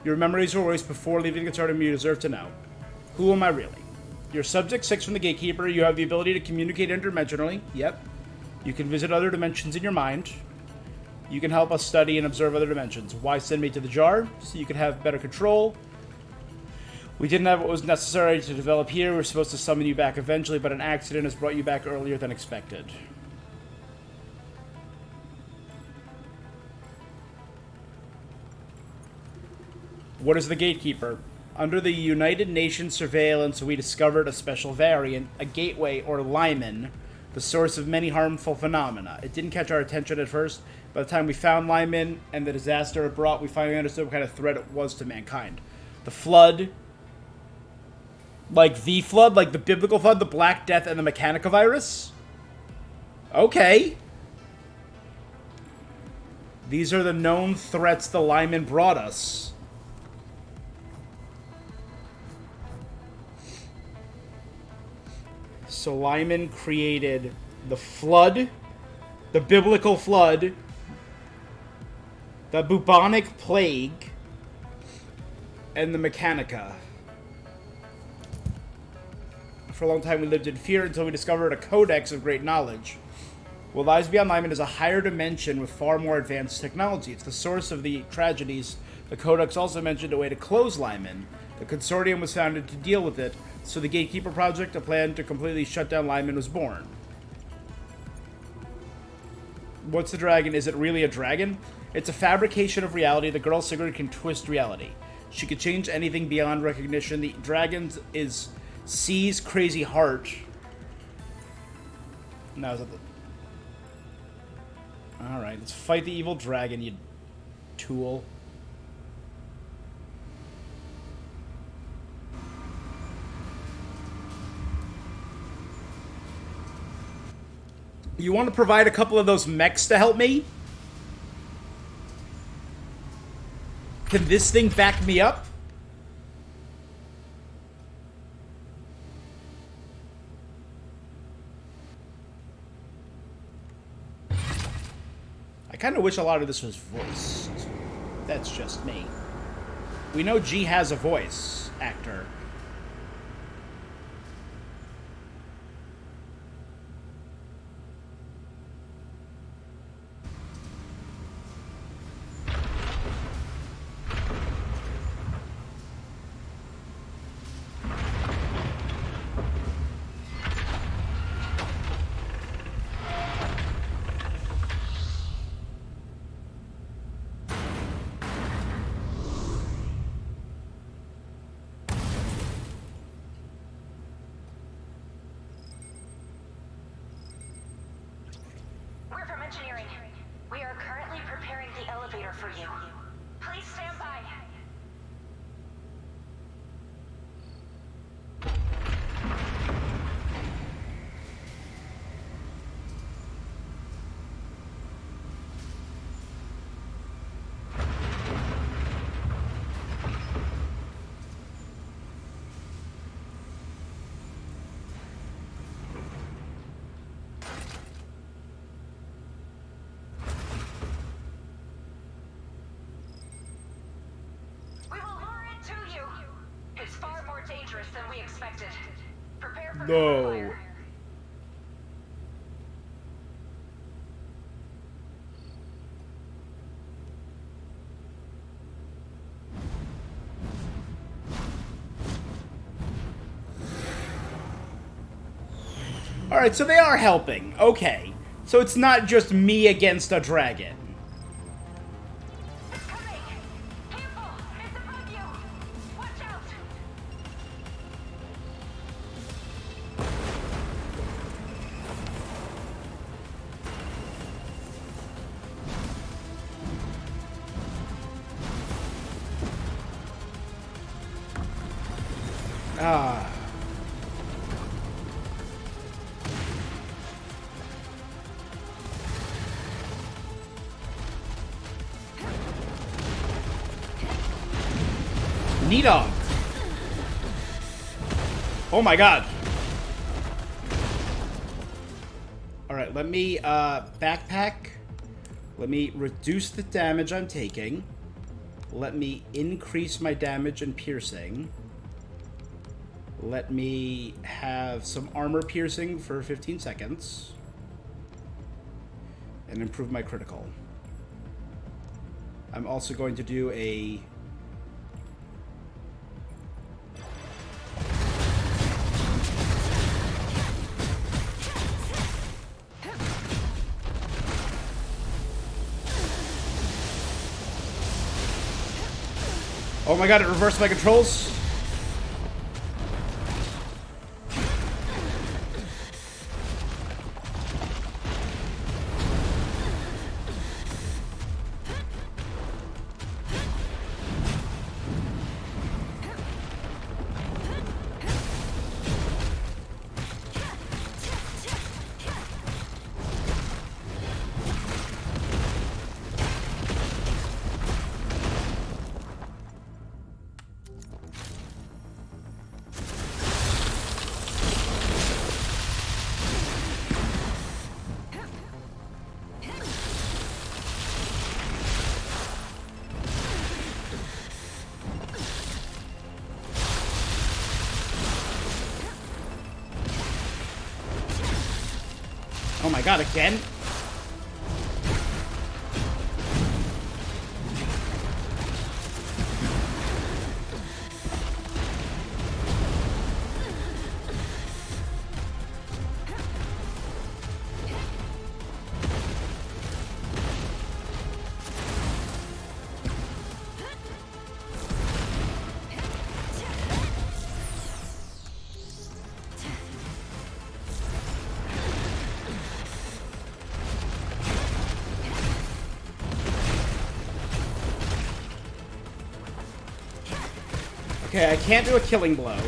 [SPEAKER 1] Your memories were erased before leaving the consortium. You deserve to know. Who am I really? You're Subject 6 from the Gatekeeper. You have the ability to communicate interdimensionally. Yep. You can visit other dimensions in your mind. You can help us study and observe other dimensions. Why send me to the jar? So you could have better control. We didn't have what was necessary to develop here. We were supposed to summon you back eventually, but an accident has brought you back earlier than expected. What is the Gatekeeper? Under the United Nations surveillance, we discovered a special variant, a gateway or Lyman, the source of many harmful phenomena. It didn't catch our attention at first. By the time we found Lyman and the disaster it brought, we finally understood what kind of threat it was to mankind. The Flood, like the Flood, like the biblical Flood, the Black Death, and the Mechanica virus? Okay. These are the known threats the Lyman brought us. So Lyman created the Flood, the Biblical Flood, the Bubonic Plague, and the Mechanica. For a long time we lived in fear until we discovered a codex of great knowledge. What lies beyond Lyman is a higher dimension with far more advanced technology. It's the source of the tragedies. The codex also mentioned a way to close Lyman. The consortium was founded to deal with it, so the Gatekeeper Project, a plan to completely shut down Lyman, was born. What's the dragon? Is it really a dragon? It's a fabrication of reality. The girl Sigrid can twist reality. She could change anything beyond recognition. The dragon is C's crazy heart. Now is that the... Alright, let's fight the evil dragon, you tool. You want to provide a couple of those mechs to help me? Can this thing back me up? I kind of wish a lot of this was voiced. That's just me. We know G has a voice actor.
[SPEAKER 9] engineering. We are currently preparing the elevator for you. Please stand by. We will lure it to you. It's far more dangerous than we expected. Prepare for
[SPEAKER 1] No.
[SPEAKER 9] fire.
[SPEAKER 1] Alright, so they are helping. Okay. So it's not just me against a dragon.
[SPEAKER 9] It's coming. Careful. It's above you. Watch out.
[SPEAKER 1] Ah. Nidog. Oh my god. Alright, let me backpack. Let me reduce the damage I'm taking. Let me increase my damage and piercing. Let me have some armor piercing for 15 seconds. And improve my critical. I'm also going to do a... Oh my god, it reversed my controls. Oh my god, again? Okay, I can't do a killing blow.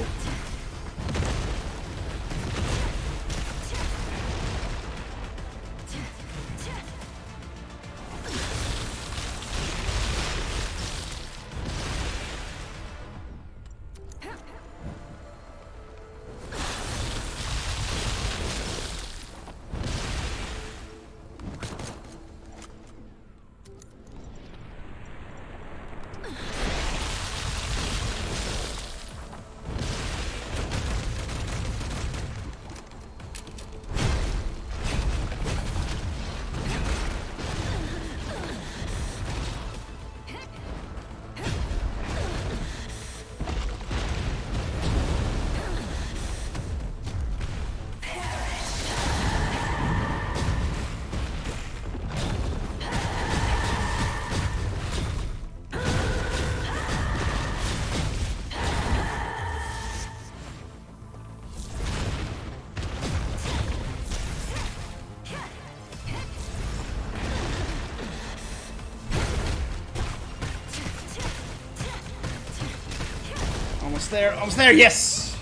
[SPEAKER 1] Almost there. Almost there. Yes!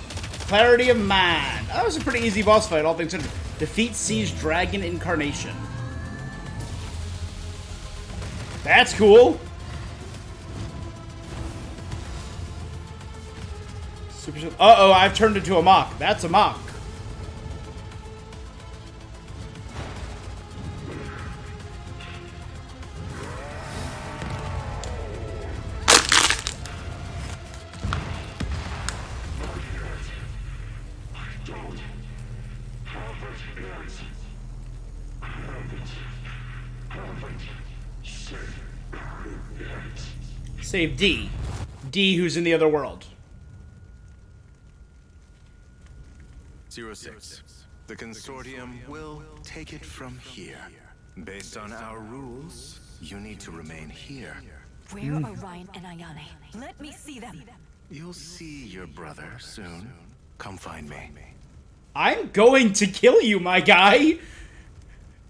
[SPEAKER 1] Clarity of mind. That was a pretty easy boss fight, all things considered. Defeat Siege Dragon Incarnation. That's cool. Uh-oh, I've turned into a mock. That's a mock. Save D. D, who's in the other world.
[SPEAKER 2] 06. The Consortium will take it from here. Based on our rules, you need to remain here.
[SPEAKER 9] Where are Ryan and Ayane? Let me see them.
[SPEAKER 2] You'll see your brother soon. Come find me.
[SPEAKER 1] I'm going to kill you, my guy.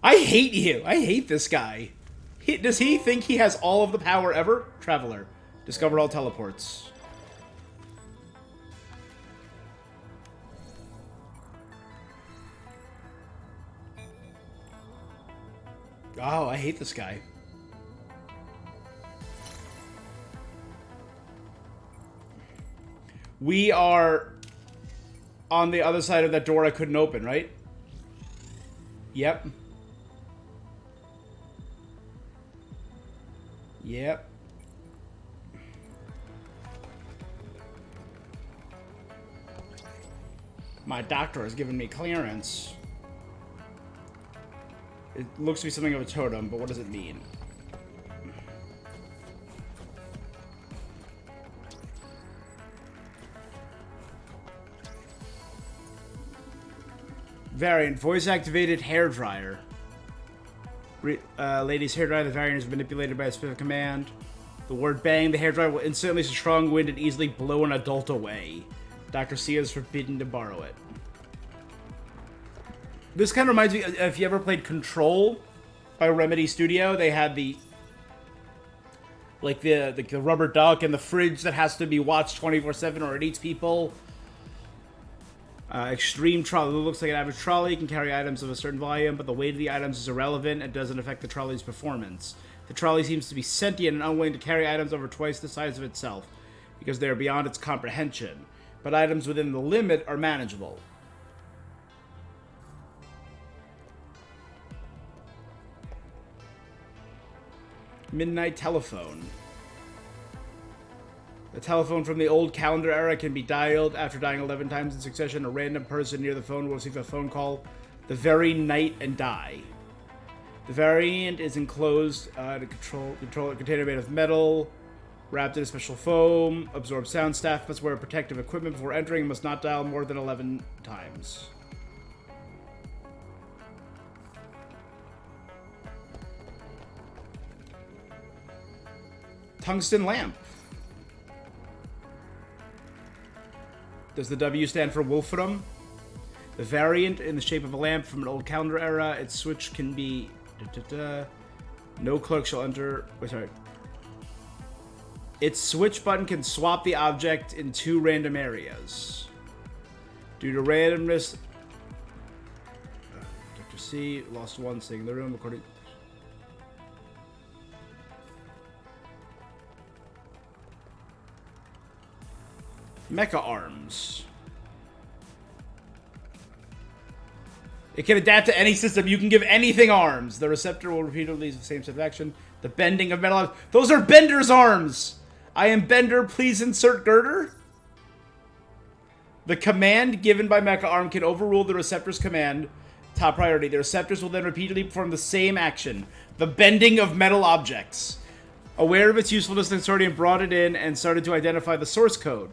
[SPEAKER 1] I hate you. I hate this guy. Does he think he has all of the power ever? Traveler. Discovered all teleports. Oh, I hate this guy. We are on the other side of that door I couldn't open, right? Yep. Yep. My doctor has given me clearance. It looks to be something of a totem, but what does it mean? Variant. Voice-activated hairdryer. Lady's hairdryer. The variant is manipulated by a specific command. The word bang. The hairdryer will instantly use a strong wind and easily blow an adult away. Dr. Sia is forbidden to borrow it. This kind of reminds me, if you ever played Control by Remedy Studio, they had the rubber duck and the fridge that has to be watched 24/7 or it eats people. Extreme trolley. It looks like an average trolley. Can carry items of a certain volume, but the weight of the items is irrelevant and doesn't affect the trolley's performance. The trolley seems to be sentient and unwilling to carry items over twice the size of itself, because they are beyond its comprehension. But items within the limit are manageable. Midnight telephone. The telephone from the old calendar era can be dialed. After dialing 11 times in succession, a random person near the phone will receive a phone call the very night and die. The variant is enclosed in a container made of metal, wrapped in a special foam, absorbs sound. Staff must wear protective equipment before entering and must not dial more than 11 times. Tungsten lamp. Does the W stand for Wolfram? The variant in the shape of a lamp from an old calendar era. Its switch can be... No clerk shall enter... Wait, sorry. Its switch button can swap the object in 2 random areas. Due to randomness... Dr. C lost one staying in the room according... Mecha arms. It can adapt to any system. You can give anything arms. The receptor will repeatedly use the same set of action. The bending of metal arms. Those are Bender's arms! I am Bender, please insert girder. The command given by Mecha Arm can overrule the receptor's command. Top priority. The receptors will then repeatedly perform the same action. The bending of metal objects. Aware of its usefulness, the Consortium brought it in and started to identify the source code.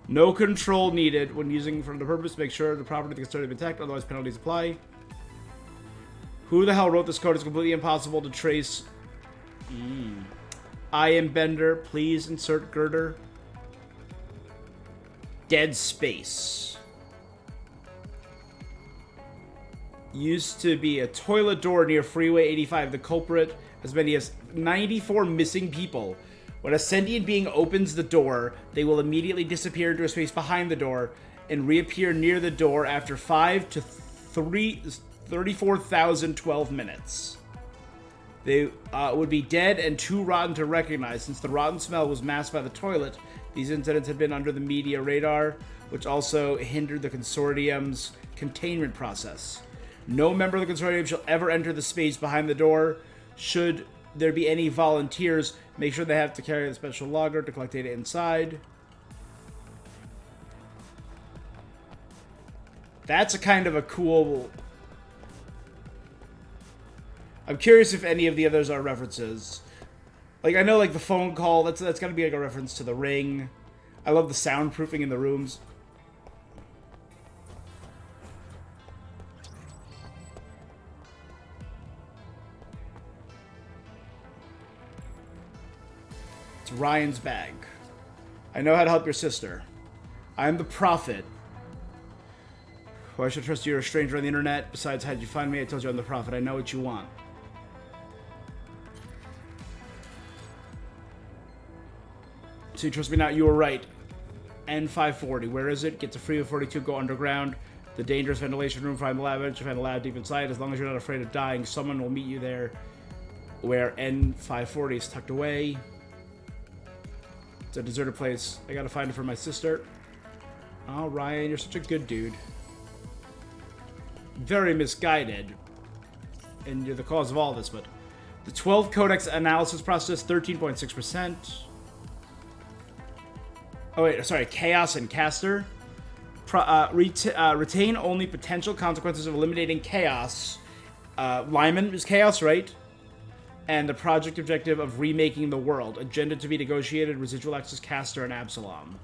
[SPEAKER 1] No control needed when using for the purpose to make sure the property of the Consortium is intact, otherwise penalties apply. Who the hell wrote this code? It's completely impossible to trace. I am Bender, please insert girder. Dead Space. Used to be a toilet door near Freeway 85. The culprit, as many as 94 missing people, When a sentient being opens the door, they will immediately disappear into a space behind the door and reappear near the door after 5 to 34,012 minutes. They would be dead and too rotten to recognize. Since the rotten smell was masked by the toilet, these incidents had been under the media radar, which also hindered the consortium's containment process. No member of the consortium shall ever enter the space behind the door. Should there be any volunteers, make sure they have to carry the special logger to collect data inside. That's a kind of a cool... I'm curious if any of the others are references. Like, I know, like, the phone call, that's gotta be, like, a reference to The Ring. I love the soundproofing in the rooms. It's Ryan's bag. I know how to help your sister. I'm the Prophet. Why should I trust you? You're a stranger on the internet. Besides, how'd you find me? I told you I'm the Prophet. I know what you want. So you trust me now? You were right. N540. Where is it? Get to Freeway 42. Go underground. The dangerous ventilation room. Find the lab. Eventually find the lab deep inside. As long as you're not afraid of dying, someone will meet you there. Where N540 is tucked away. It's a deserted place. I gotta find it for my sister. Oh, Ryan, you're such a good dude. Very misguided. And you're the cause of all this, but... The 12 Codex analysis process, 13.6%. Oh, wait, sorry. Chaos and Caster. Retain only potential consequences of eliminating Chaos. Lyman is Chaos, right? And the project objective of remaking the world. Agenda to be negotiated. Residual access, Caster, and Absalom.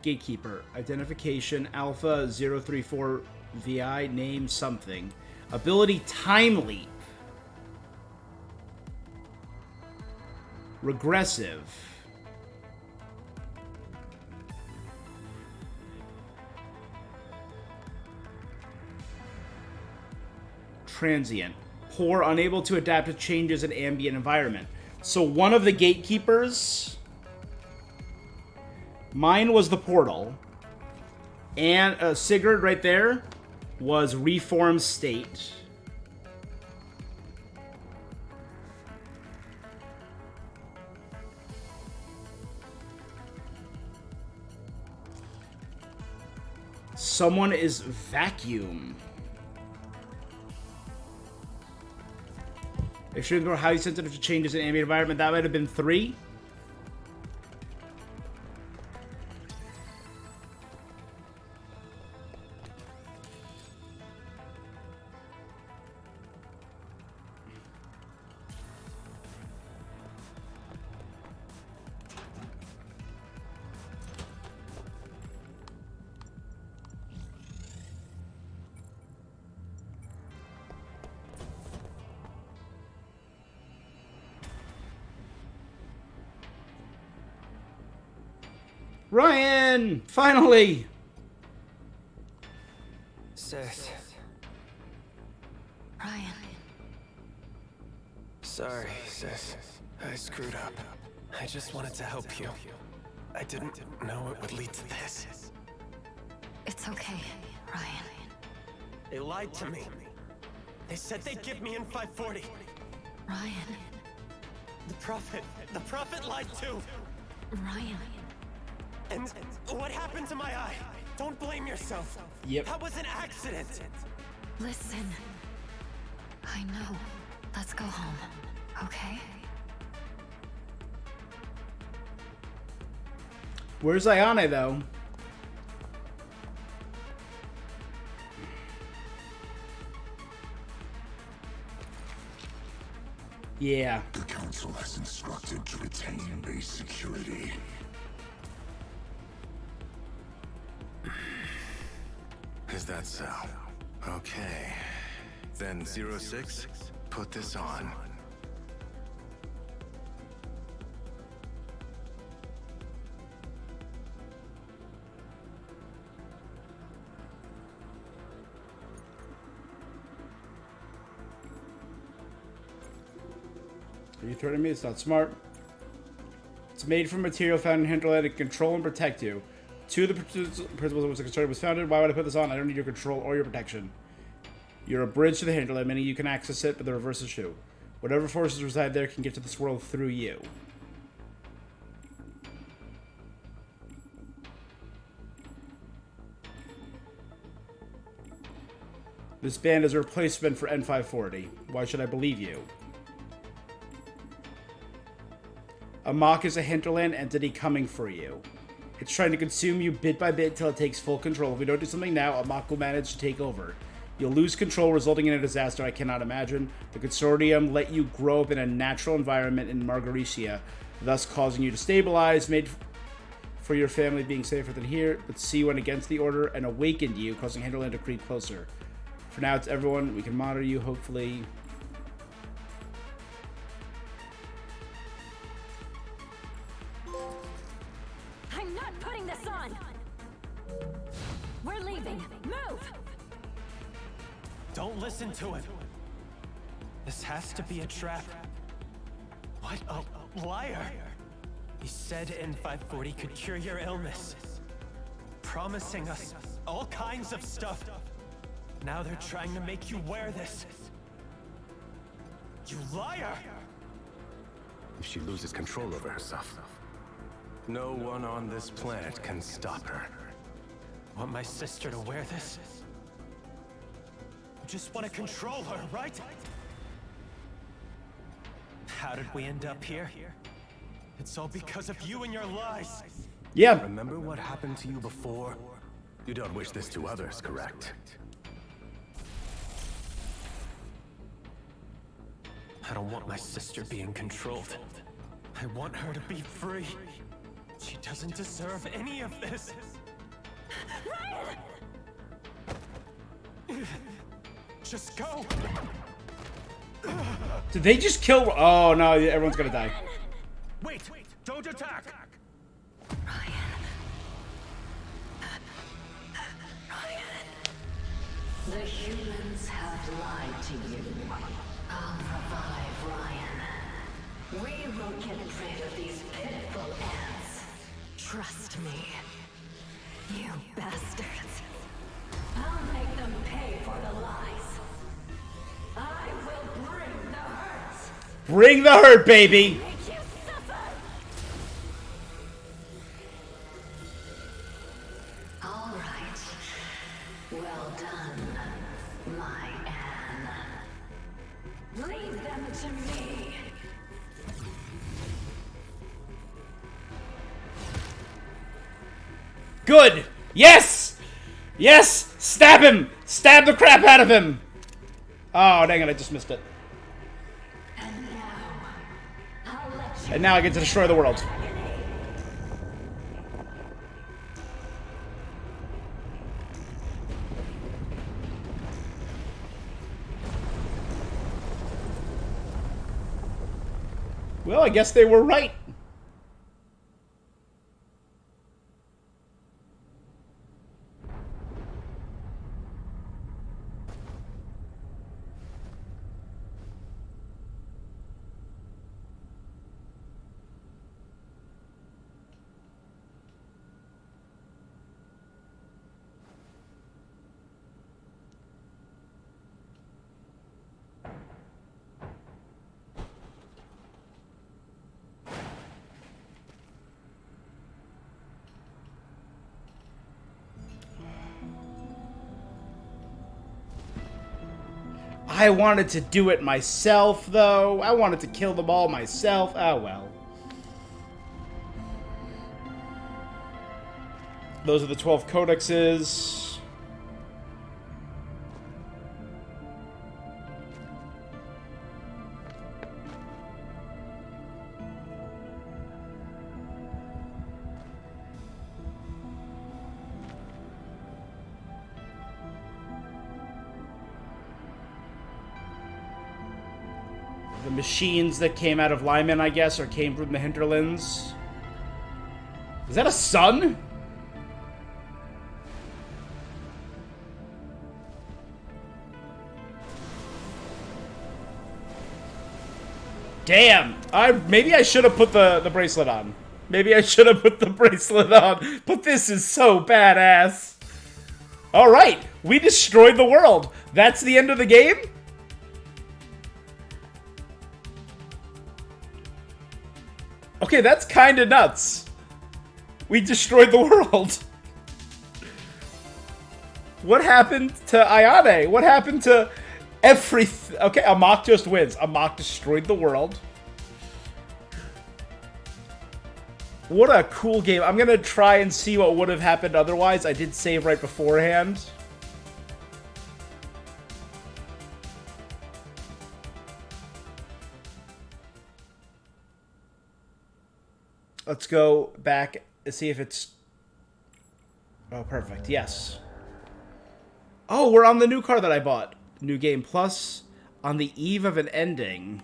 [SPEAKER 1] Gatekeeper. Identification Alpha 034 VI. Name something. Ability Time Leap. Regressive. Transient. Poor, unable to adapt to changes in ambient environment. So one of the gatekeepers... Mine was the portal. And Sigurd right there was reformed state. Someone is vacuum. Extremely more highly sensitive to changes in ambient environment. That might have been 3. Ryan! Finally!
[SPEAKER 7] Sis.
[SPEAKER 4] Ryan.
[SPEAKER 7] Sorry, sis. I screwed up. I just wanted to help you. I didn't know it would lead to this.
[SPEAKER 4] It's okay, Ryan.
[SPEAKER 7] They lied to me. They said they'd give me in 540.
[SPEAKER 4] Ryan.
[SPEAKER 7] The Prophet lied too.
[SPEAKER 4] Ryan.
[SPEAKER 7] And what happened to my eye? Don't blame yourself.
[SPEAKER 1] Yep.
[SPEAKER 7] That was an accident.
[SPEAKER 4] Listen. I know. Let's go home, okay?
[SPEAKER 1] Where's Ayane, though? Yeah.
[SPEAKER 10] The Council has instructed to retain base security.
[SPEAKER 2] Is that so? Okay. Then 06, put this on.
[SPEAKER 1] Are you threatening me? It's not smart. It's made from material found in hinterland to control and protect you. Two of the principles of which the concern was founded. Why would I put this on? I don't need your control or your protection. You're a bridge to the hinterland, meaning you can access it, but the reverse is true. Whatever forces reside there can get to this world through you. This band is a replacement for N540. Why should I believe you? Amok is a hinterland entity coming for you. It's trying to consume you bit by bit until it takes full control. If we don't do something now, Amok will manage to take over. You'll lose control, resulting in a disaster I cannot imagine. The Consortium let you grow up in a natural environment in Margaritia, thus causing you to stabilize, made for your family being safer than here, but C went against the order and awakened you, causing Hinterland to creep closer. For now, it's everyone. We can monitor you, hopefully.
[SPEAKER 9] I'm not putting this on! We're leaving! Move!
[SPEAKER 7] Don't listen to him. This has to be a trap. What a liar! He said N540 could cure your illness, promising us all kinds of stuff. Now they're trying to make you wear this. You liar!
[SPEAKER 2] If she loses control over herself, no one on this planet can stop her.
[SPEAKER 7] Want my sister to wear this? You just want to control her, right? How did we end up here? It's all because of you and your lies.
[SPEAKER 1] Yeah.
[SPEAKER 2] Remember what happened to you before? You don't wish this to others, correct?
[SPEAKER 7] I don't want my sister being controlled. I want her to be free. She doesn't deserve any of this. Just go.
[SPEAKER 1] Did they just kill? Oh no! Everyone's gonna die.
[SPEAKER 10] Wait! Don't attack!
[SPEAKER 4] The humans have lied to you. I'll revive Ryan. We will get rid of these pitiful ants. Trust me. You bastards. I'll make them pay for the lies. I will bring the hurts.
[SPEAKER 1] Bring the hurt, baby.
[SPEAKER 9] Make you suffer!
[SPEAKER 4] All right. Well done, my Anne. Leave them to me.
[SPEAKER 1] Good. Yes. Yes. Stab him. Stab the crap out of him. Oh, dang it! I just missed it. And now I get to destroy the world. Well, I guess they were right. I wanted to do it myself, though. I wanted to kill them all myself. Oh, well. Those are the 12 codexes. the machines that came out of Lyman, I guess, or came from the hinterlands. Is that a sun? Damn! Maybe I should have put the bracelet on. Maybe I should have put the bracelet on. But this is so badass. Alright, we destroyed the world. That's the end of the game? Okay, that's kinda nuts. We destroyed the world. What happened to Ayane? What happened to everything? Okay, Amok just wins. Amok destroyed the world. What a cool game. I'm gonna try and see what would have happened otherwise. I did save right beforehand. Let's go back and see if it's... Oh, perfect. Yes. Oh, we're on the new car that I bought. New game plus on the eve of an ending.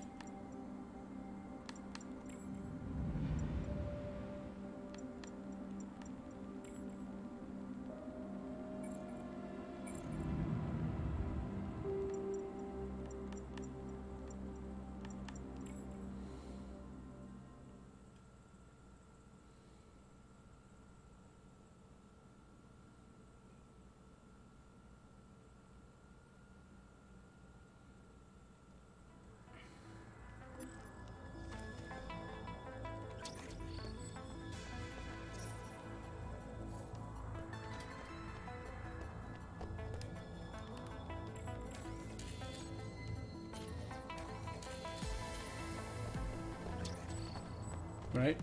[SPEAKER 1] Right?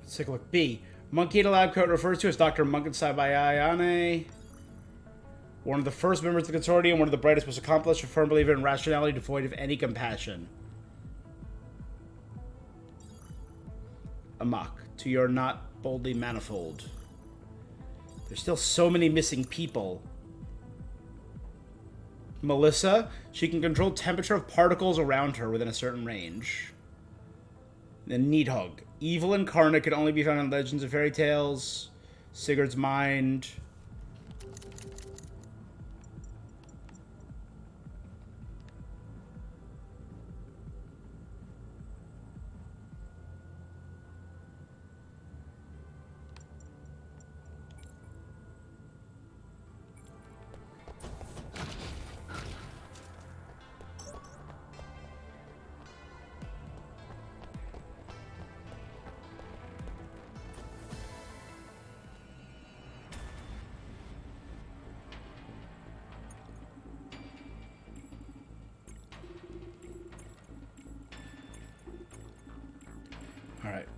[SPEAKER 1] Let's take a look. B. Monkey in a lab coat refers to as Dr. Munkenstein by Ayane. One of the first members of the consortium, one of the brightest, most accomplished, a firm believer in rationality, devoid of any compassion. Amok, to your not boldly manifold. There's still so many missing people. Melissa, she can control temperature of particles around her within a certain range. Then Needhug. Evil incarnate can only be found in legends and fairy tales. Sigurd's mind. All right.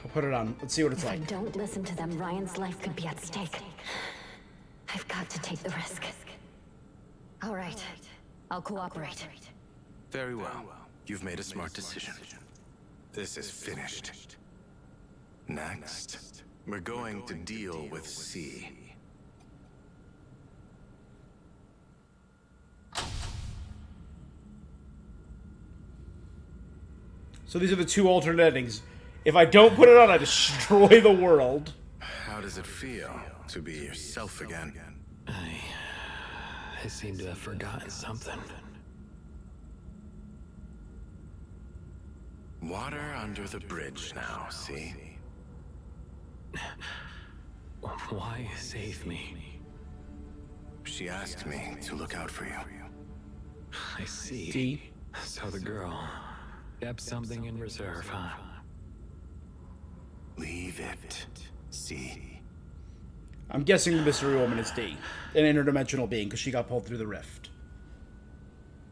[SPEAKER 1] I'll put it on. Let's see what it's like.
[SPEAKER 4] If I don't listen to them, Ryan's life could be at stake. I've got to take the risk. All right. I'll cooperate.
[SPEAKER 2] Very well. You've made a smart decision. This is finished. Next, we're going to deal with C.
[SPEAKER 1] So these are the two alternate endings. If I don't put it on, I destroy the world.
[SPEAKER 2] How does it feel to be yourself again?
[SPEAKER 7] I seem to have forgotten something.
[SPEAKER 2] Water under the bridge now, see?
[SPEAKER 7] Why save me?
[SPEAKER 2] She asked me to look out for you.
[SPEAKER 7] I see.
[SPEAKER 1] D.
[SPEAKER 7] So the girl kept something in reserve, huh?
[SPEAKER 2] Leave it. See.
[SPEAKER 1] I'm guessing the mystery woman is D, an interdimensional being, because she got pulled through the rift.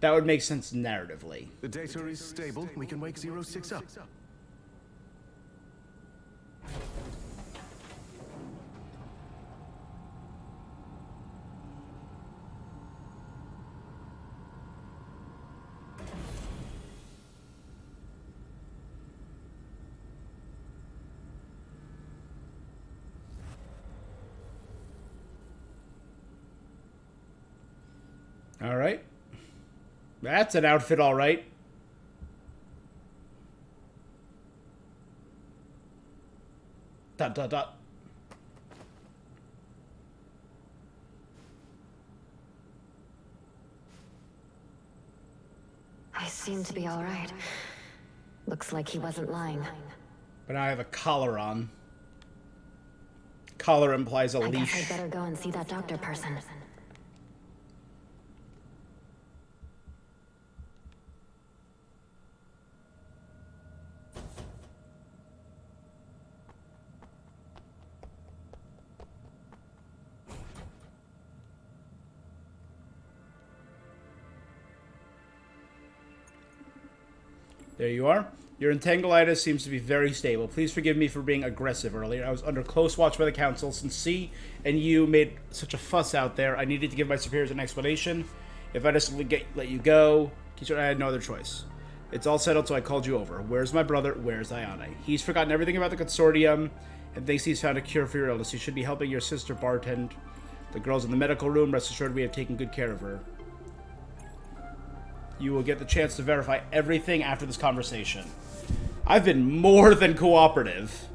[SPEAKER 1] That would make sense narratively.
[SPEAKER 2] The data is stable. We can wake 06 up.
[SPEAKER 1] All right. That's an outfit, all right. Dot, dot, dot.
[SPEAKER 4] I seem to be all right. Looks like he wasn't lying.
[SPEAKER 1] But now I have a collar on. Collar implies a
[SPEAKER 4] I
[SPEAKER 1] leash.
[SPEAKER 4] guess I'd better go and see that doctor person.
[SPEAKER 1] There you are. Your entanglitis seems to be very stable. Please forgive me for being aggressive earlier. I was under close watch by the council. Since C and you made such a fuss out there, I needed to give my superiors an explanation. If I just let you go, I had no other choice. It's all settled, so I called you over. Where's my brother? Where's ANNO? He's forgotten everything about the consortium and thinks he's found a cure for your illness. You should be helping your sister bartend. The girl's in the medical room. Rest assured we have taken good care of her. You will get the chance to verify everything after this conversation. I've been more than cooperative.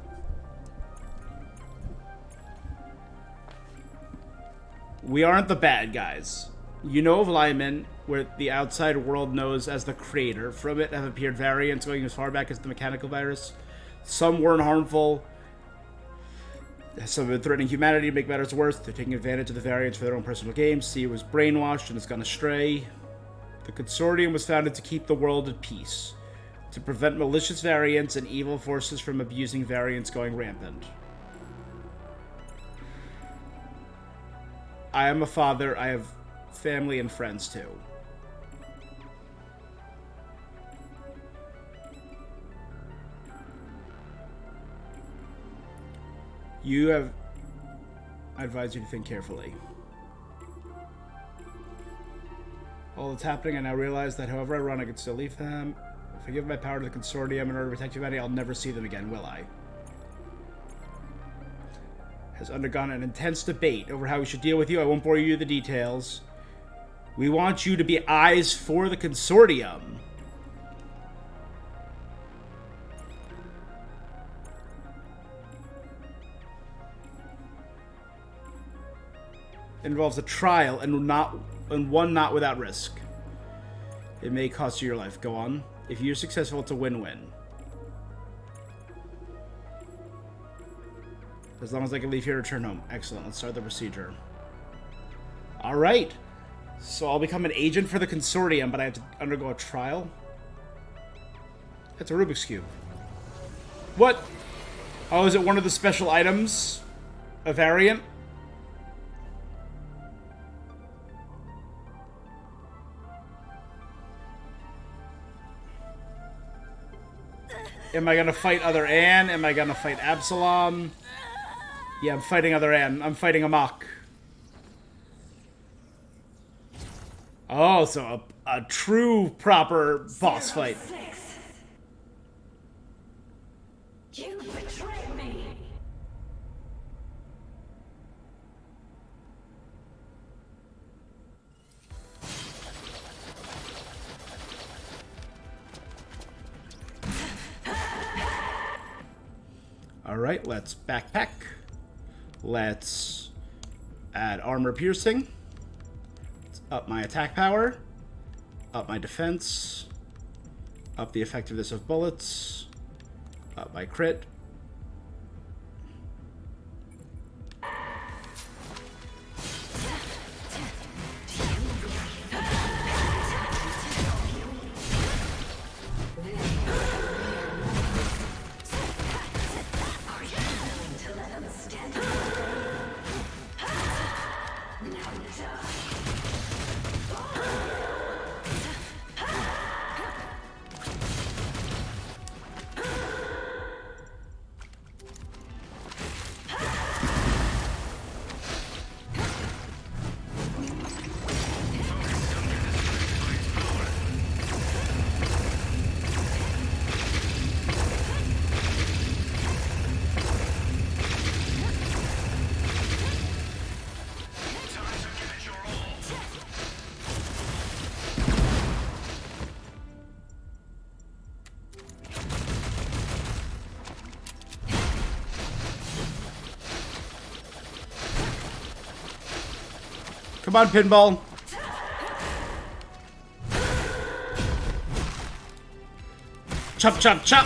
[SPEAKER 1] We aren't the bad guys. You know of Lyman, where the outside world knows as the creator. From it have appeared variants going as far back as the mechanical virus. Some weren't harmful. Some have been threatening humanity to make matters worse. They're taking advantage of the variants for their own personal games. C was brainwashed and has gone astray. The consortium was founded to keep the world at peace, to prevent malicious variants and evil forces from abusing variants going rampant. I am a father. I have family and friends too. I advise you to think carefully. All that's happening, I now realize that however I run, I can still leave them. If I give my power to the consortium in order to protect humanity, I'll never see them again, will I? Has undergone an intense debate over how we should deal with you. I won't bore you with the details. We want you to be eyes for the consortium. It involves a trial and one not without risk. It may cost you your life. Go on. If you're successful, it's a win-win. As long as I can leave here and return home. Excellent. Let's start the procedure. Alright. So I'll become an agent for the consortium, but I have to undergo a trial? That's a Rubik's Cube. What? Oh, is it one of the special items? A variant? Am I gonna fight other Anne? Am I gonna fight Absalom? Yeah, I'm fighting other Anne. I'm fighting Amok. Oh, so a true, proper boss fight.
[SPEAKER 4] 06. You betrayed me.
[SPEAKER 1] Alright, let's backpack. Let's add armor piercing. Let's up my attack power. Up my defense. Up the effectiveness of bullets. Up my crit. Come on, pinball. Chop, chop, chop.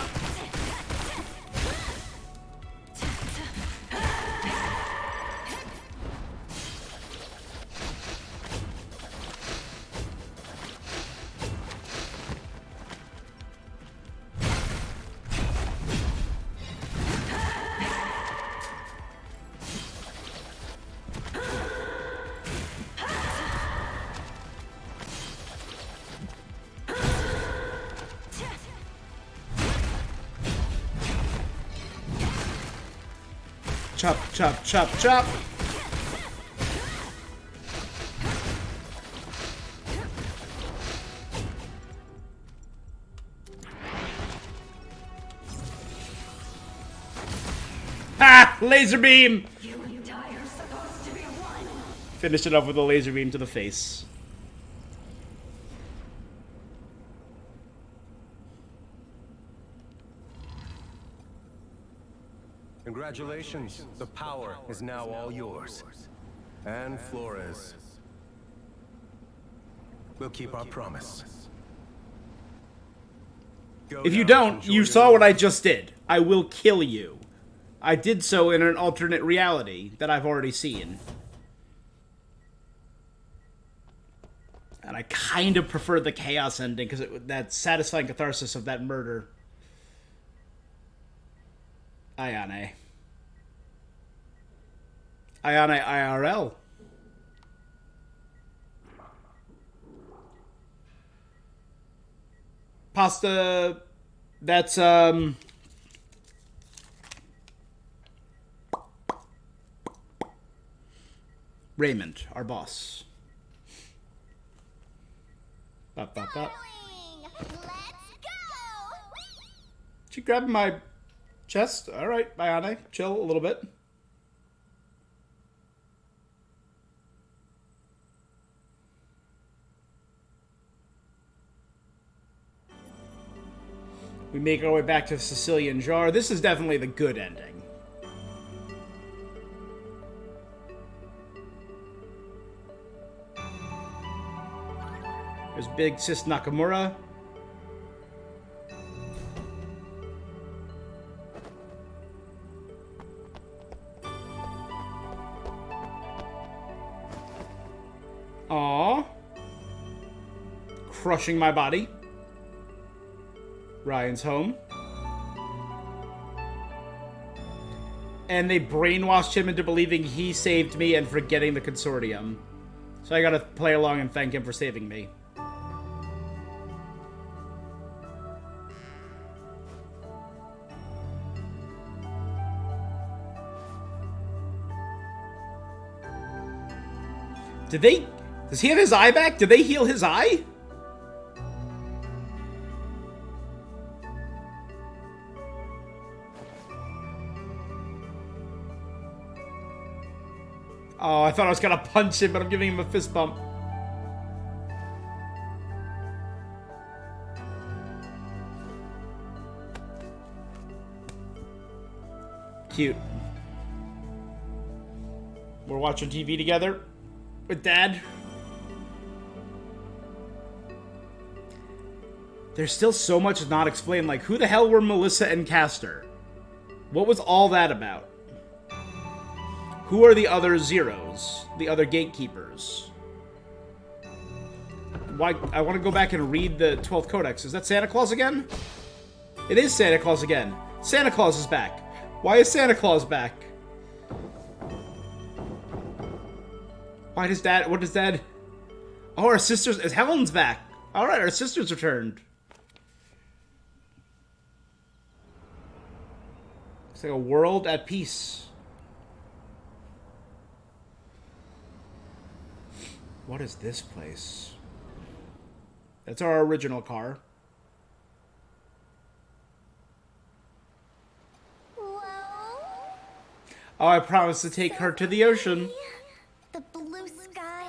[SPEAKER 1] Chop, chop, chop, chop. Ha! Laser beam!
[SPEAKER 4] You and I are supposed to be one.
[SPEAKER 1] Finish it off with a laser beam to the face.
[SPEAKER 11] Congratulations. The power is now all yours. And Flores. We'll keep our promise. Go
[SPEAKER 1] If you
[SPEAKER 11] now,
[SPEAKER 1] don't,
[SPEAKER 11] enjoy
[SPEAKER 1] you
[SPEAKER 11] your
[SPEAKER 1] saw what I
[SPEAKER 11] life.
[SPEAKER 1] just did. I will kill you. I did so in an alternate reality that I've already seen. And I kind of prefer the chaos ending because that satisfying catharsis of that murder. Ayane. Ayane IRL. Pasta. That's, Raymond, our boss. Bop, bop, bop.
[SPEAKER 3] Let's go!
[SPEAKER 1] She grabbed my chest. Alright, Ayane. Chill a little bit. We make our way back to Sicilian Jar. This is definitely the good ending. There's Big Sis Nakamura. Aww. Crushing my body. Ryan's home. And they brainwashed him into believing he saved me and forgetting the consortium. So I gotta play along and thank him for saving me. Does he have his eye back? Did they heal his eye? Oh, I thought I was gonna punch him, but I'm giving him a fist bump. Cute. We're watching TV together with Dad. There's still so much not explained, like who the hell were Melissa and Castor? What was all that about? Who are the other zeros? The other gatekeepers? Why? I want to go back and read the 12th Codex. Is that Santa Claus again? It is Santa Claus again. Santa Claus is back. Why is Santa Claus back? Why does Dad... What does Dad... Oh, our sisters... Helen's back. Alright, our sisters returned. It's like a world at peace. What is this place? That's our original car.
[SPEAKER 3] Whoa.
[SPEAKER 1] Oh, I promised to take her to the ocean.
[SPEAKER 3] The blue sky.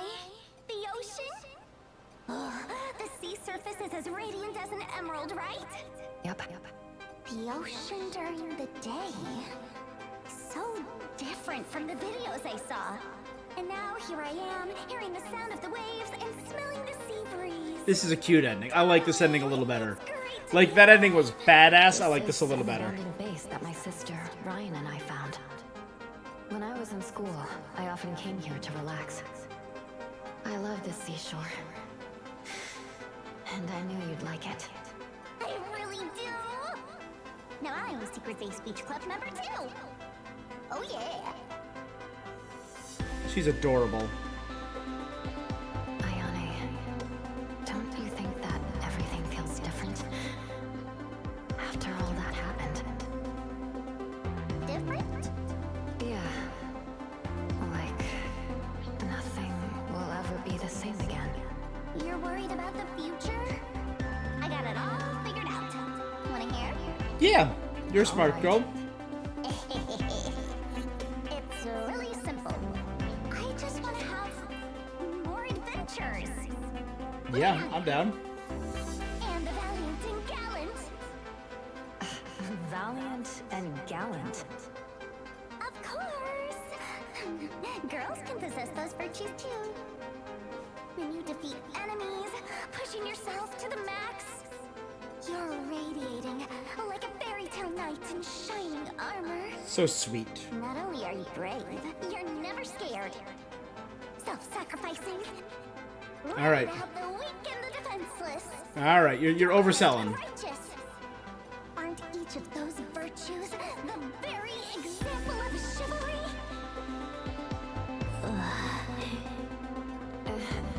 [SPEAKER 3] The ocean. Oh, the sea surface is as radiant as an emerald, right?
[SPEAKER 9] Yep.
[SPEAKER 3] The ocean during the day. So different from the videos I saw. And now here I am, hearing the sound of the waves and smelling the sea breeze.
[SPEAKER 1] This is a cute ending. I like this ending a little better. Like, that ending was badass. I like this a little better.
[SPEAKER 9] Abandoned base that my sister, Ryan, and I found. When I was in school, I often came here to relax. I love this seashore. And I knew you'd like it.
[SPEAKER 3] I really do. Now I'm a Secret Base Beach Club member too. Oh yeah.
[SPEAKER 1] She's adorable.
[SPEAKER 9] Ayane, don't you think that everything feels different? After all that happened.
[SPEAKER 3] Different?
[SPEAKER 9] Yeah. Like, nothing will ever be the same again.
[SPEAKER 3] You're worried about the future? I got it all figured out. Wanna hear?
[SPEAKER 1] Yeah, you're a smart girl.
[SPEAKER 3] It's really simple. I just want to have more adventures.
[SPEAKER 1] Yeah, I'm down.
[SPEAKER 3] And the valiant and gallant.
[SPEAKER 9] Valiant and gallant.
[SPEAKER 3] Of course. Girls can possess those virtues too. When you defeat enemies, pushing yourself to the max, you're radiating like a fairy tale knight in shining armor.
[SPEAKER 1] So sweet.
[SPEAKER 3] Not only are you brave, you're never scared. Self-sacrificing.
[SPEAKER 1] All right.
[SPEAKER 3] About the weak and the defenseless.
[SPEAKER 1] All right, you're overselling.
[SPEAKER 3] Righteous. Aren't each of those virtues the very example of chivalry?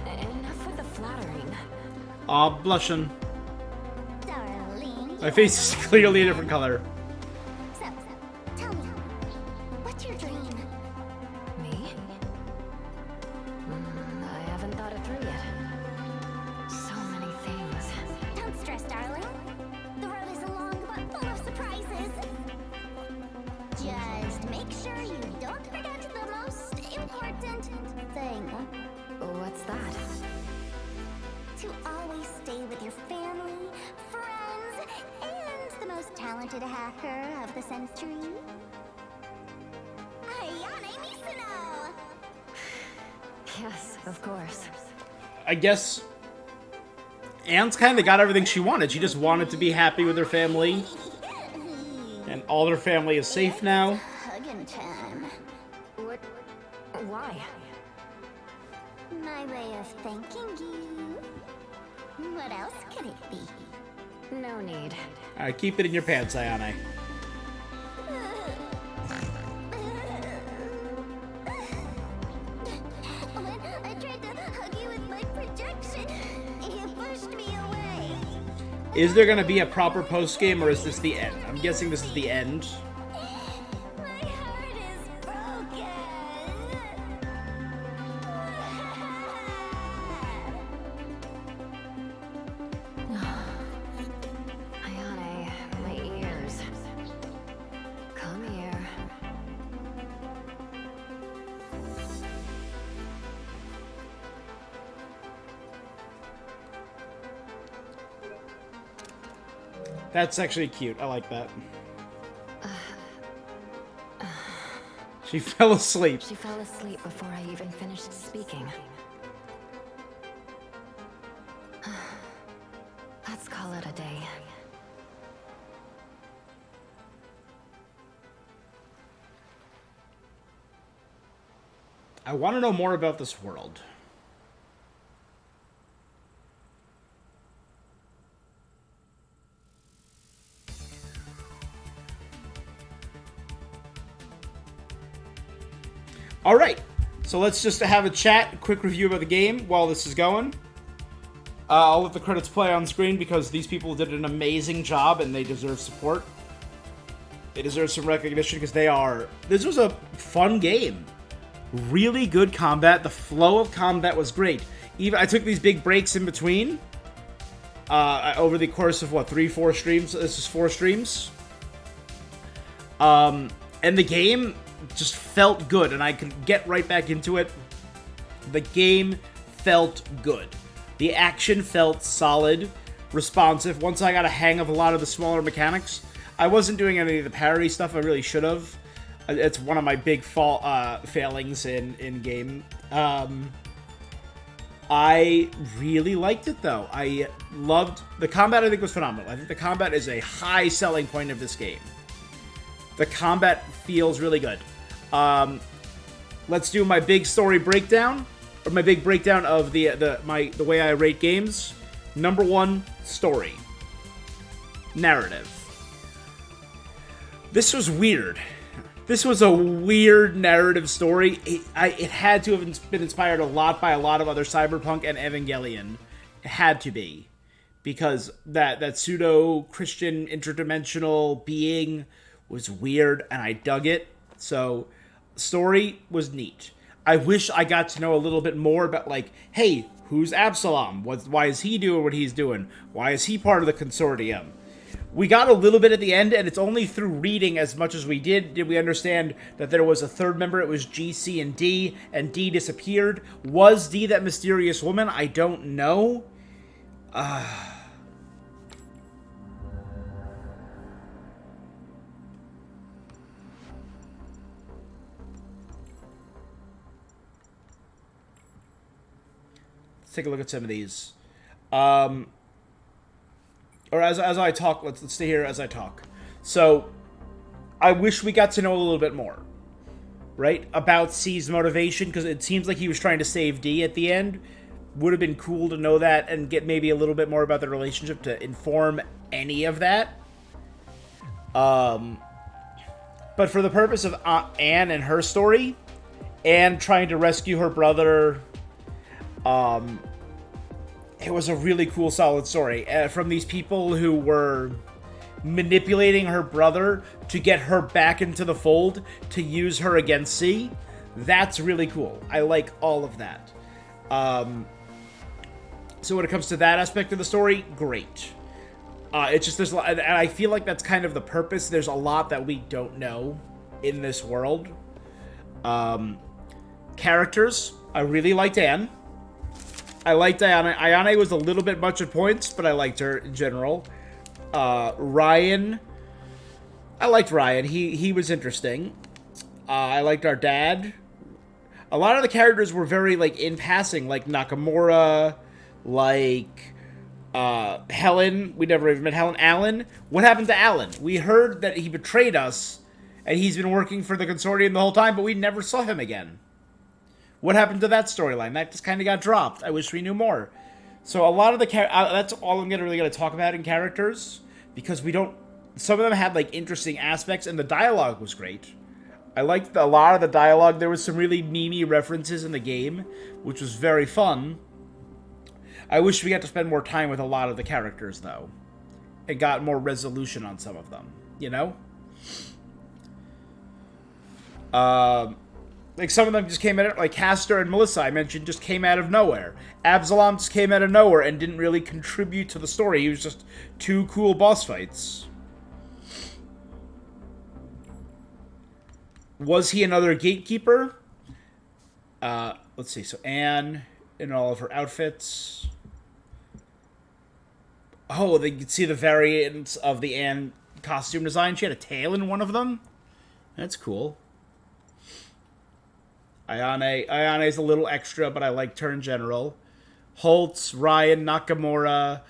[SPEAKER 9] Enough with the flattering.
[SPEAKER 1] Aw, blushing.
[SPEAKER 3] Darling.
[SPEAKER 1] My face is clearly a different color.
[SPEAKER 3] So, tell me, what's your dream?
[SPEAKER 9] Me? I haven't thought it through yet. So many things.
[SPEAKER 3] Don't stress, darling. The road is long but full of surprises. Just make sure you don't forget the most important thing.
[SPEAKER 9] What's that?
[SPEAKER 3] To always stay with your family, friends, and the most talented hacker of the century. Ayane Mizuno!
[SPEAKER 9] Yes, of course.
[SPEAKER 1] I guess Anne's kind of got everything she wanted. She just wanted to be happy with her family. And all her family is safe now.
[SPEAKER 3] Hugging time.
[SPEAKER 9] What? Why?
[SPEAKER 3] My way of thanking you. What else could it be?
[SPEAKER 9] No need.
[SPEAKER 1] Alright, keep it in your pants, Ayane.
[SPEAKER 3] When I tried to hug you with my projection, you pushed me away.
[SPEAKER 1] Is there gonna be a proper post-game, or is this the end? I'm guessing this is the end.
[SPEAKER 3] My heart is broken.
[SPEAKER 9] Ayane, my ears. Come here.
[SPEAKER 1] That's actually cute. I like that. She fell asleep.
[SPEAKER 9] She fell asleep before I even finished speaking. Let's call it a day.
[SPEAKER 1] I want to know more about this world. All right, so let's just have a chat, a quick review about the game while this is going. I'll let the credits play on screen because these people did an amazing job and they deserve support. They deserve some recognition because this was a fun game. Really good combat. The flow of combat was great. Even I took these big breaks in between. Over the course of what, 3-4 streams? This is 4 streams. And the game just felt good, and I could get right back into it. The game felt good. The action felt solid, responsive. Once I got a hang of a lot of the smaller mechanics, I wasn't doing any of the parry stuff I really should have. It's one of my big failings in game. I really liked it, though. I loved the combat. I think was phenomenal. I think the combat is a high selling point of this game. The combat feels really good. Let's do my big story breakdown, or my big breakdown of the way I rate games. Number 1, story, narrative. This was weird. This was a weird narrative story. It had to have been inspired a lot by a lot of other Cyberpunk and Evangelion. It had to be. Because that pseudo-Christian interdimensional being was weird, and I dug it. So, story was neat. I wish I got to know a little bit more about, like, hey, who's Absalom? Why is he doing what he's doing? Why is he part of the consortium? We got a little bit at the end, and it's only through reading as much as we did we understand that there was a third member. It was G, C, and D disappeared. Was D that mysterious woman? I don't know. Let's take a look at some of these. Or as I talk, let's stay here as I talk. So, I wish we got to know a little bit more, right, about C's motivation, because it seems like he was trying to save D at the end. Would have been cool to know that and get maybe a little bit more about the relationship to inform any of that. But for the purpose of Anne and her story, Anne trying to rescue her brother, it was a really cool, solid story from these people who were manipulating her brother to get her back into the fold to use her against C. That's really cool. I like all of that. So when it comes to that aspect of the story, great. It's just there's a lot, and I feel like that's kind of the purpose. There's a lot that we don't know in this world. Characters, I really liked Anne. I liked Ayane. Ayane was a little bit much at points, but I liked her in general. Ryan. I liked Ryan. He was interesting. I liked our dad. A lot of the characters were very, like, in passing. Like Nakamura. Like Helen. We never even met Helen. Alan. What happened to Alan? We heard that he betrayed us, and he's been working for the consortium the whole time, but we never saw him again. What happened to that storyline? That just kind of got dropped. I wish we knew more. So a lot of the that's all I'm really going to talk about in characters, because we don't. Some of them had like interesting aspects, and the dialogue was great. I liked a lot of the dialogue. There was some really memey references in the game, which was very fun. I wish we got to spend more time with a lot of the characters, though, and got more resolution on some of them. You know. Like, some of them just came out of, like, Castor and Melissa, I mentioned, just came out of nowhere. Absalom just came out of nowhere and didn't really contribute to the story. He was just 2 cool boss fights. Was he another gatekeeper? Let's see. So, Anne in all of her outfits. Oh, you can see the variants of the Anne costume design. She had a tail in one of them. That's cool. Ayane is a little extra, but I liked her in general. Holtz, Ryan, Nakamura,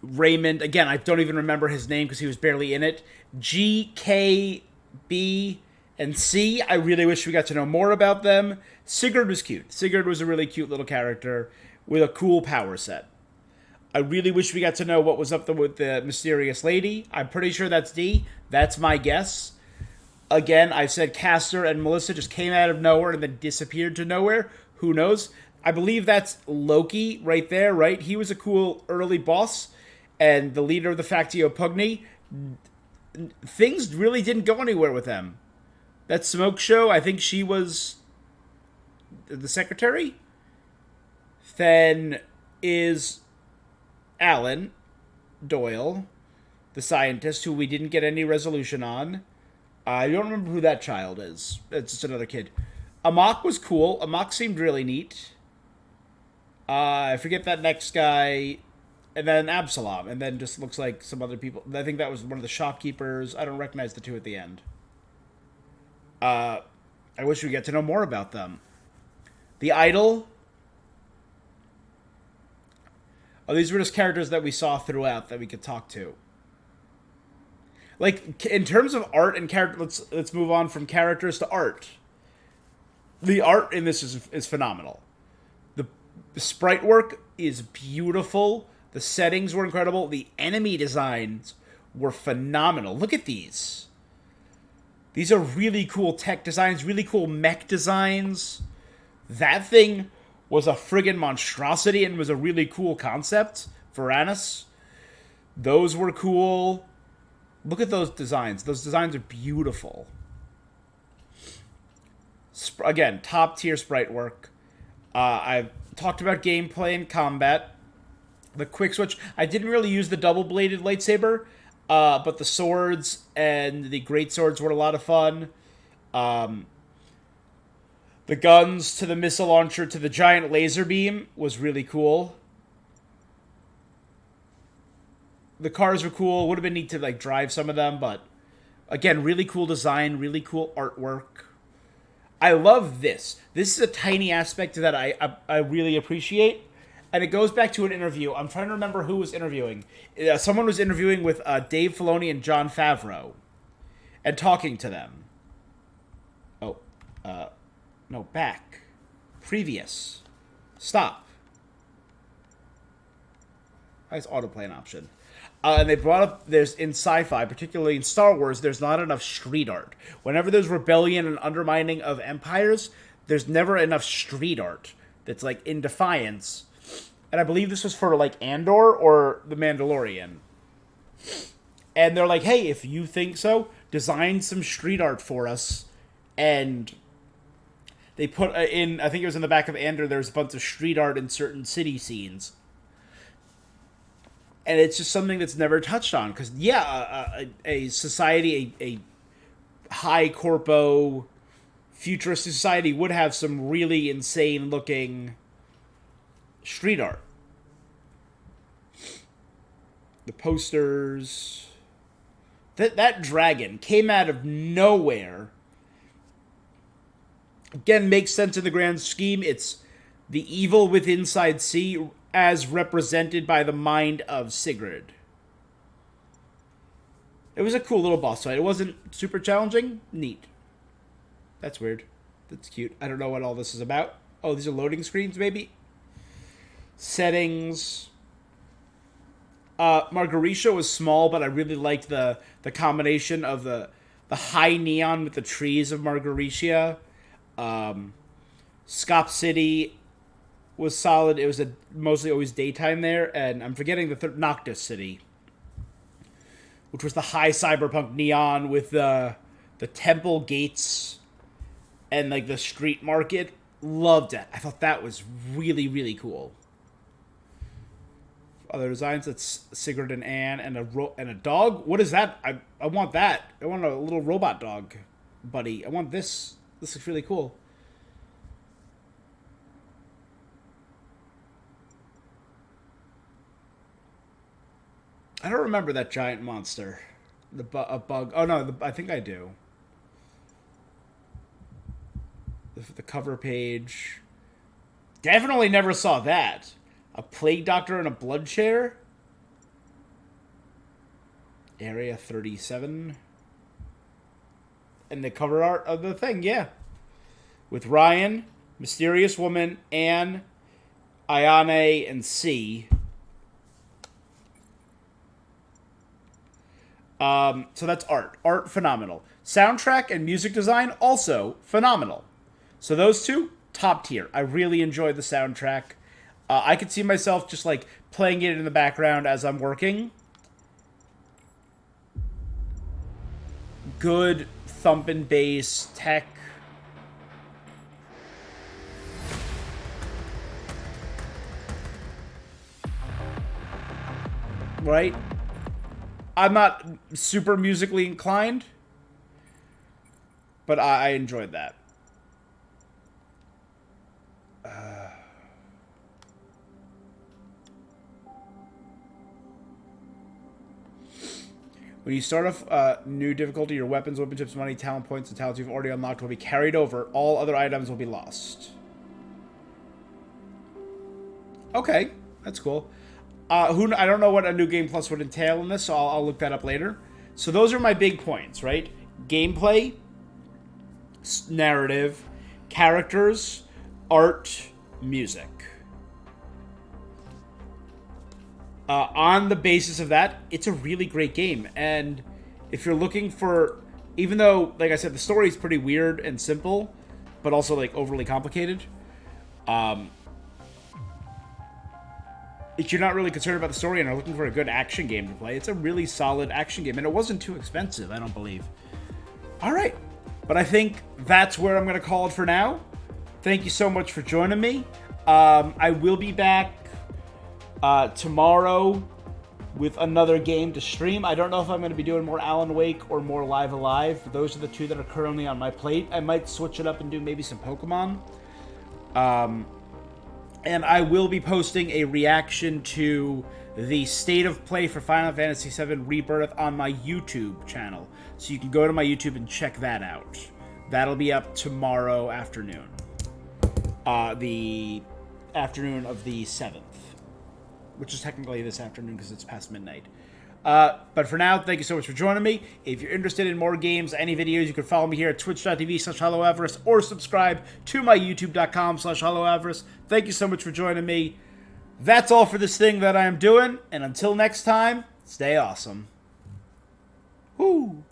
[SPEAKER 1] Raymond. Again, I don't even remember his name because he was barely in it. G, K, B, and C. I really wish we got to know more about them. Sigurd was cute. Sigurd was a really cute little character with a cool power set. I really wish we got to know what was up there with the mysterious lady. I'm pretty sure that's D. That's my guess. Again, I said Castor and Melissa just came out of nowhere and then disappeared to nowhere. Who knows? I believe that's Loki right there, right? He was a cool early boss and the leader of the Factio Pugni. Things really didn't go anywhere with them. That smoke show, I think she was the secretary. Then is Alan Doyle, the scientist, who we didn't get any resolution on. I don't remember who that child is. It's just another kid. Amok was cool. Amok seemed really neat. I forget that next guy. and then Absalom, and then just looks like some other people. I think that was one of the shopkeepers. I don't recognize the two at the end. I wish we get to know more about them. The Idol. Oh, these were just characters that we saw throughout that we could talk to. Like, in terms of art and character, let's move on from characters to art. The art in this is phenomenal. The sprite work is beautiful. The settings were incredible. The enemy designs were phenomenal. Look at these. These are really cool tech designs, really cool mech designs. That thing was a friggin' monstrosity and was a really cool concept for Annis. Those were cool. Look at those designs. Those designs are beautiful. Again, top tier sprite work. I've talked about gameplay and combat. The quick switch. I didn't really use the double-bladed lightsaber, but the swords and the great swords were a lot of fun. The guns to the missile launcher to the giant laser beam was really cool. The cars were cool. Would have been neat to like drive some of them, but again, really cool design, really cool artwork. I love this. This is a tiny aspect that I really appreciate. And it goes back to an interview. I'm trying to remember who was interviewing. Someone was interviewing with Dave Filoni and Jon Favreau and talking to them. Oh, no, back. Previous. Stop. Nice autoplay an option. And they brought up, there's in sci-fi, particularly in Star Wars, there's not enough street art. Whenever there's rebellion and undermining of empires, there's never enough street art that's like in defiance. And I believe this was for like Andor or The Mandalorian. And they're like, hey, if you think so, design some street art for us. And they put in, I think it was in the back of Andor, there's a bunch of street art in certain city scenes. And it's just something that's never touched on. Because, yeah, a society, a high corpo, futuristic society would have some really insane-looking street art. The posters. That dragon came out of nowhere. Again, makes sense in the grand scheme. It's the evil within Side C as represented by the mind of Sigrid. It was a cool little boss fight. It wasn't super challenging. Neat. That's weird. That's cute. I don't know what all this is about. Oh, these are loading screens, maybe? Settings. Margarisha was small, but I really liked the combination of the high neon with the trees of Margarisha. Scop City was solid. It was mostly always daytime there, and I'm forgetting the Noctis City, which was the high cyberpunk neon with the temple gates and like the street market. Loved it. I thought that was really, really cool. Other designs, that's Sigrid and Anne and a dog. What is that? I want that. I want a little robot dog buddy. I want this. This looks really cool. I don't remember that giant monster. A bug. Oh, no, I think I do. The cover page. Definitely never saw that. A plague doctor and a blood chair. Area 37. And the cover art of the thing, yeah. With Ryan, Mysterious Woman, Anne, Ayane, and C. So that's art. Art, phenomenal. Soundtrack and music design, also phenomenal. So those two, top tier. I really enjoyed the soundtrack. I could see myself just, like, playing it in the background as I'm working. Good thumping bass, tech. Right? I'm not super musically inclined, but I enjoyed that. When you start off new difficulty, your weapons, weapon chips, money, talent points, and talents you've already unlocked will be carried over. All other items will be lost. Okay, that's cool. I don't know what a new game plus would entail in this, so I'll look that up later. So those are my big points, right? Gameplay, narrative, characters, art, music. On the basis of that, it's a really great game. And if you're looking for, even though, like I said, the story is pretty weird and simple, but also like overly complicated, if you're not really concerned about the story and are looking for a good action game to play, it's a really solid action game. And it wasn't too expensive, I don't believe. All right. But I think that's where I'm going to call it for now. Thank you so much for joining me. I will be back tomorrow with another game to stream. I don't know if I'm going to be doing more Alan Wake or more Live Alive. Those are the two that are currently on my plate. I might switch it up and do maybe some Pokemon. And I will be posting a reaction to the State of Play for Final Fantasy VII Rebirth on my YouTube channel. So you can go to my YouTube and check that out. That'll be up tomorrow afternoon. The afternoon of the 7th. Which is technically this afternoon because it's past midnight. But for now, thank you so much for joining me. If you're interested in more games, any videos, you can follow me here at twitch.tv/HolloAverest or subscribe to my youtube.com/HolloAverest. Thank you so much for joining me. That's all for this thing that I am doing. And until next time, stay awesome. Woo!